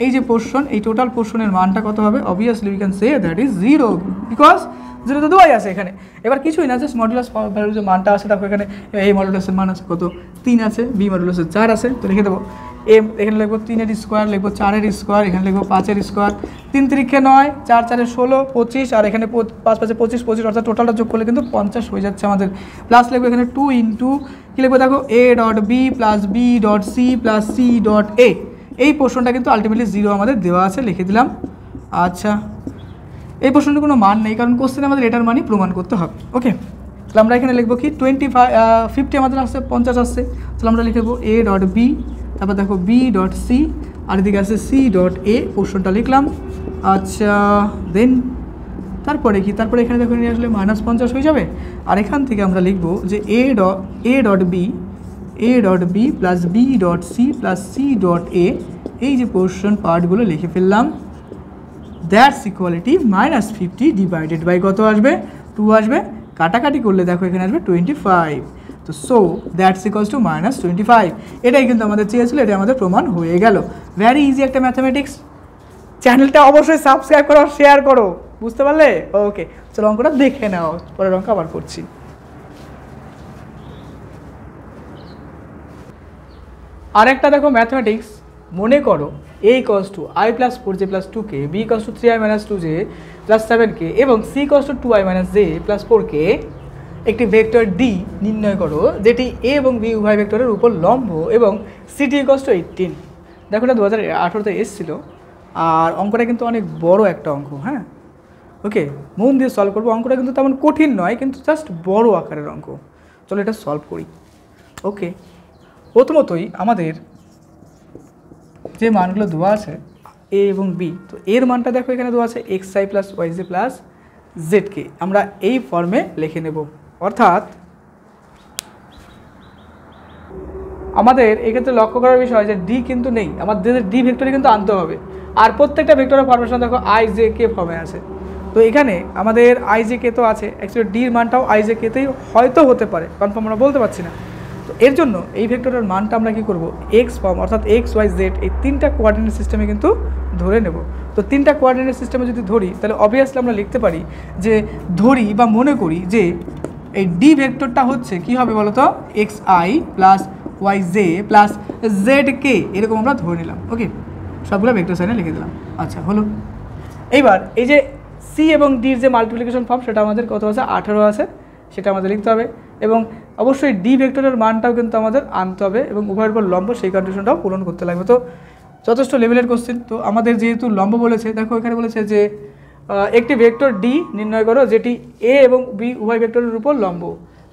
এই যে পোর্শন, এই টোটাল পোর্শনের মানটা কত হবে, obviously we can say that is 0, because 0 তো দেওয়াই আছে এখানে। এবার কিছুই না, জাস্ট মডুলাস ভ্যালুর যে মানটা আছে, দেখো এখানে এ মডুলাসের মান আছে কত 3 আছে, বি মডুলাসের 4 আছে, তো লিখে দেবো এ, এখানে লিখবো 3-এর স্কোয়ার, লিখবো 4-এর স্কোয়ার, এখানে লিখবো 5-এর স্কোয়ার, 3 3 9, 4 4 16 25, আর এখানে 5 5 25, অর্থাৎ টোটালটা যোগ করলে কিন্তু 50 হয়ে যাচ্ছে আমাদের। প্লাস লিখবো এখানে 2 ইন্টু কী লিখবো দেখো A dot B plus B dot C plus C dot A, এই পোর্শনটা কিন্তু আলটিমেটলি 0 আমাদের দেওয়া আছে, লিখে দিলাম। আচ্ছা, এই পোর্শনের কোনো মান নেই কারণ কোশ্চেনে আমাদের এটার মানই প্রমাণ করতে হবে। ওকে, তাহলে আমরা এখানে লিখবো কি 50 আমাদের আসছে, 50 আসছে, তাহলে আমরা লিখবো এ ডট বি, তারপর দেখো বি ডট সি, আর এদিকে আছে সি ডট এ, পোর্শনটা লিখলাম। আচ্ছা, দেন তারপরে কি, তারপরে এখানে দেখো নিয়ে আসলে -50 হয়ে যাবে, আর এখান থেকে আমরা লিখবো যে A dot B plus B dot C plus C dot A, এই যে পোর্শন পার্টগুলো লিখে ফেললাম। দ্যাটস ইকুয়ালিটি -50 ডিভাইডেড বাই কত আসবে, 2 আসবে, কাটাকাটি করলে দেখো এখানে আসবে 25, তো সো দ্যাটস ইকুয়ালস টু -25। এটাই কিন্তু আমাদের চেয়েছিল, এটা আমাদের প্রমাণ হয়ে গেল। ভ্যারি ইজি একটা ম্যাথামেটিক্স। চ্যানেলটা অবশ্যই সাবস্ক্রাইব করো, শেয়ার করো, বুঝতে পারলে? ওকে, চলো অঙ্কটা দেখে নাও, পরের অঙ্ক আবার করছি। আরেকটা দেখো ম্যাথমেটিক্স, মনে করো a equals to i plus 4j plus 2k, b equals to 3i minus 2j plus 7k এবং c equals to 2i minus j plus 4k একটি ভেক্টর d নির্ণয় করো যেটি a এবং b উভয় ভেক্টরের উপর লম্ব এবং ct ইকুয়ালস টু 18। দেখো এটা 2018-তে এসেছিল, আর অঙ্কটা কিন্তু অনেক বড় একটা অঙ্ক, হ্যাঁ। ওকে, মন দিয়ে সলভ করবো, অঙ্কটা কিন্তু তেমন কঠিন নয়, কিন্তু জাস্ট বড় আকারের অঙ্ক। চলো এটা সলভ করি। ওকে, প্রথমতই আমাদের যে মানগুলো দেওয়া আছে এ এবং বি, তো এর মানটা দেখো এখানে দেওয়া আছে xi প্লাস yj প্লাস zk, আমরা এই ফর্মে লিখে নেব। অর্থাৎ আমাদের এক্ষেত্রে লক্ষ্য করার বিষয় যে ডি কিন্তু নেই, আমাদের ডি ভেক্টরে কিন্তু আনতে হবে, আর প্রত্যেকটা ভেক্টরের ফর্মেশন দেখো ijk ফর্মে আছে। তো এখানে আমাদের ijk তো আছে, অ্যাকচুয়ালি ডির মানটাও ijk-তেই হয়তো হতে পারে, কনফার্ম আমরা বলতে পারছি না। তো এর জন্য এই ভেক্টরের মানটা আমরা কী করবো, এক্স ফর্ম অর্থাৎ এক্স ওয়াই জেড, এই 3টা কোঅর্ডিনেট সিস্টেমে কিন্তু ধরে নেব। তো 3টা কোঅর্ডিনেট সিস্টেমে যদি ধরি তাহলে অবভিয়াসলি আমরা লিখতে পারি যে ধরি বা মনে করি যে এই ডি ভেক্টরটা হচ্ছে কী হবে বলো তো, xi প্লাস yj প্লাস zk, এরকম আমরা ধরে নিলাম। ওকে, সবগুলো ভেক্টর সাইনে লিখে দিলাম। আচ্ছা, হলো। এইবার এই যে সি এবং ডির যে মাল্টিপ্লিকেশন ফর্ম, সেটা আমাদের কত আছে, 18 আছে, সেটা আমাদের লিখতে হবে। এবং অবশ্যই ডি ভেক্টরের মানটাও কিন্তু আমাদের আনতে হবে এবং উভয়ের উপর লম্ব, সেই কন্ডিশনটাও পূরণ করতে লাগবে। তো যথেষ্ট লেভেলের কোশ্চেন। তো আমাদের যেহেতু লম্ব বলেছে, দেখো এখানে বলেছে যে একটি ভেক্টর ডি নির্ণয় করো যেটি এ এবং বি উভয় ভেক্টরের উপর লম্ব।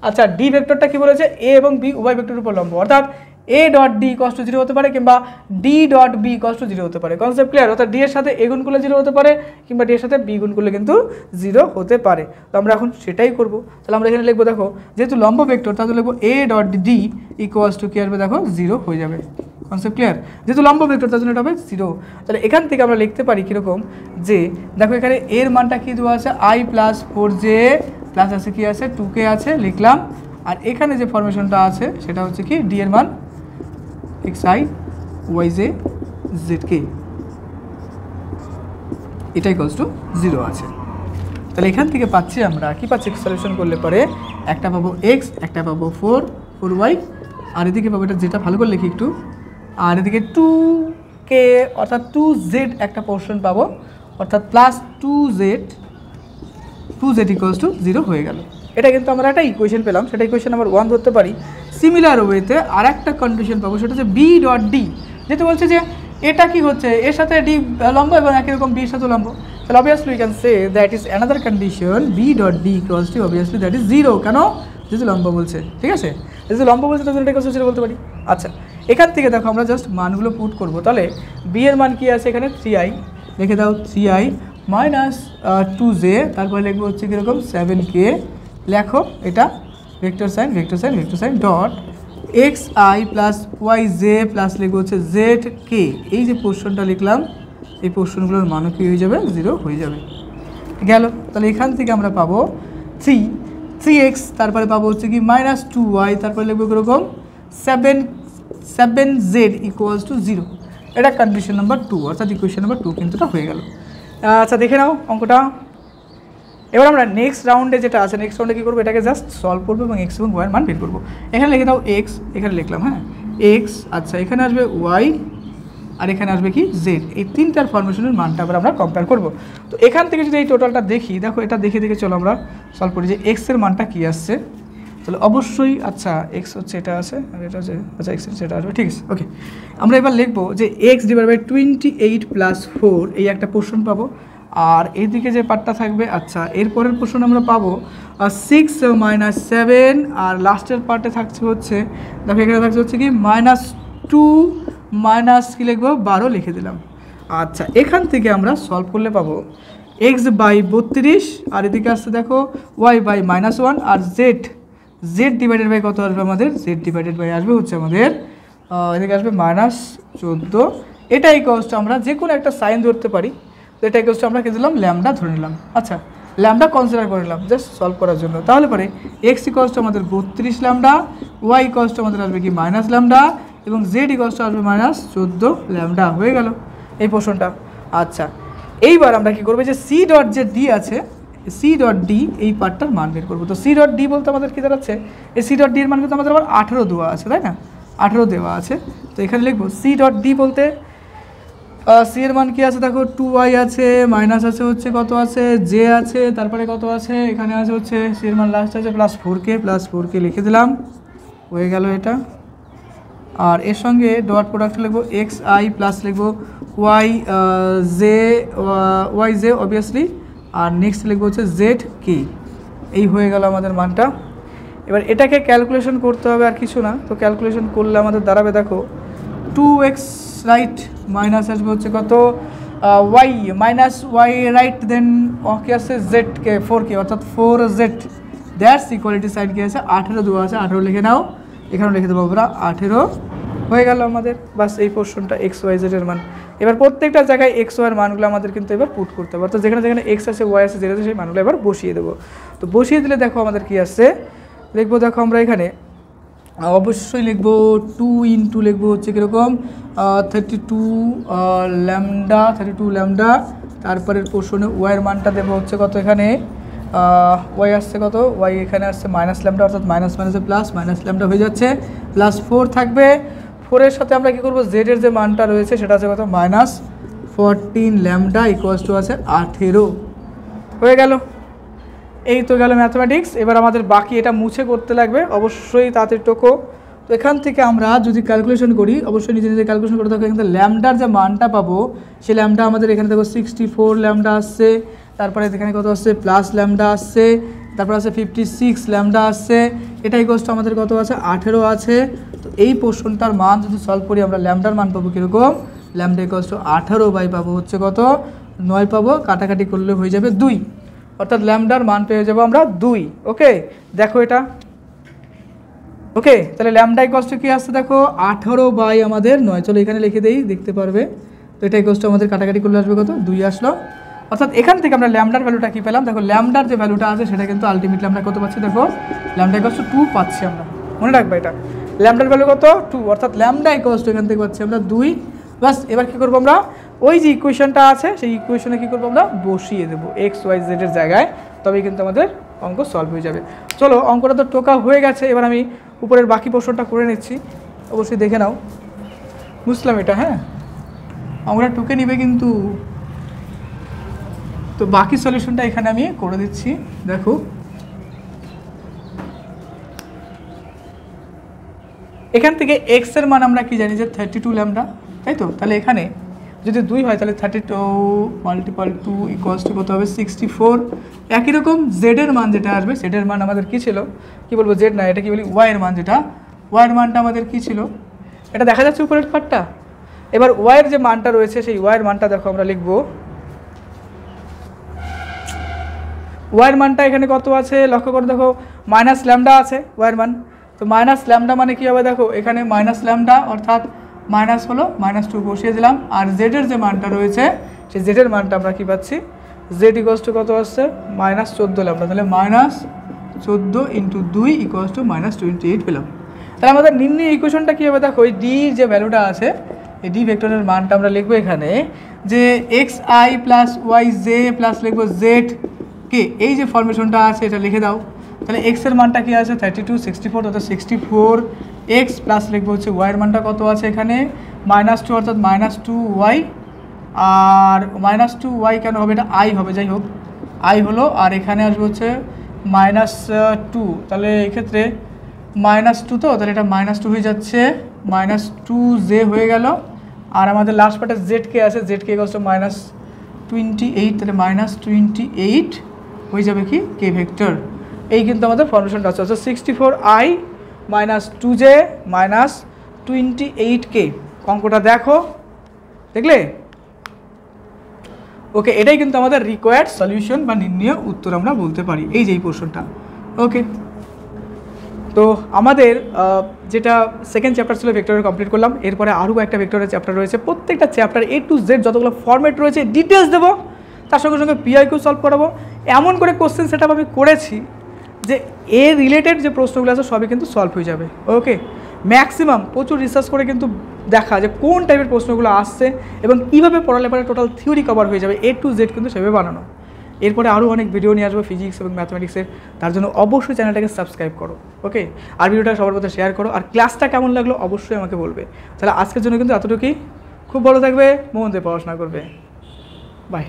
আচ্ছা, ডি ভেক্টরটা কি বলেছে, এ এবং বি উভয় ভেক্টরের উপর লম্ব, অর্থাৎ A dot D equals to 0 হতে পারে কিংবা D dot B equals to 0 হতে পারে। Concept clear? অর্থাৎ ডি এর সাথে এ গুণ করলে 0 হতে পারে কিংবা ডি এর সাথে বি গুণ করলে কিন্তু 0 হতে পারে। তো আমরা এখন সেটাই করব। তাহলে আমরা এখানে লিখবো, দেখো যেহেতু লম্ব ভেক্টর তাহলে লিখবো এ ডট ডি ইকুয়ালস টু কি আসবে, দেখো 0 হয়ে যাবে। Concept clear? যেহেতু লম্ব ভেক্টর তার জন্য এটা হবে 0। তাহলে এখান থেকে আমরা লিখতে পারি কীরকম, যে দেখো এখানে এর মানটা কী দেওয়া আছে, i প্লাস 4j প্লাস আছে কি আছে 2k আছে, লিখলাম। আর এখানে যে ফরমেশনটা আছে সেটা হচ্ছে কি ডি এর মান xi yj zk, এটা ইকুয়ালস টু 0 আছে। তাহলে এখান থেকে পাচ্ছি আমরা কি পাচ্ছি সলিউশন করলে পরে একটা পাবো এক্স, একটা পাবো 4y, আর এদিকে পাবো এটা যেটা ভালো করে লিখি একটু, আর এদিকে 2k অর্থাৎ 2z একটা পোর্শন পাবো, অর্থাৎ প্লাস 2z ইকুয়ালস টু 0 হয়ে গেল। এটা কিন্তু আমরা একটা ইকুয়েশন পেলাম, সেটা ইকুয়েশন নাম্বার 1 ধরতে পারি। সিমিলার ওয়েতে আর একটা কন্ডিশন পাবো, সেটা হচ্ছে বি ডট ডি, যেটা বলছে যে এটা কি হচ্ছে এর সাথে ডি লম্ব এবং একই রকম বির সাথে লম্ব, তাহলে obviously we can say that is another condition B dot D equals to obviously that is 0। কেন? যেহেতু লম্ব বলছে, ঠিক আছে, যেহেতু লম্ব বলছে তাহলে এটা ইকুয়ালস টু 0 বলতে পারি। আচ্ছা, এখান থেকে দেখো আমরা জাস্ট মানগুলো পুট করবো। তাহলে বি এর মান কি আছে এখানে 3i, লিখে দাও 3i মাইনাস 2j, তারপরে লিখবো হচ্ছে কীরকম 7k, লেখো এটা vector sign vector sign vector sign dot xi প্লাস yj প্লাস লিখবো হচ্ছে zk। এই যে পোর্শনটা লিখলাম, এই পোর্শনগুলোর মানও কি হয়ে যাবে 0 হয়ে যাবে। গেল। তাহলে এখান থেকে আমরা পাবো 3x, তারপরে পাবো হচ্ছে কি মাইনাস 2y, তারপরে লিখবো কীরকম 7z ইকুয়ালস টু 0। এটা কন্ডিশন নাম্বার 2, অর্থাৎ ইকুয়েশন নাম্বার 2 কিন্তু এটা হয়ে গেল। আচ্ছা, দেখে নাও অঙ্কটা। এবার আমরা নেক্সট রাউন্ডে যেটা আছে, নেক্সট রাউন্ডে কী করবো, এটাকে জাস্ট সলভ করবো এবং এক্স এবং ওয়াইয়ের মান বের করবো। এখানে লিখে দাও এক্স, এখানে লিখলাম হ্যাঁ এক্স, আচ্ছা এখানে আসবে ওয়াই, আর এখানে আসবে কি জেড। এই তিনটার ফরমেশনের মানটা আবার আমরা কম্পেয়ার করবো। তো এখান থেকে যদি এই টোটালটা দেখি, দেখো এটা দেখে দেখে চলো আমরা সলভ করি যে এক্সের মানটা কী আসছে। তাহলে অবশ্যই আচ্ছা এক্স হচ্ছে এটা আছে, আর এটা হচ্ছে আচ্ছা এক্স সেটা আসবে, ঠিক আছে ওকে। আমরা এবার লিখবো যে এক্স ডিভাইড বাই 28 প্লাস 4 এই একটা পোর্শন পাবো, আর এইদিকে যে পার্টটা থাকবে আচ্ছা এরপরের পোর্শন আমরা পাবো 6 মাইনাস 7, আর লাস্টের পার্টে থাকছে হচ্ছে দেখো এখানে থাকছে হচ্ছে কি -2 মাইনাস কি লিখবো 12 লিখে দিলাম। আচ্ছা, এখান থেকে আমরা সলভ করলে পাবো এক্স বাই 32, আর এদিকে আসছে দেখো ওয়াই বাই -1, আর জেড ডিভাইডেড বাই কত আসবে আমাদের, জেড ডিভাইডেড বাই আসবে হচ্ছে আমাদের এদিকে আসবে -14। এটা ইকুয়ালস টু আমরা যে কোনো একটা সাইন ধরতে পারি, তো এটা ইকুয়ালস টু আমরা কি দিলাম ল্যামডা ধরে নিলাম। আচ্ছা, ল্যামডা কনসিডার করে নিলাম জাস্ট সলভ করার জন্য। তাহলে পরে এক্স ইকুয়ালস টু আমাদের 32 ল্যামডা, ওয়াই ইকুয়ালস টু আমাদের আসবে কি মাইনাস ল্যামডা, এবং জেড ইকুয়ালস টু আসবে -14 ল্যামডা। হয়ে গেল এই পোর্শনটা। আচ্ছা, এইবার আমরা কি করবো যে সি ডট যে ডি আছে, সি ডট ডি এই পার্টটার মান বের করবো। তো সি ডট ডি বলতে আমাদের কী দাঁড়াচ্ছে, এই সি ডট ডি এর মান কিন্তু আমাদের আবার 18 দেওয়া আছে, তাই না, 18 দেওয়া আছে। তো এখানে লিখবো সি ডট ডি বলতে সি এর মান কি আছে দেখো 2y আছে, মাইনাস আছে হচ্ছে কত আছে জে আছে, তারপরে কত আছে এখানে আছে হচ্ছে সি এর মান লাস্ট আছে প্লাস 4k লিখে দিলাম, হয়ে গেল এটা। আর এর সঙ্গে ডট প্রোডাক্ট লিখবো এক্স আই প্লাস লিখবো ওয়াই জে অবভিয়াসলি, আর নেক্সট লিখবো হচ্ছে জেড কে। এই হয়ে গেল আমাদের মানটা। এবার এটাকে ক্যালকুলেশন করতে হবে, আর কিছু না। তো ক্যালকুলেশন করলে আমাদের দাঁড়াবে দেখো 2x রাইট মাইনাস আসবে হচ্ছে কত ওয়াই মাইনাস ওয়াই রাইট, দেন কি আছে জেড কে 4k অর্থাৎ 4z, দ্যাটস ইকুয়ালিটি সাইড কি আছে 18 দেওয়া আছে, 18 লিখে নাও, এখানেও লিখে দেবো আমরা 18। হয়ে গেল আমাদের বাস এই পোর্শনটা এক্স ওয়াই জেডের মান। এবার প্রত্যেকটা জায়গায় এক্স ওয়াইয়ের মানগুলো আমাদের কিন্তু এবার পুট করতে হবে, অর্থাৎ যেখানে যেখানে এক্স আছে ওয়াই আছে জেড আছে সেই মানগুলো এবার বসিয়ে দেবো। তো বসিয়ে দিলে দেখো আমাদের কি আসছে, লিখবো দেখো আমরা এখানে অবশ্যই লিখবো 2 ইন্টু লিখবো হচ্ছে কীরকম 32 ল্যামডা, তারপরের পোর্শনে ওয়াইয়ের মানটা দেবো হচ্ছে কত, এখানে ওয়াই আসছে কত, ওয়াই এখানে আসছে মাইনাস ল্যামডা, অর্থাৎ মাইনাস মাইনাসে প্লাস, মাইনাস ল্যামডা হয়ে যাচ্ছে, প্লাস 4 থাকবে। 4-এর সাথে আমরা কী করবো জেডের যে মানটা রয়েছে সেটা আছে কত -14 ল্যামডা ইকুয়ালস টু আছে 18। হয়ে গেল, এই তো গেল ম্যাথমেটিক্স। এবার আমাদের বাকি এটা মুছে করতে লাগবে অবশ্যই তাড়াতাড়ি টোকো। তো এখান থেকে আমরা যদি ক্যালকুলেশন করি, অবশ্যই নিজে নিজে ক্যালকুলেশন করতে থাকবে। এখানে ল্যামডার যে মানটা পাবো সেই ল্যামডা আমাদের এখানে দেখো 64 ল্যামডা আসছে, তারপরে এখানে কত আসছে প্লাস ল্যামডা আসছে, তারপর আছে 56 ল্যামডা আসছে, এটা ইকুয়ালস টু আমাদের কত আছে 18 আছে। তো এই পোর্শনটার মান যদি সলভ করি আমরা ল্যামডার মান পাবো কীরকম, ল্যামডা ইকুয়ালস টু 18 বাই পাবো হচ্ছে কত 9 পাবো, কাটাকাটি করলে হয়ে যাবে 2, অর্থাৎ ল্যামডার মান পেয়ে যাবো আমরা 2। ওকে, দেখো এটা ওকে। তাহলে ল্যামডা ইকুয়ালস টু কী আসছে দেখো 18 বাই আমাদের 9, চলো এখানে লিখে দেই দেখতে পারবে। তো এটা ইকুয়ালস টু আমাদের কাটাকাটি করলে আসবে কত 2 আসলো, অর্থাৎ এখান থেকে আমরা ল্যামডার ভ্যালুটা কী পেলাম দেখো, ল্যামডার যে ভ্যালুটা আছে সেটা কিন্তু আলটিমেটলি আমরা কত পাচ্ছি দেখো, ল্যামডা ইকুয়ালস টু 2 পাচ্ছি আমরা, মনে রাখবে এটা ল্যামডার ভ্যালু কত 2, অর্থাৎ ল্যামডা ইকুয়ালস টু এখান থেকে পাচ্ছি আমরা 2। বাস এবার কী করবো আমরা ওই যে ইকুয়েশনটা আছে সেই ইকুয়েশনে কী করবো আমরা বসিয়ে দেবো এক্স ওয়াই জেডের জায়গায়, তবেই কিন্তু আমাদের অঙ্ক সলভ হয়ে যাবে। চলো অঙ্কটা তো টোকা হয়ে গেছে, এবার আমি উপরের বাকি পোর্শনটা করে নিচ্ছি, অবশ্যই দেখে নাও। বুঝলাম এটা, হ্যাঁ অঙ্কটা টুকে নিবে কিন্তু। তো বাকি সলিউশনটা এখানে আমি করে দিচ্ছি, দেখো এখান থেকে এক্স এর মান আমরা কি জানি যে 32 ল্যামডা, তাই তো? তাহলে এখানে যদি 2 হয় তাহলে 32 মাল্টিপল 2 ইকুয়ালস টু কত হবে 64। একই রকম জেডের মান যেটা আসবে, জেডের মান আমাদের কী ছিল, কী বলবো জেড না, এটা কি বলি ওয়াইয়ের মান, যেটা ওয়াইয়ের মানটা আমাদের কী ছিল, এটা দেখা যাচ্ছে উপরের পার্টটা। এবার ওয়াইয়ের যে মানটা রয়েছে সেই ওয়াইয়ের মানটা দেখো আমরা লিখবো, ওয়াইয়ের মানটা এখানে কত আছে লক্ষ্য করে দেখো, মাইনাস ল্যামডা আছে ওয়াইয়ের মান। তো মাইনাস ল্যামডা মানে কী হবে দেখো, এখানে মাইনাস ল্যামডা অর্থাৎ মাইনাস হলো -2 বসিয়ে দিলাম। আর জেডের যে মানটা রয়েছে সেই জেডের মানটা আমরা কী পাচ্ছি, জেড ইকুয়ালস টু কত আসছে -14 ল্যামডা, তাহলে -14 × 2 ইকুয়ালস টু -28 পেলাম। তাহলে আমাদের নিম্ন ইকুয়েশনটা কী হবে দেখো, ওই ডি যে ভ্যালুটা আছে এই ডি ভেক্টরের মানটা আমরা লিখবো এখানে যে X I plus Y J plus লিখবো জেড কে, এই যে ফরমেশনটা আছে এটা লিখে দাও। তাহলে এক্স এর মানটা কি আছে 32 64 অর্থাৎ 64 এক্স প্লাস লিখবো হচ্ছে ওয়াইয়ের মানটা কত আছে এখানে -2 অর্থাৎ -2 ওয়াই, আর -2 ওয়াই কেন হবে, এটা আই হবে, যাই হোক আই হলো, আর এখানে আসবে হচ্ছে -2, তাহলে এক্ষেত্রে -2 তো, তাহলে এটা -2 হয়ে যাচ্ছে, -2 জে হয়ে গেল। আর আমাদের লাস্ট পার্টে জেড কে আছে, জেড কে কষ্ট -28, তাহলে -28 হয়ে যাবে কি কে ভেক্টর। এই কিন্তু আমাদের ফরমেশনটা আছে 64i - 2j - 28k। অঙ্কটা দেখো, দেখলে? ওকে, এটাই কিন্তু আমাদের রিকোয়ার্ড সলিউশন বা নির্ণয় উত্তর আমরা বলতে পারি, এই যে এই পোর্শনটা। ওকে, তো আমাদের যেটা সেকেন্ড চ্যাপ্টার ছিল ভেক্টরের কমপ্লিট করলাম। এরপরে আরও একটা ভেক্টরের চ্যাপ্টার রয়েছে, প্রত্যেকটা চ্যাপ্টার A to Z যতগুলো ফরম্যাট রয়েছে ডিটেলস দেবো, তার সঙ্গে সঙ্গে PIQ সলভ করাবো। এমন করে কোশ্চেন সেটআপ আমি করেছি যে এ রিলেটেড যে প্রশ্নগুলো আছে সবই কিন্তু সলভ হয়ে যাবে। ওকে, ম্যাক্সিমাম প্রচুর রিসার্চ করে কিন্তু দেখা যে কোন টাইপের প্রশ্নগুলো আসছে এবং কীভাবে পড়ালে পরে টোটাল থিওরি কভার হয়ে যাবে, A to Z কিন্তু সেভাবে বানানো। এরপরে আরও অনেক ভিডিও নিয়ে আসবো ফিজিক্স এবং ম্যাথমেটিক্সের, তার জন্য অবশ্যই চ্যানেলটাকে সাবস্ক্রাইব করো। ওকে, আর ভিডিওটা সবার মধ্যে শেয়ার করো, আর ক্লাসটা কেমন লাগলো অবশ্যই আমাকে বলবে। তাহলে আজকের জন্য কিন্তু এতটুকুই, খুব ভালো থাকবে, মন দিয়ে পড়াশোনা করবে, বাই।